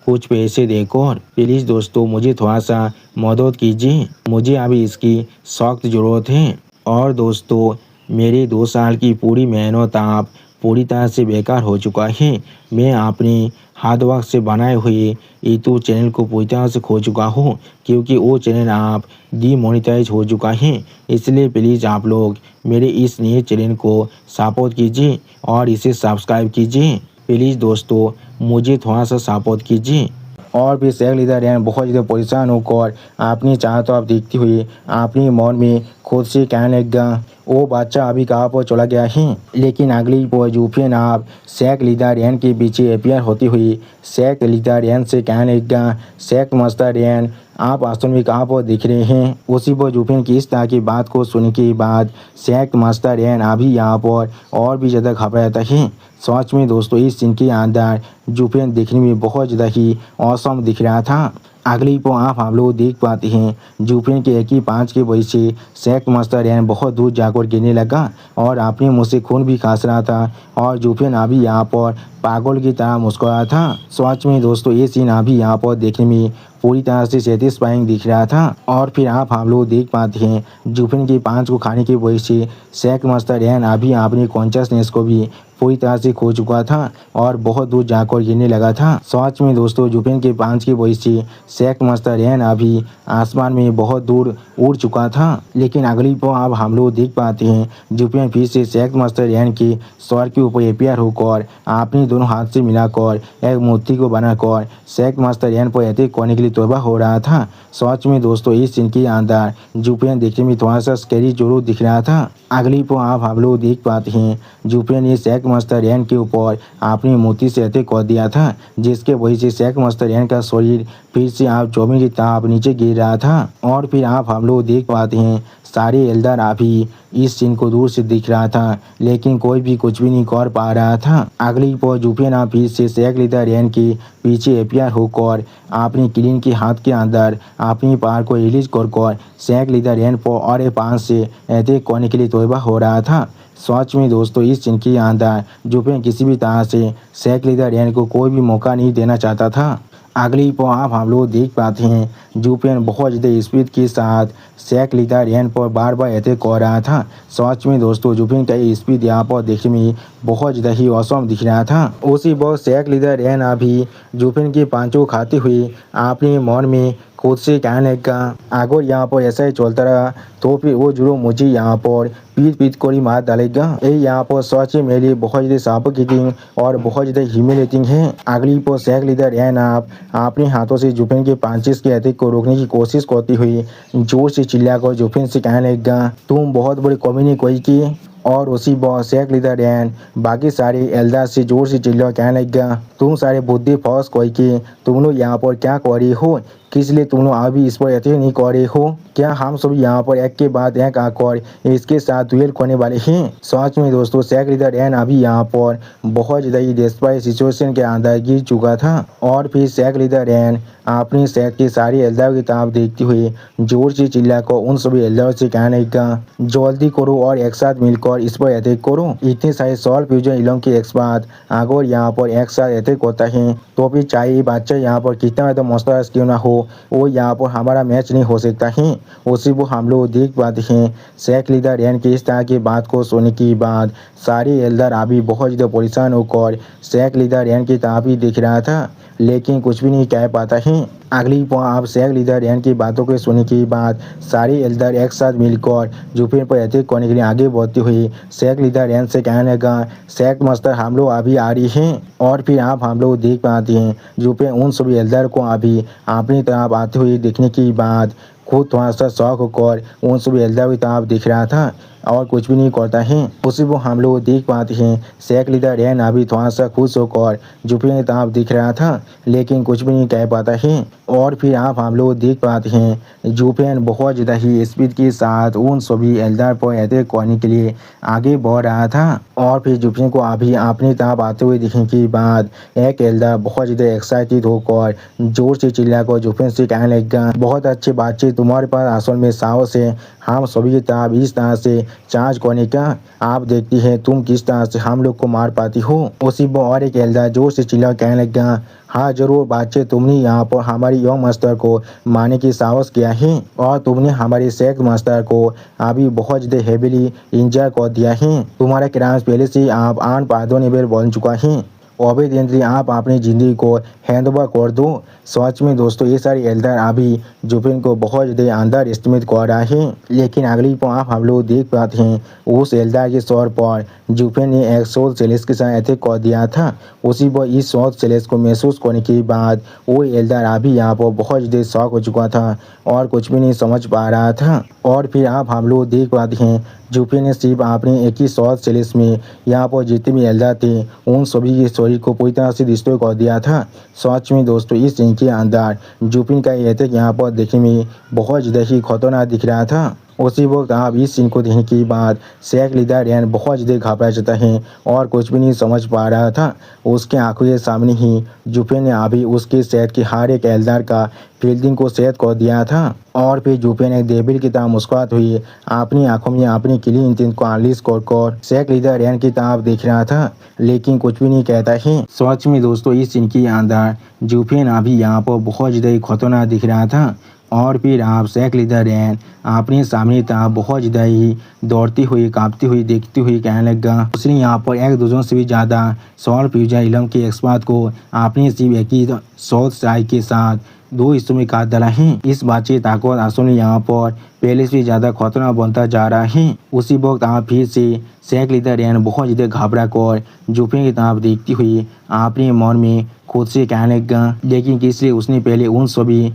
कुछ पैसे देकर। प्लीज़ दोस्तों मुझे थोड़ा सा मदद कीजिए, मुझे अभी इसकी सख्त ज़रूरत है। और दोस्तों मेरे 2 साल की पूरी मेहनत आप पूरी तरह से बेकार हो चुका है। मैं अपने हार्ड वर्क से बनाए हुए यूट्यूब चैनल को पूरी तरह से खो चुका हूँ, क्योंकि वो चैनल आप डीमोनेटाइज हो चुका है। इसलिए प्लीज़ आप लोग मेरे इस नए चैनल को सपोर्ट कीजिए और इसे सब्सक्राइब कीजिए। प्लीज़ दोस्तों मुझे थोड़ा सा सपोर्ट कीजिए। और भी शेख लीडर रेन बहुत ज़्यादा परेशान होकर आपने चाहा तो आप देखते हुए अपने मन में खुद से कहने लगा वो बच्चा अभी कहाँ पर चला गया है। लेकिन अगली पर जुफेन आप शेख लीडर रेन के पीछे अपियर होती हुई शेख लीडर रेन से कहने लगा शेख मास्टर रेन आप असल में कहाँ पर दिख रहे हैं। उसी पर जुफेन की इस तरह की बात को सुनने के बाद शेख मास्टर रेन अभी यहाँ पर और भी ज़्यादा घबराता है। सच में दोस्तों इस सीन के अंदर जुफेन देखने में बहुत ज़्यादा ही औसम दिख रहा था। अगली पर आप हम लोग देख पाते हैं जुफेन के एक ही पाँच के वजह से शेख मास्टर रेन बहुत दूर जाकर गिरने लगा और अपने मुँह से खून भी खास रहा था। और जुफेन अभी यहाँ पर पागल की तरह मुस्कुरा था। सच में दोस्तों ये सीन अभी यहाँ पर देखने में पूरी तरह से सेटिस्फाइंग दिख रहा था। और फिर आप हम लोग देख पाते हैं जुफेन के पाँच को खाने की वजह से शेख मास्टर रेन अभी अपनी कॉन्शियसनेस को भी पूरी तरह से खो चुका था और बहुत दूर जाकर गिरने लगा था। सच में दोस्तों जुफेन के पाँच की वजह से शेख मास्टर रेन अभी आसमान में बहुत दूर उड़ चुका था। लेकिन अगली पर अब हम लोग देख पाते हैं जुफेन फिर से शेख मास्टर रेन के सर के ऊपर अपियर होकर अपने दोनों हाथ से मिलाकर एक मूर्ति को बनाकर शेख मास्टर रेन पर अटैक करने के लिए तौबा हो रहा था। सच में दोस्तों इस सीन के अंदर जुफेन देखने में थोड़ा सा स्कैरी जरूर दिख रहा था। अगली पर आप हम लोग देख पाते हैं जुफेन ने शेख मास्टर रेन के ऊपर अपनी मूर्ति से अटैक कर दिया था, जिसके वजह से शेख मास्टर रेन का शरीर फिर से आप जमीन की तरफ नीचे गिर रहा था। और फिर आप हम लोग देख पाते हैं सारे एल्डर अभी इस सीन को दूर से दिख रहा था, लेकिन कोई भी कुछ भी नहीं कर पा रहा था। अगली पर जुफेन आप फिर से शेख लीडर रेन के पीछे अपियर होकर अपनी क्लीन के हाथ के अंदर अपनी पावर को रिलीज कर शेख लीडर रेन पर और 5 से अटैक करने के लिए तौबा हो रहा था। सच में दोस्तों इस सीन के अंदर जुफेन किसी भी तरह से शेख लीडर रेन को कोई भी मौका नहीं देना चाहता था। अगली पर आप हम लोग देख पाते हैं जुफेन बहुत ज़्यादा स्पीड के साथ शेख लीडर रेन पर बार बार अटैक कर रहा था। सच में दोस्तों जुफेन का स्पीड यहाँ पर देखने में बहुत ज़्यादा ही औसम दिख रहा था। उसी वक्त शेख लीडर रेन अभी जुफेन के पांचों खाते हुए अपने मन में खुद से कहने लगा अगर यहाँ पर ऐसा ही चलता रहा तो फिर वो जरूर मुझे यहाँ पर पीट कर ही मार डालेगा। ये यहाँ पर सच में मेरे लिए बहुत ज़्यादा सफोकेटिंग और बहुत ज़्यादा ह्यूमिलेटिंग है। अगली पर शेख लीडर रेन आप अपने हाथों से जुफेन के पांचेस के अटैक को रोकने की कोशिश करती हुई जोर से चिल्लाकर जुफेन से कहने लगा तुम बहुत बड़ी कमी कोई की। और उसी बॉस शेख लीडर रेन बाकी सारे एल्डर से जोर से चिल्ला कहने लगा तुम सारे बुद्धि फौस कोई के तुम लोग यहाँ पर क्या कर रही हो, किस लिए तुम लोग अभी इस पर यकीन नहीं कर रहे हो? क्या हम सब यहाँ पर एक के बाद एक आकर इसके साथ डुएल करने वाले हैं? सच में दोस्तों शेख लीडर रैन अभी यहाँ पर बहुत ज़्यादा ही डेस्परेट सिचुएशन के अंदर गिर चुका था और फिर शेख लीडर रैन अपनी शेख की सारी एल्डर की तरफ देखते हुए जोर से चिल्ला कर उन सभी एल्डर से कहने का जल्दी करो और एक साथ मिलकर इस पर अटैक करो। इतने सारे सॉल फ्यूजन इलम के एक बाद अगर यहाँ पर एक साथ अटैक होता है तो फिर चाहे बच्चा यहाँ पर कितना ज़्यादा मस्त क्यों ना हो, वो यहाँ पर हमारा मैच नहीं हो सकता है। उसी वो हम लोग देख पाते हैं शेख लीडर रैन की इस तरह की बात को सुनने के बाद सारे एल्डर अभी बहुत ज़्यादा परेशान होकर शेख लीडर रैन की तरफ ही दिख रहा था, लेकिन कुछ भी नहीं कह पाता है। अगली आप शेख लीडर रैन की बातों को सुनने के बाद सारे एल्डर एक साथ मिलकर जुफेन पर अटैक करने के लिए आगे बढ़ती हुई शेख लीडर रैन से कहने लगा शेख मास्टर हम लोग अभी आ रही हैं। और फिर आप हम लोग देख पाते हैं जुफेन उन सभी एल्डर को अभी अपनी तरफ आते हुए देखने के बाद खुद थोड़ा सा शौक होकर उन सभी एल्डर की तरफ दिख रहा था और कुछ भी नहीं करता है। उसी को हम लोग देख पाते हैं शेख लीडर रैन अभी थोड़ा सा खुश होकर जुफेन की तरफ दिख रहा था, लेकिन कुछ भी नहीं कह पाता है। और फिर आप हम लोग देख पाते हैं जुफेन बहुत ज़्यादा ही स्पीड के साथ उन सभी एल्डर पर अटैक करने के लिए आगे बढ़ रहा था। और फिर जुफेन को अभी अपनी तरफ आते हुए देखने के बाद एक एल्डर बहुत ज़्यादा एक्साइटेड होकर जोर से चिल्लाकर जुफेन से कहने लगा बहुत अच्छी बातचीत तुम्हारे पास असल में साहस है, हम सभी की तरफ इस तरह से चार्ज करने का। आप देखती हैं तुम किस तरह से हम लोग को मार पाती हो। उसी वो और एक एल्डर जोर से चिल्ला कहने लगा हाँ जरूर बच्चे, तुमने यहाँ पर हमारी यंग मास्टर को मारने की साहस किया है और तुमने हमारे शेख मास्टर को अभी बहुत ज़्यादा हेवीली इंजर कर दिया है। तुम्हारा क्राइम पहले से आप आन पादों ने बोल चुका है, ऑब्वियसली आप अपनी ज़िंदगी को हैंड ओवर कर दो। सच में दोस्तों ये सारे एल्डर अभी जुफेन को बहुत ज़्यादा अंडर एस्टिमेट कर रहा है, लेकिन अगली पर आप हम लोग देख पाते हैं उस एल्डर के तौर पर जुफेन ने एक सोल सेलेस के साथ अटैक कर दिया था। उसी पर इस सोल सेलेस को महसूस करने के बाद वो एल्डर अभी यहाँ पर बहुत ज़्यादा शॉक हो चुका था और कुछ भी नहीं समझ पा रहा था। और फिर आप हम लोग देख पाते हैं जुफेन ने सिर्फ अपने एक ही सोल सेलेस में यहाँ पर जितने भी एल्डर थे उन सभी के शरीर को पूरी तरह से डिस्ट्रॉय कर दिया था। सच में दोस्तों इस सीन के अंदर जुफेन का ये अटैक यहाँ पर देखने में बहुत ज़्यादा ही खतरनाक दिख रहा था। उसी वक्त आप इस सीन को देखने के बाद शेख लीडर रैन बहुत ज़्यादा घबरा जाता है और कुछ भी नहीं समझ पा रहा था। उसके आंखों के सामने ही जुफेन ने अभी उसके सेहत के हर एक एल्डर का फील्डिंग को सेट कर दिया था। और फिर जुफेन एक देविल की तरह मुस्कुराते हुए अपनी आंखों में अपनी क्लीन इंटेंट को अनलीज कर शेख लीडर रैन की तरफ देख रहा था, लेकिन कुछ भी नहीं कहता है। सच में दोस्तों इस सीन के अंदर जुफेन अभी यहाँ पर बहुत ज़्यादा खतरनाक दिख रहा था। और फिर आप शेख लीडर रैन अपने सामने तरफ बहुत ज़्यादा ही दौड़ती हुई कांपती हुई देखती हुई कहने लगा उसने यहाँ पर एक दूसरों से भी ज़्यादा सॉल फ्यूजन इलम के एक्सपर्ट को अपने सिर्फ एक ही शॉर्ट स्ट्राइक के साथ 2 हिस्सों में काट डाला है। इस बातचीत ताकत आंसू यहाँ पर पहले से ज़्यादा खतरनाक बनता जा रहा है। उसी वक्त आप फिर से शेख लीडर रैन बहुत ज़्यादा घबरा कर जुफेन की तरफ देखती हुई अपने मन में खुद से कहने लगा लेकिन किस लिए उसने पहले उन सभी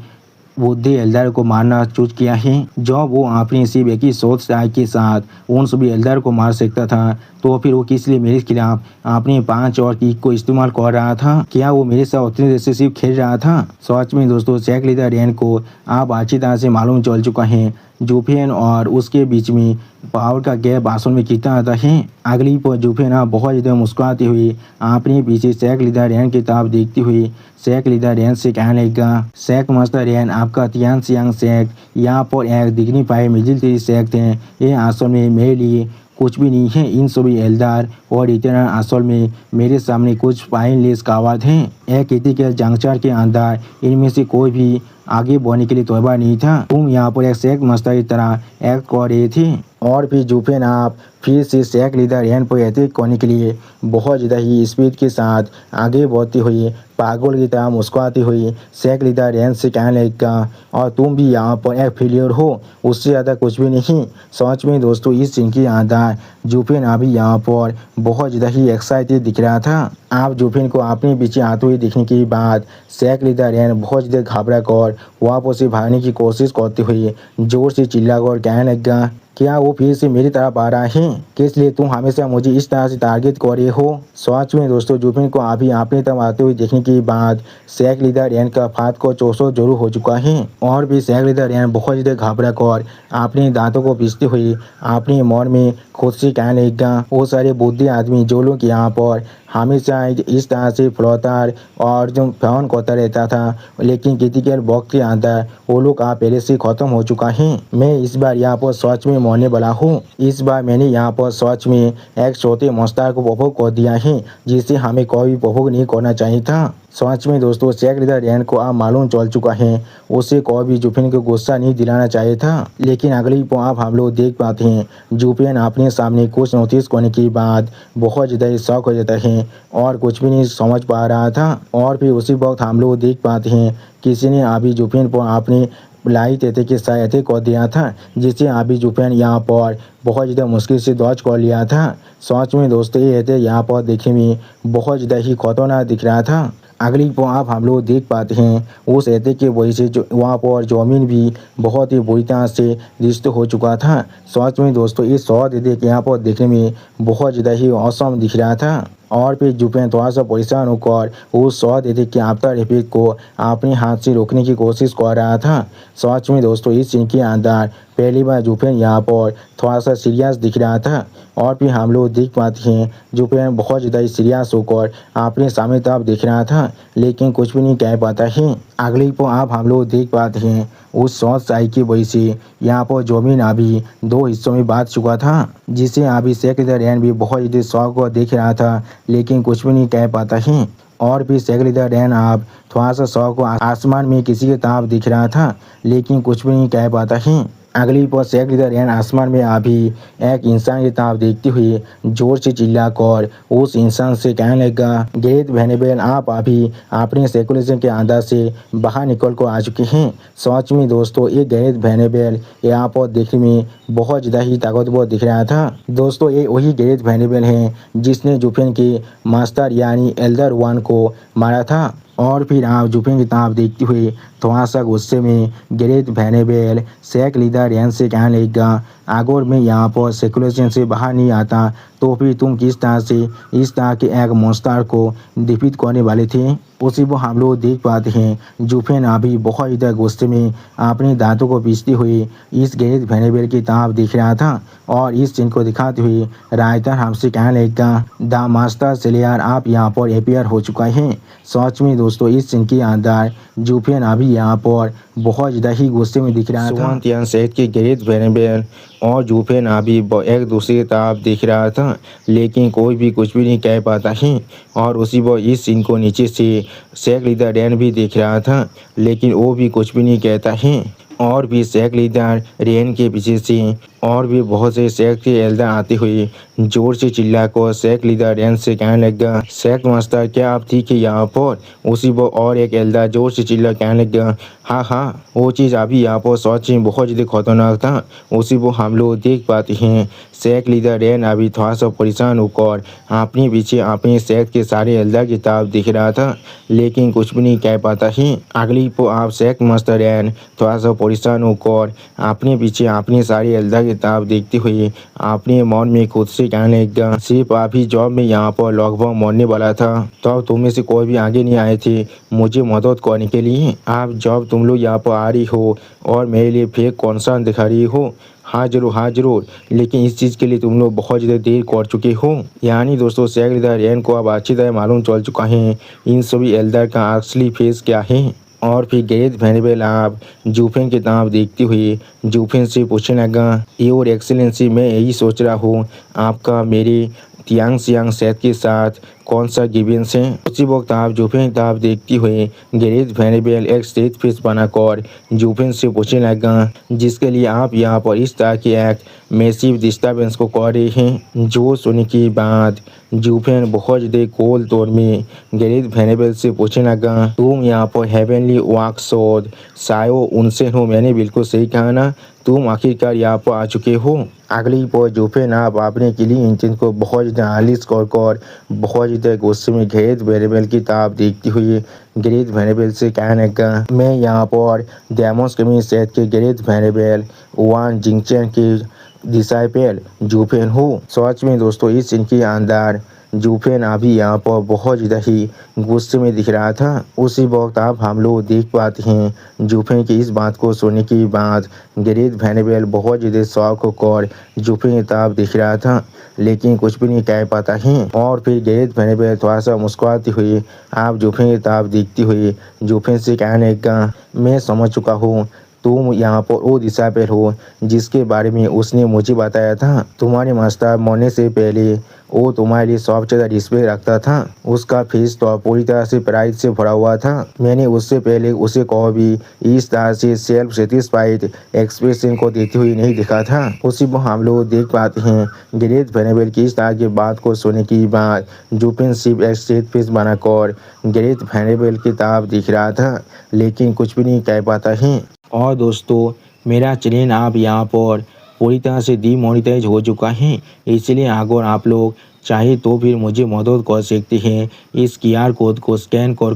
बुद्धि एल्डर को मारना चूज किया है। जब वो अपनी सिर्फ एक ही सोच के साथ उन सभी एल्डर को मार सकता था तो फिर वो किस लिए मेरे खिलाफ अपने 5 और किक को इस्तेमाल कर रहा था? क्या वो मेरे साथ उतनी देर से सिर्फ खेल रहा था? सच में दोस्तों शेख लीडर रैन को आप अच्छी तरह से मालूम चल चुका है जुफेन और उसके बीच में पावर का गैप असल में कितना आता है। अगली पर जुफेन बहुत ज़्यादा मुस्कुराती हुई अपने पीछे शेख लीडर रैन की तरफ देखती हुई शेख लीडर रैन से कहने लगा शेख मास्टर रैन आपका तियान सियांग शेख यहाँ पर एक दिखनी पाए मिडिल शेख थे, ये असल में मेरे लिए कुछ भी नहीं है। इन सभी एल्डर और इतना असल में मेरे सामने कुछ पाइनलेस कावत हैं। एक इतिकल जंक्चर के अंदर इनमें से कोई भी आगे बढ़ने के लिए तैयार नहीं था। तुम यहाँ पर एक शेख मास्टर की तरह एक्ट कर रहे थे। और फिर जुफेन आप फिर से शेख लीडर रैन पर अटैक करने के लिए बहुत ज़्यादा ही स्पीड के साथ आगे बढ़ती हुई पागल की तरह मुस्कुराती हुई शेख लीडर रैन से कहने लगा और तुम भी यहाँ पर एक फेलियर हो, उससे ज़्यादा कुछ भी नहीं। सच में दोस्तों इस सीन के अंदर जुफेन अभी यहाँ पर बहुत ज़्यादा ही एक्साइटेड दिख रहा था। आप जुफेन को अपने पीछे आते हुए देखने के बाद शेख लीडर रैन बहुत ज़्यादा घबरा कर वापस से भागने की कोशिश करते हुए जोर से चिल्ला कर कहने लगा क्या वो फिर से मेरी तरफ आ रहा है? किस लिए तुम हमेशा मुझे इस तरह से टारगेट कर रहे हो? सच में दोस्तों जुफिन को अभी अपनी तरफ आते हुए देखने के बाद शेख लीडर रैन का फात को चौसो जरूर हो चुका है और भी शेख लीडर रैन बहुत ज़्यादा घबरा कर अपने दांतों को पीसते हुए अपने मन में खुद से कहने लगा, वो सारे बुद्धि आदमी जो लोग यहाँ पर हमेशा इस तरह से फ्लौतार और जो फोन करता रहता था, लेकिन क्रिटिकल वक्त के अंदर वो लोग आप पहले से खत्म हो चुका है। मैं इस बार यहाँ पर सच में मरने वाला हूँ। इस बार मैंने यहाँ पर सच में एक छोटे मस्तार को उपभोग कर दिया है जिसे हमें कभी उपभोग नहीं करना चाहिए था। सच में दोस्तों शेख लीडर रैन को आप मालूम चल चुका है, उसे कभी जुफिन को गुस्सा नहीं दिलाना चाहिए था, लेकिन अगली पल आप हम लोग देख पाते हैं जुफिन अपने सामने कुछ नोटिस करने के बाद बहुत ज़्यादा शौक हो जाता है और कुछ भी नहीं समझ पा रहा था। और फिर उसी वक्त हम लोग देख पाते हैं किसी ने अभी जुफिन पर अपने लाई तेते के साथ कर दिया था, जिसे अभी जुफिन यहाँ पर बहुत ज़्यादा मुश्किल से दौज कर लिया था। सच में दोस्तों ये रहते यहाँ पर देखने में बहुत ज़्यादा ही खतरनाक दिख रहा था। अगली पर आप हम लोग देख पाते हैं उस एहते की वजह से जो वहाँ पर ज़मीन भी बहुत ही बुरी तरह से रिश्त हो चुका था। सच में दोस्तों ये सौ देख यहाँ पर देखने में बहुत ज़्यादा ही औसम दिख रहा था और फिर जुफिन थोड़ा सा परेशान होकर उस सौ देते के आफ्टर इफेक्ट को अपने हाथ से रोकने की कोशिश कर रहा था। सच में दोस्तों इस सीन के अंदर पहली बार जुफिन यहाँ पर थोड़ा सा सीरियस दिख रहा था और फिर हम लोग देख पाते हैं जुफिन बहुत ज़्यादा सीरियस होकर अपने सामने तरफ दिख रहा था, लेकिन कुछ भी नहीं कह पाता है। अगली पर आप हम लोग देख पाते हैं उस शॉर्ट साई की वजह से यहाँ पर जमीन अभी दो हिस्सों में बांट चुका था, जिसे अभी शेख लीडर रैन भी बहुत ज़्यादा शौक को देख रहा था, लेकिन कुछ भी नहीं कह पाता है। और फिर शेख लीडर रैन आप थोड़ा सा शौक को आसमान में किसी के ताप दिख रहा था, लेकिन कुछ भी नहीं कह पाता है। अगली पर शेख लीडर रैन आसमान में अभी एक इंसान की तरफ देखते हुए जोर से चिल्लाकर उस इंसान से कहने लगा, गेट वेनेबल आप अभी अपने सेकुलेशन के अंदर से बाहर निकल कर आ चुके हैं। सच में दोस्तों ये गेट वेनेबल यहाँ पर देखने में बहुत ज़्यादा ही ताकतवर दिख रहा था। दोस्तों ये वही गेट वेनेबल है जिसने जुफिन के मास्टर यानी एल्डर वन को मारा था। और फिर आप जुफिन की तरफ देखते हुए थोड़ा सा गुस्से में गेट वेनेबल शेख लीडर रैन से कहने लगा, अगर मैं यहाँ पर सेकुलेशन से बाहर नहीं आता तो फिर तुम किस तरह से इस तरह के एक मॉन्स्टर को डिफीट करने वाले थे। उसी को हम लोग देख पाते हैं जुफिन अभी बहुत ज़्यादा गुस्से में अपने दांतों को पीसते हुए इस गेट वेनेबल की तरफ दिख रहा था और इस सीन को दिखाते हुए राइटर हमसे कहने लगा, द मास्टर स्लेयर आप यहाँ पर अपियर हो चुका है। सच में दोस्तों इस सीन के अंदर जुफिन अभी यहाँ पर बहुत ज़्यादा ही गुस्से में दिख रहा था। शेख के गेट वेनेबल और जुफिन अभी एक दूसरे की तरफ दिख रहा था, लेकिन कोई भी कुछ भी नहीं कह पाता है। और उसी पर इस सीन को नीचे से शेख लीडर रैन भी देख रहा था, लेकिन वो भी कुछ भी नहीं कहता है। और भी शेख लीडर रैन के पीछे से और भी बहुत से शेख के एल्डर आते हुए जोर से चिल्लाकर शेख लीडर रैन से कहने लगा, शेख मास्टर क्या आप ठीक है यहाँ पर? उसी पर और एक एल्डर जोर से चिल्ला कहने लगा, हाँ हाँ वो चीज़ अभी यहाँ पर सच में बहुत ज़्यादा खतरनाक था। उसी को हम लोग देख पाते हैं शेख लीडर रैन अभी थोड़ा सा परेशान होकर अपने पीछे अपने शेख के सारे एल्डर की तरफ दिख रहा था, लेकिन कुछ भी नहीं कह पाता है। अगली को आप शेख मास्टर रैन थोड़ा सा परेशान होकर अपने पीछे अपने सारे एल्डर की तरफ देखते हुए अपने मन में खुद से कहने लगा, सिर्फ आप ही जॉब में यहाँ पर लगभग मरने वाला था, तो तुम में से कोई भी आगे नहीं आए थे मुझे मदद करने के लिए। आप जब तुम लोग यहाँ पर आ रही हो और मेरे लिए फेक कंसर्न दिखा रही हो, हाँ जरूर, लेकिन इस चीज़ के लिए तुम लोग बहुत ज़्यादा देर कर चुके हो। यानी दोस्तों शेख लीडर रैन को अब अच्छी तरह मालूम चल चुका है इन सभी एल्डर का असली फेस क्या है। और फिर गेट वेनेबल आप जुफिन की तरफ देखते हुए जुफिन से पूछने लगा, योर एक्सीलेंसी मैं यही सोच रहा हूँ आपका मेरे तियांग सेठ के साथ कौन सा गिवेंस है। उसी वक्त आप जुफिन की तरफ देखते हुए गेट वेनेबल एक स्टेज फेस बनाकर जुफिन से पूछने लगा, जिसके लिए आप यहाँ पर इस तरह की एक मैसिव डिस्टर्बेंस को कर रहे हैं। जो सुनने के बाद जुफिन बहुत ज़्यादा कोल तौर में गेट वेनेबल से पूछने लगा, तुम यहाँ पर हेवनली वाक शोध सायो उनसे हो? मैंने बिल्कुल सही कहा ना, तुम आखिरकार यहाँ पर आ चुके हो। अगली पर जुफिन आप अपने किलिंग इंजन को बहुत ज़्यादा आलिश कर बहुत ज़्यादा गुस्से में गेट वेनेबल की तरफ देखते हुए गेट वेनेबल से कहने लगा, मैं यहाँ पर डेमोस कमी सेट के गेट वेनेबल वन जिंगचन के डिसाइपल जूफेन हो। सच में दोस्तों इस सीन के अंदर जूफेन अभी यहाँ पर बहुत ज़्यादा ही गुस्से में दिख रहा था। उसी वक्त आप हम लोग देख पाते हैं जूफेन की इस बात को सुनने के बाद गैरेथ वेनेबल बहुत ज़्यादा शौक होकर जूफेन की तरफ दिख रहा था, लेकिन कुछ भी नहीं कह पाता है। और फिर गैरेथ वेनेबल थोड़ा सा मुस्कुराते हुए आप जूफेन की तरफ देखते हुए जूफेन से कहने लगा, मैं समझ चुका हूँ तुम यहाँ पर वो डिसाइपल हो जिसके बारे में उसने मुझे बताया था। तुम्हारे मास्टर मरने से पहले वो तुम्हारे लिए सबसे ज़्यादा रिस्पेक्ट रखता था। उसका फेस तो पूरी तरह से प्राइड से भरा हुआ था। मैंने उससे पहले उसे कभी इस तरह से सेल्फ सेटिस्फाइड एक्सप्रेशन को देते हुए नहीं देखा था। उसी को हम लोग देख पाते हैं गैरेथ वेनेबल की इस तरह की बात को सुनने के बाद जूफेन सिर्फ एक स्ट्रेट फेस बनाकर गैरेथ वेनेबल की तरफ दिख रहा था, लेकिन कुछ भी नहीं कह पाता है। और दोस्तों मेरा चैनल आप यहाँ पर पूरी तरह से डीमोनेटाइज हो चुका है, इसलिए अगर आप लोग चाहे तो फिर मुझे मदद कर सकते हैं इस QR कोड को स्कैन कर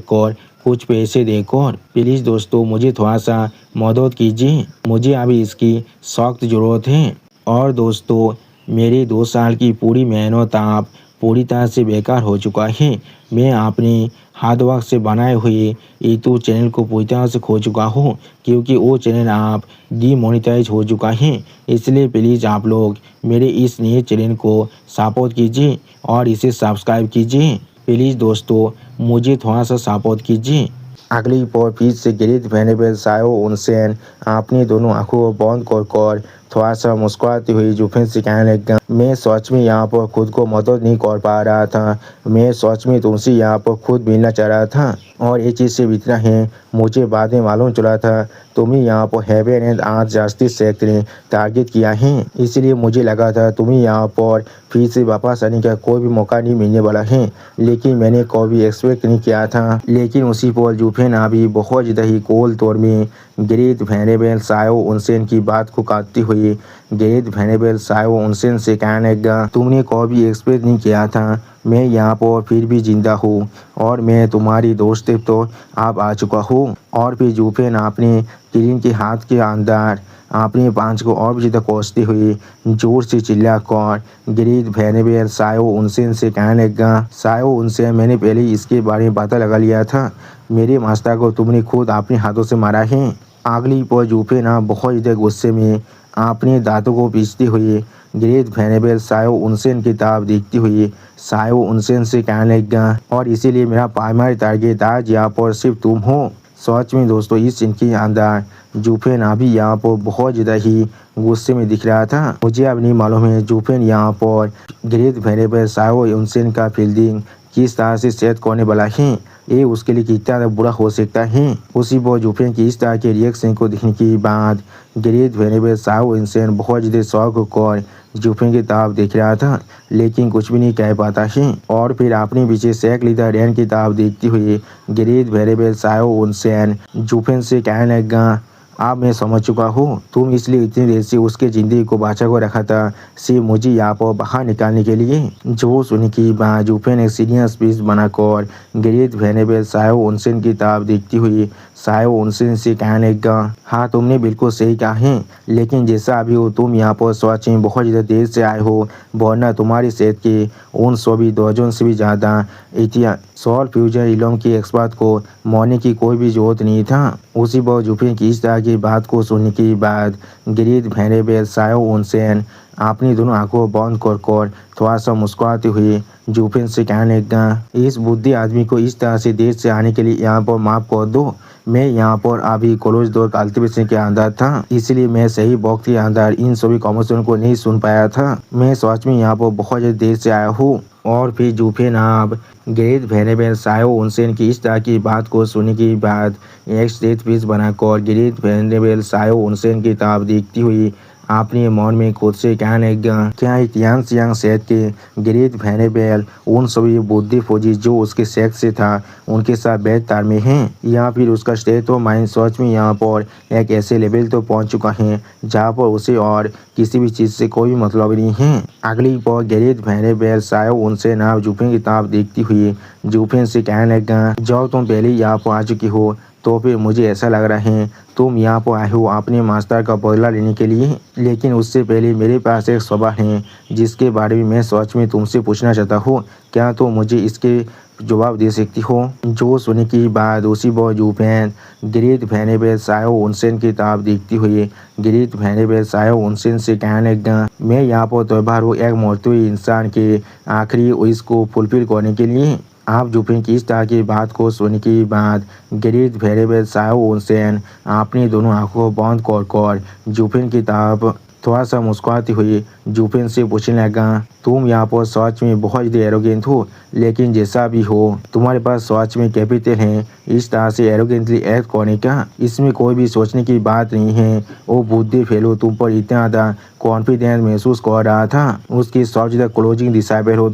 कुछ पैसे देकर। प्लीज़ दोस्तों मुझे थोड़ा सा मदद कीजिए, मुझे अभी इसकी सख्त ज़रूरत है। और दोस्तों मेरी 2 साल की पूरी मेहनत आप पूरी तरह से बेकार हो चुका है। मैं अपने हार्ड वर्क से बनाए हुए यूट्यूब चैनल को पूरी तरह से खो चुका हूँ, क्योंकि वो चैनल आप डीमोनेटाइज हो चुका है। इसलिए प्लीज़ आप लोग मेरे इस नए चैनल को सपोर्ट कीजिए और इसे सब्सक्राइब कीजिए। प्लीज़ दोस्तों मुझे थोड़ा सा सपोर्ट कीजिए। अगली पर फिर से गैरेथ वेनेबल सायो उनसेन अपनी दोनों आंखों को बंद कर थोड़ा सा मुस्कुराते हुए जूफेन से कहने लगा, मैं सच में यहाँ पर खुद को मदद नहीं कर पा रहा था। मैं सच में तुमसे यहाँ पर खुद मिलना चाह रहा था, और ये चीज़ से इतना है मुझे बाद में मालूम चला था तुम्हें यहाँ पर हेवन एंड आज जस्टिस सेक्ट ने टारगेट किया है। इसलिए मुझे लगा था तुम्हें यहाँ पर फिर से वापस आने का कोई भी मौका नहीं मिलने वाला है, लेकिन मैंने कभी एक्सपेक्ट नहीं किया था। लेकिन उसी पर जूफेन अभी बहुत ज़्यादा ही कोल तौर में गैरेथ वेनेबल सायो उनसेन की बात को काटते हुए गैरेथ वेनेबल सायो उनसेन से कहने लगा, तुमने कभी एक्सपेक्ट नहीं किया था मैं यहाँ पर फिर भी जिंदा हूँ और मैं तुम्हारी दोस्त तो अब आ चुका हूँ। और फिर जूफेन अपने किलिन के हाथ के अंदर अपने पांच को और भी ज़्यादा कोसते हुए जोर से चिल्लाकर गैरेथ वेनेबल सायो उनसेन से कहने लगा, सायो उनसेन मैंने पहले इसके बारे में पता लगा लिया था, मेरे मास्टर को तुमने खुद अपने हाथों से मारा है। अगली पर जूफेन बहुत ज़्यादा गुस्से में अपने दांतों को पीसते हुए गैरेथ वेनेबल सायो उनसेन की तरफ देखते हुए सायो उनसेन से कहने लगा, और इसीलिए मेरा प्राइमरी टारगेट आज यहाँ पर सिर्फ तुम हो। सच में दोस्तों इस सीन के अंदर जूफेन अभी यहाँ पर बहुत ज़्यादा ही गुस्से में दिख रहा था। मुझे अब नहीं मालूम है जूफेन यहाँ पर गैरेथ वेनेबल सायो उनसेन का फील्डिंग किस तरह से सेट करने वाला है, ये उसके लिए कितना बुरा हो सकता है। उसी पर जूफेन की इस तरह के रिएक्शन को देखने के बाद गैरेथ वेनेबल सायो उनसेन बहुत ज़्यादा शौक होकर जूफेन की तरफ देख रहा था, लेकिन कुछ भी नहीं कह पाता है। और फिर अपने पीछे सेक लीडर रैन की तरफ देखते हुए गैरेथ वेनेबल सायो उनसेन जूफेन से कहने लगा, अब मैं समझ चुका हूँ तुम इसलिए इतनी देर से उसके ज़िंदगी को बचा कर रखा था सिर्फ मुझे यहाँ पर बाहर निकालने के लिए। जो सुनने की बात जूफेन एक सीनियर स्पीच बनाकर गैरेथ वेनेबल सायो उनसेन की तरफ देखती हुई सायो उनसेन से कहने लगा, हाँ तुमने बिल्कुल सही कहा है, लेकिन जैसा अभी हो तुम यहाँ पर सच में बहुत ज़्यादा देर से आए हो, वरना तुम्हारी सेहत के उन सभी दर्जन से भी ज़्यादा इतिहास सॉल्व फ्यूजन इलम के एक्सपर्ट को मरने की कोई भी जरूरत नहीं था। उसी पर जूफेन की इस तरह की बात को सुनने के बाद गैरेथ वेनेबल सायो उनसेन अपनी दोनों आंखों बंद कर थोड़ा सा मुस्कुराते हुए जूफेन से कहने लगा, इस बुद्धि आदमी को इस तरह से देर से आने के लिए यहाँ पर माफ़ कर दो। मैं यहाँ पर अभी कॉलेज दौर कल्टिवेशन के अंदर था, इसलिए मैं सही वक्त के अंदर इन सभी कॉमर्शन को नहीं सुन पाया था। मैं सच में यहाँ पर बहुत ज़्यादा देर से आया हूँ। और फिर जूफेन अब गैरेथ वेनेबल सायो उनसेन की इस तरह की बात को सुनने के बाद एक स्टेट पीस बनाकर गैरेथ वेनेबल सायो उनसेन की तरफ देखती हुई अपने मन में खुद से कहने लगा, क्या इतिहास यंग सेट के गैरेथ वेनेबल उन सभी बुद्धि फौजी जो उसके सेक्स से था उनके साथ बैठ तार में हैं, या फिर उसका स्टेट ऑफ माइंड सच में यहाँ पर एक ऐसे लेवल तो पहुँच चुका है जहाँ पर उसे और किसी भी चीज़ से कोई मतलब नहीं है। अगली पर गैरेथ वेनेबल सायो उनसेन आप जूफेन की तरफ देखती हुई जूफेन से कहने लगा, जब तुम पहले यहाँ पर आ चुकी हो तो फिर मुझे ऐसा लग रहा है तुम यहाँ पर आए हो अपने मास्टर का बदला लेने के लिए, लेकिन उससे पहले मेरे पास एक सवाल है जिसके बारे में मैं सच में तुमसे पूछना चाहता हूँ। क्या तुम मुझे इसके जवाब दे सकती हो? जो सुनने की बाद उसी वो जुफेन ग्रेट वेनेबल सायो उनसेन की किताब देखती हुई ग्रेट वेनेबल सायो उनसेन से कहने लगा, मैं यहाँ पर त्योहार हूँ एक मरते हुए इंसान के आखिरी विश को फुलफिल करने के लिए। आप जुफेन की इस तरह की बात को सुनने के बाद ग्रेट वेनेबल सायो उनसेन अपनी दोनों आंखों बंद कर जुफेन की किताब थोड़ा सा मुस्कुराती हुई जुफेन से पूछने लगा, तुम यहाँ पर सच में बहुत ज़्यादा एरोगेंट हो, लेकिन जैसा भी हो तुम्हारे पास सच में कैपिटल है इस तरह से एरोगेंटली एक्ट करने का, इसमें कोई भी सोचने की बात नहीं है। वो बुद्धि फेलो तुम पर इतना ज़्यादा कॉन्फिडेंस महसूस कर रहा था, उसकी सबसे ज़्यादा क्लोजिंग डिसाइबल हो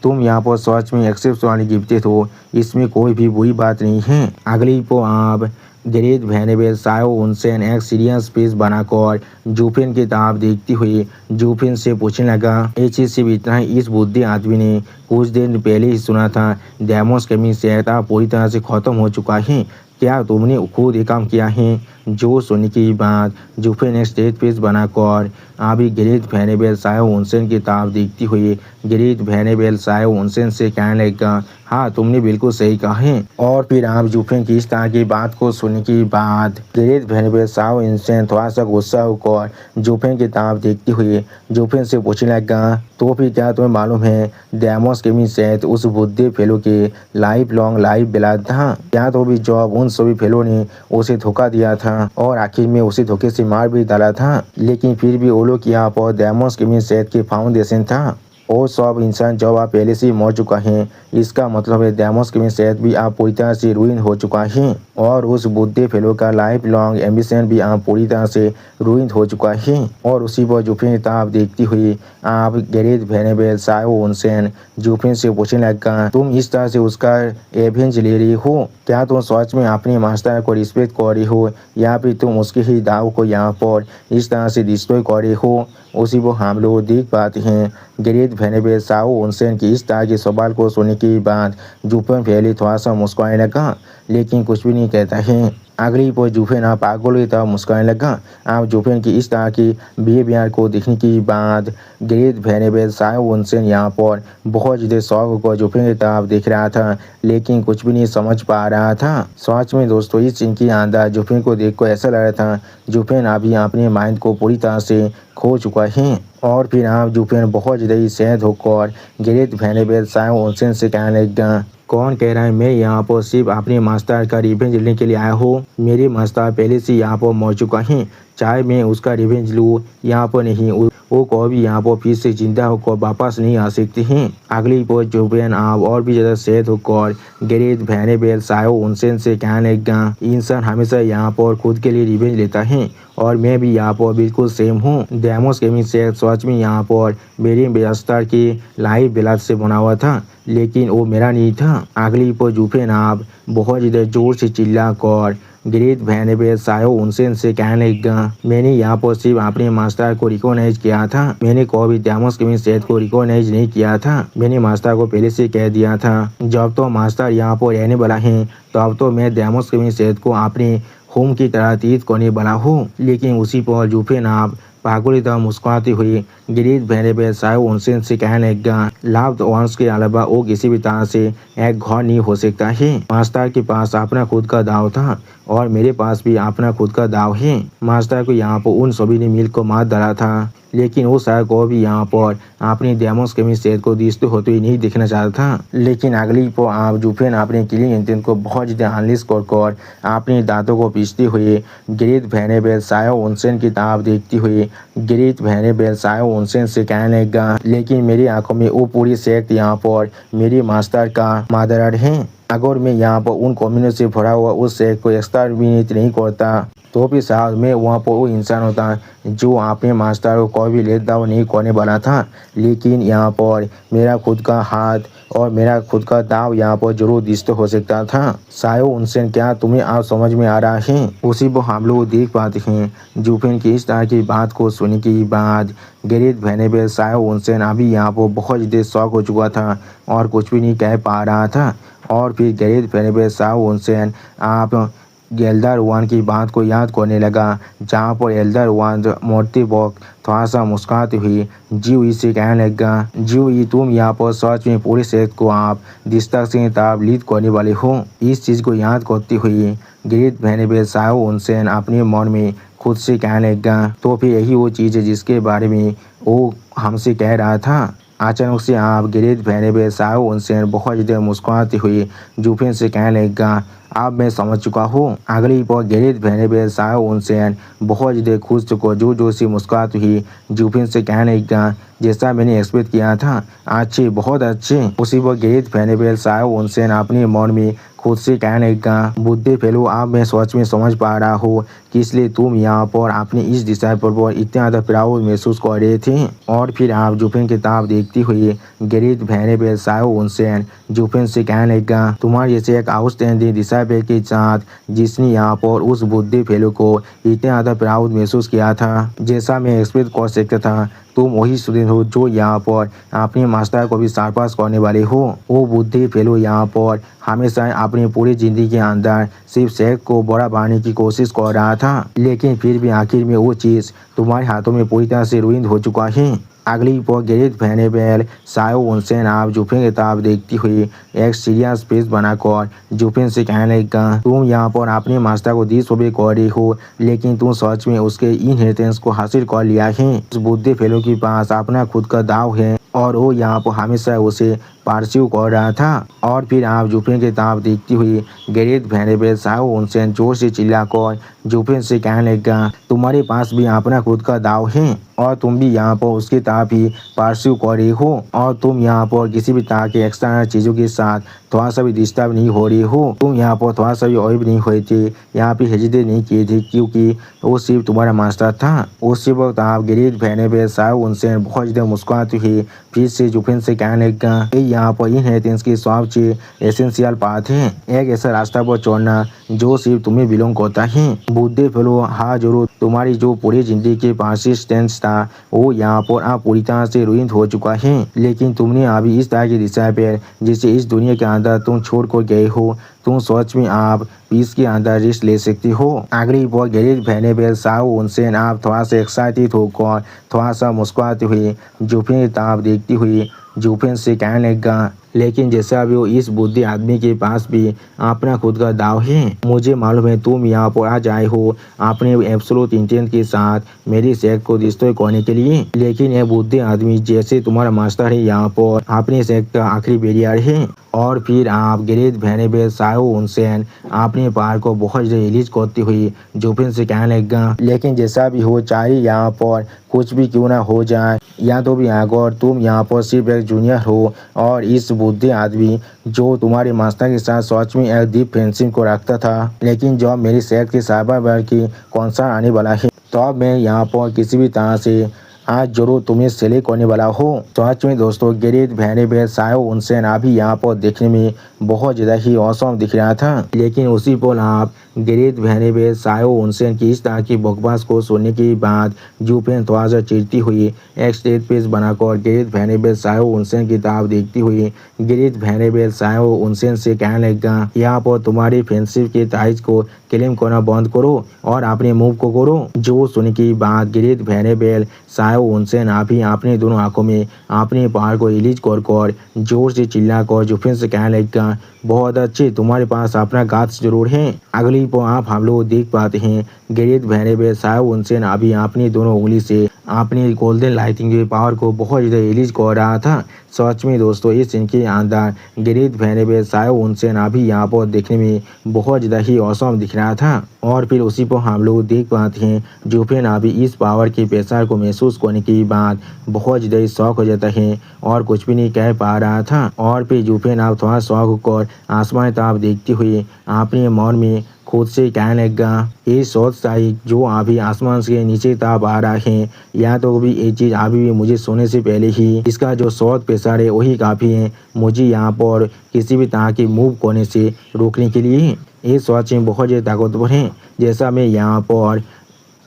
तुम यहाँ पर सच में एक्सेप्शनली गिफ्टेड हो, इसमें कोई भी बुरी बात नहीं है। अगली को आप ग्रेट वेनेबल सायो उनसेन एक सीरियस फेस बनाकर जुफेन की किताब देखती हुई जुफेन से पूछने लगा, ये चीज सिर्फ इतना ही इस बुद्धि आदमी ने कुछ दिन पहले ही सुना था डेमोस केमिन से पूरी तरह से खत्म हो चुका है, क्या तुमने खुद ये काम किया है? जो सुनने की बात जुफेन एक स्टेज पेज बनाकर अभी ग्रेट वेनेबल सायो उनसेन की किताब देखती हुई ग्रेट वेनेबल सायो उनसेन से कहने लगा, हाँ तुमने बिल्कुल सही कहा है। और फिर आप जुफेन की इस तरह की बात को सुनने की बाद ग्रेट वेनेबल सायो उनसेन थोड़ा सा गुस्सा होकर जुफेन की किताब देखती हुई जुफेन से पूछने लगा, तो फिर क्या तुम्हें मालूम है डेमोस केमिन सेट उस बुद्धि फेलो के लाइफ लॉन्ग लाइफ बिलाद था? क्या तो भी जॉब उन सभी फेलो ने उसे धोखा दिया था और आखिर में उसे धोखे से मार भी डाला था, लेकिन फिर भी वो लोग यहाँ पर डेमोस केमिन सेट के फाउंडेशन था। वो सब इंसान जब आप पहले से मर चुका है, इसका मतलब है डेमोस केमिन सेट भी आप पूरी तरह से रुइन हो चुका है और उस बुद्धि फेलो का लाइफ लॉन्ग एम्बिशन भी आप पूरी तरह से रुइन हो चुका है। और उसी पर जुफेन किताब देखती हुई आप ग्रेट वेनेबल सायो उनसेन जुफेन से पूछने लगा, तुम इस तरह से उसका एवेंज ले रही हो? क्या तुम सच में अपने मास्टर को रिस्पेक्ट कर रही हो या फिर तुम उसके ही दाव को यहाँ पर इस तरह से डिस्ट्रॉय कर रही हो? उसी को हम लोग देख पाते हैं ग्रेट वेनेबल सायो उनसेन की इस तरह के सवाल को सुनने के बाद जुफेन पहले थोड़ा सा मुस्कुराने लगा, लेकिन कुछ भी नहीं कहता है। अगली पर जुफेन आप पागल की तरह मुस्कुराने लगा। आप जुफेन की इस तरह की बिहेवियर को देखने के बाद ग्रेट वेनेबल सायो उनसेन यहाँ पर बहुत ज़्यादा शौक होकर जुफेन की तरफ देख रहा था, लेकिन कुछ भी नहीं समझ पा रहा था। सच में दोस्तों इस सीन के अंदर जुफेन को देखकर ऐसा लग रहा था जुफेन अभी अपने माइंड को पूरी तरह से खो चुका है। और फिर आप जुफेन बहुत ज़्यादा ही सहज होकर ग्रेट वेनेबल सायो उनसेन से कहने लगा, कौन कह रहा है मैं यहाँ पर सिर्फ अपने मास्टर का रिवेंज लेने के लिए आया हूँ? मेरे मास्टर पहले से यहाँ पर मर चुका है, चाहे मैं उसका रिवेंज लूँ यहाँ पर नहीं, वो कभी भी यहाँ पर फिर से जिंदा होकर वापस नहीं आ सकते हैं। अगली पर जुफेन आप और भी ज़्यादा सहज होकर ग्रेट वेनेबल सायो उनसेन से कहने लगा, इंसान हमेशा यहाँ पर खुद के लिए रिवेंज लेता है और मैं भी यहाँ पर बिल्कुल सेम हूँ। डेमोस केमिन सेट सच में यहाँ पर मेरी व्यवस्था की लाइफ बिलाद से बना हुआ था, लेकिन वो मेरा नहीं था। अगली पर जुफेन आप बहुत ज़्यादा जोर से चिल्ला कर ग्रेट वेनेबल सायो उनसेन से कहने लगा, मैंने यहाँ पर सिर्फ अपने मास्टर को रिकॉग्नाइज किया था, मैंने कभी डेमोस केमिन सेट को रिकॉग्नाइज नहीं किया था। मैंने मास्टर को पहले से कह दिया था जब तो मास्टर यहाँ पर रहने वाला है तब तो मैं डेमोस केमिन सेट को अपने होम की तरह तीत करने वाला हूँ। लेकिन उसी पर जुफेन आप पागल की तरह मुस्कुराती हुई ग्रेट वेनेबल सायो उनसेन से कहने लगा, लव्ड वंस के अलावा वो किसी भी तरह से एक घर नहीं हो सकता है। मास्टर के पास अपना खुद का दाव था और मेरे पास भी अपना खुद का दाव है। मास्टर को यहाँ पर उन सभी ने मिलकर मार डाला था, लेकिन वो शायद को भी यहाँ पर अपनी डेमोस केमिन सेट को दिखते होते ही नहीं दिखना चाहता था। लेकिन अगली पर आप जुफेन अपने किलिंग इंटेंट को बहुत ज़्यादा अनलिस्ट कर अपने दांतों को पीसते हुए ग्रेट वेनेबल सायो उनसेन की किताब देखती हुई ग्रेट वेनेबल सायो उनसेन से कहने लगा, लेकिन मेरी आंखों में वो पूरी सेक्ट यहाँ पर मेरे मास्टर का मर्डरर है। अगर मैं यहाँ पर उन कम्युनिटी से भरा हुआ उस सेक्ट को एक्सटरमिनेट नहीं करता तो भी शायद मैं वहाँ पर वो इंसान होता जो अपने मास्टर को कोई भी लेट डाउन नहीं करने वाला था। लेकिन यहाँ पर मेरा खुद का हाथ और मेरा खुद का दाव यहाँ पर जरूर दिष्ट हो सकता था। सायो उनसेन क्या तुम्हें आप समझ में आ रहा है? उसी को हम लोग देख पाते हैं जुफेन की इस तरह की बात को सुनने के बाद ग्रेट वेनेबल सायो उनसेन अभी यहाँ पर बहुत ज़्यादा शौक हो चुका था और कुछ भी नहीं कह पा रहा था। और फिर ग्रेट वेनेबल सायो उनसेन आप एल्डर वन की बात को याद करने लगा, जहाँ पर एल्डर वन मरते वक्त थोड़ा सा मुस्कुराती हुई जीवी से कहने लगा, जीवी तुम यहाँ पर सच में पूरे शहर को आप दिस्ता से ताब लीड करने वाले हो। इस चीज़ को याद करती हुई ग्रेट वेनेबल साओ उनसेन अपने मन में खुद से कहने लगा, तो फिर यही वो चीज़ है जिसके बारे में वो हमसे कह रहा था। अचानक से आप ग्रेट वेनेबल साओ उनसेन बहुत ज़्यादा मुस्कुराती हुई जूफिन से कहने लगा, अब मैं समझ चुका हूँ। अगली पर ग्रेट वेनेबल साओ उनसेन बहुत ज़्यादा खुश को जोर जोर से मुस्कुराती हुई जूफिन से कहने लगा, जैसा मैंने एक्सपेक्ट किया था, अच्छे बहुत अच्छे। उसी पर ग्रेट वेनेबल साओ उनसेन अपने मन में खुद से कहने लगा, बुद्धि फेलो, अब मैं सच में समझ पा रहा हूँ कि इसलिए तुम यहाँ पर अपनी इस डिसाइपल पर इतना ज़्यादा प्राउड महसूस कर रहे थे। और फिर आप जूफिन की किताब देखती हुई ग्रेट वेनेबल साओ उनसेन जूफिन से कहने लगा, तुम्हारे जैसे एक आउटस्टैंडिंग डिसाइपल के साथ जिसने यहाँ पर उस बुद्धि फेलो को इतना ज़्यादा प्राउड महसूस किया था, जैसा मैं एक्सपेक्ट कर सकता था, तुम वही स्टूडेंट हो जो यहाँ पर अपने मास्टर को भी सरपास करने वाले हो। वो बुद्धि फेलो यहाँ पर हमेशा अपनी पूरी ज़िंदगी के अंदर सिर्फ सेहत को बड़ा बनाने की कोशिश कर रहा था, लेकिन फिर भी आखिर में वो चीज़ तुम्हारे हाथों में पूरी तरह से रुइन हो चुका है। अगली पर ग्रेट वेनेबल साओ उनसेन आप जूफिन की किताब देखती हुई एक सीरियस फेस बनाकर जूफिन से कहने लगा, तुम यहाँ पर अपने मास्टर को डिसओबे कर रही हो, लेकिन तुम सच में उसके इनहेरिटेंस को हासिल कर लिया है। उस बुद्धि फेलो के पास अपना खुद का दाव है और वो यहाँ पर हमेशा उसे पार्सिव कर रहा था। और फिर आप जूफिन की किताब देखती हुई ग्रेट वेनेबल साओ उनसेन जोर से चिल्लाकर जूफिन से कहने लगा, तुम्हारे पास भी अपना खुद का दाव है और तुम भी यहाँ पर उसकी तरफ ही पार्सिव कर रही हो, और तुम यहाँ पर किसी भी तरह के एक्स्ट्रा चीज़ों के साथ थोड़ा सा भी डिस्टर्ब नहीं हो रही हो। तुम यहाँ पर थोड़ा सा भी ऑइब नहीं हुए थे, यहाँ पे हेजिटेट नहीं किए थे, क्योंकि वो सिर्फ तुम्हारा मास्टर था। उसी वक्त आप ग्रेट वेनेबल साओ उनसेन बहुत ज़्यादा मुस्कुराती हुई फिर से जूफिन से कहने लगा, यहाँ पर इनहेरिटेंस की सबसे एसेंशियल पार्ट है, एक ऐसा रास्ता पर चढ़ना जो सिर्फ तुम्हें बिलोंग करता है। बुद्धि फेलो, हाँ जरूर, तुम्हारी जो पूरी जिंदगी के परसिस्टेंस था वो यहाँ पर आप पूरी तरह से रुइन हो चुका है, लेकिन तुमने अभी इस तरह के डिसाइपल जिसे इस दुनिया के अंदर तुम छोड़ कर गए हो, तुम सच में आप पीस के अंदर रिस्क ले सकती हो। अगली पर ग्रेट वेनेबल साओ उनसेन आप थोड़ा सा एक्साइटेड होकर थोड़ा सा मुस्कुराते हुए जूफिन की किताब देखती हुई जूफिन से कहने लगा, लेकिन जैसा भी हो इस बुद्धि आदमी के पास भी अपना खुद का दाव है। मुझे मालूम है तुम यहाँ पर आज आए हो अपने एब्सोल्यूट इंटेंट के साथ मेरी सेक्ट को डिस्ट्रॉय करने के लिए, लेकिन यह बुद्धि आदमी जैसे तुम्हारा मास्टर है यहाँ पर अपने सेक्ट का आखिरी बैरियर है। और फिर आप ग्रेट वेनेबल साओ उनसेन अपने पार को बहुत ज़्यादा रिलीज करती हुई जूफिन से कहने लगा, लेकिन जैसा भी हो चाहे यहाँ पर कुछ भी क्यों ना हो जाए, या तो भी अगर तुम यहाँ पर सिर्फ एक जूनियर हो और इस बुद्धि आदमी जो तुम्हारे मास्टर के साथ सच में एक डीप फ्रेंडशिप को रखता था, लेकिन जब मेरी सेहत के साइबर की कॉन्सर्ट आने वाला है तो अब मैं यहाँ पर किसी भी तरह से आज जरूर तुम्हें सेलेक्ट करने वाला हो। तो आज में दोस्तों ग्रेट वेनेबल साओ उनसेन अभी यहाँ पर देखने में बहुत ज़्यादा ही औसम दिख रहा था, लेकिन उसी पर आप ग्रेट वेनेबल साओ उनसेन की इस तरह की बकवास को सुनने के बाद जूफिन थोड़ा सा चिढ़ती हुई एक स्टेज पेज बनाकर ग्रेट वेनेबल साओ उनसेन की किताब देखती हुई ग्रेट वेनेबल साओ उनसेन से कहने लगा, यहाँ पर तुम्हारी फ्रेंडशिप के ताइज को क्लेम करना बंद करो और अपने मूव को करो। जो सुनने की बात ग्रेट वेनेबल साओ उनसेन अभी अपने दोनों आंखों में अपने पहाड़ को रिलीज कर जोर से चिल्लाकर जूफिन से कहने लगा, बहुत अच्छे, तुम्हारे पास अपना गाछ जरूर है। अगली पर आप हम लोग देख पाते हैं ग्रेट वेनेबल साओ उनसेन अभी अपनी दोनों उंगली से अपनी गोल्डन लाइटिंग के पावर को बहुत ज़्यादा रिलीज कर रहा था। सच में दोस्तों इस सीन के अंदर ग्रेट वेनेबल साओ उनसेन अभी यहाँ पर देखने में बहुत ज़्यादा ही औसम दिख रहा था। और फिर उसी पर हम लोग देख पाते हैं जूफिन अभी इस पावर के प्रेशर को महसूस करने के बाद बहुत ज़्यादा शौक हो जाता है और कुछ भी नहीं कह पा रहा था। और फिर जूफिन आप थोड़ा शौक होकर आसमान तरफ देखते हुए अपने मन में खुद से कहने लगा, ये सोच साई जो अभी आसमान के नीचे तरफ आ रहा है, या तो भी ये चीज़ अभी भी मुझे सोने से पहले ही इसका जो शॉर्ट प्रेशर है वही काफ़ी है मुझे यहाँ पर किसी भी तरह की मूव करने से रोकने के लिए। ये सोच बहुत ज़्यादा ताकतवर है, जैसा मैं यहाँ पर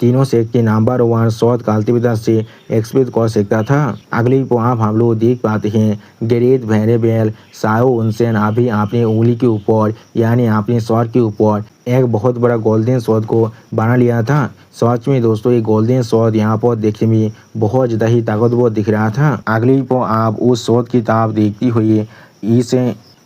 तीनों सेट के नंबर 1 शॉट काल्तिविदा से एक्सपेक्ट कर सकता था। अगली को आप हम लोग देख पाते हैं गैरेथ वेनेबल सायो उनसेन अभी अपनी उंगली के ऊपर यानी अपने शॉट के ऊपर एक बहुत बड़ा गोल्डन शॉट को बना लिया था। सच में दोस्तों ये गोल्डन शॉट यहाँ पर देखने में बहुत ज़्यादा ही ताकतवर दिख रहा था। अगली को आप उस शॉट की तरफ देखती हुई इस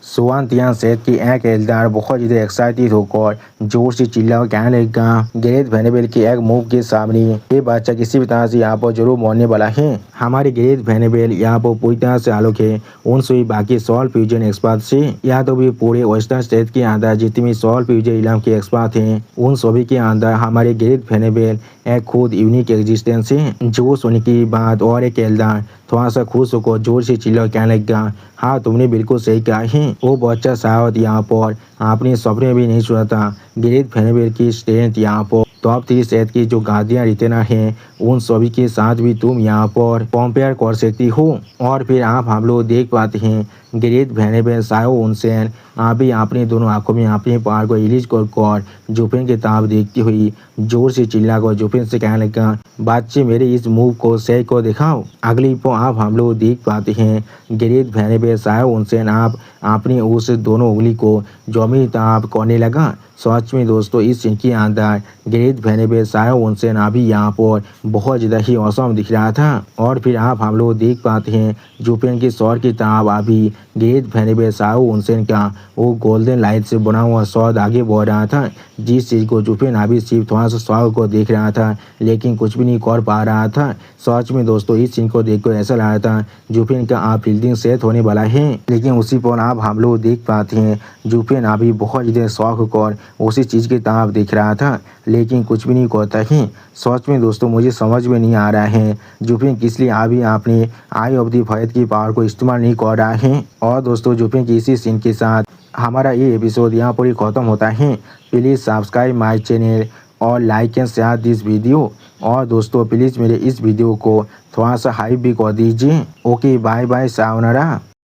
सुवांतियान सेट की एक एल्डर बहुत ज़्यादा एक्साइटेड होकर जोर से चिल्ला कहने लगा गैरेथ वेनेबल के एक मूव के सामने ये बच्चा किसी भी तरह से यहाँ पर जरूर मरने वाला है। हमारे गैरेथ वेनेबल यहाँ पर पूरी तरह से आलोक है उन सभी बाकी सॉल फ्यूजन एक्सपर्ट से। या तो भी पूरे वेस्टर्न स्टेट के अंदर जितने भी सॉल फ्यूजन इलाम के एक्सपर्ट हैं उन सभी के अंदर हमारे गैरेथ वेनेबल एक खुद यूनिक एग्जिस्टेंस है। जो सुनने की बात और एक एल्डर थोड़ा सा खुश होकर जोर से चिल्ला कहने लगा हाँ तुमने बिल्कुल सही कहा है। वो बच्चा शायद यहाँ पर आपने सपने भी नहीं सुना था गैरेथ वेनेबल की स्ट्रेंथ यहाँ पर टॉप 3 सेट की जो गार्डियन रिटेनर हैं उन सभी के साथ भी तुम यहाँ पर कंपेयर कर सकती हो। और फिर आप हम लोग देख पाते हैं गैरेथ वेनेबल सायो उनसेन अभी अपने दोनों आंखों में अपने पार को रिलीज कर जुफिन की तरफ देखती हुई जोर से चिल्ला कर जुफिन से कहने लगा बच्चे मेरे इस मूव को सही को दिखाओ। अगली पर आप हम लोग देख पाते हैं गैरेथ वेनेबल सायो उनसेन आप अपनी उस दोनों उंगली को जमीन तरफ करने लगा। सच में दोस्तों इस सीन के अंदर गैरेथ वेनेबल सायो उनसेन अभी यहाँ पर बहुत ज़्यादा ही औसम दिख रहा था। और फिर आप हम लोग देख पाते हैं जुफिन की शॉट की तरफ अभी गैरेथ वेनेबल सायो उनसेन का वो गोल्डन लाइट से बना हुआ शॉट आगे बढ़ रहा था जिस चीज़ को जुफिन अभी सिर्फ थोड़ा सा शॉट को देख रहा था लेकिन कुछ भी नहीं कर पा रहा था। सच में दोस्तों इस सीन को देखकर ऐसा लग रहा था जुफिन का आप फील्डिंग सेट होने वाला है लेकिन उसी पर आप हम लोग देख पाते हैं जुफिन अभी बहुत ज़्यादा शौक होकर उसी चीज़ की तरफ देख रहा था लेकिन कुछ भी नहीं करता है। सच में दोस्तों मुझे समझ में नहीं आ रहा है जुफिन किस लिए अभी अपने आई ऑफ द फैथ की पावर को इस्तेमाल नहीं कर रहा है। और दोस्तों जुफिन की इसी सीन के साथ हमारा ये एपिसोड यहाँ पर ही ख़त्म होता है। प्लीज़ सब्सक्राइब माई चैनल और like and share this video. और दोस्तों प्लीज़ मेरे इस वीडियो को थोड़ा सा हाइप भी कर दीजिए। Okay bye bye sayonara.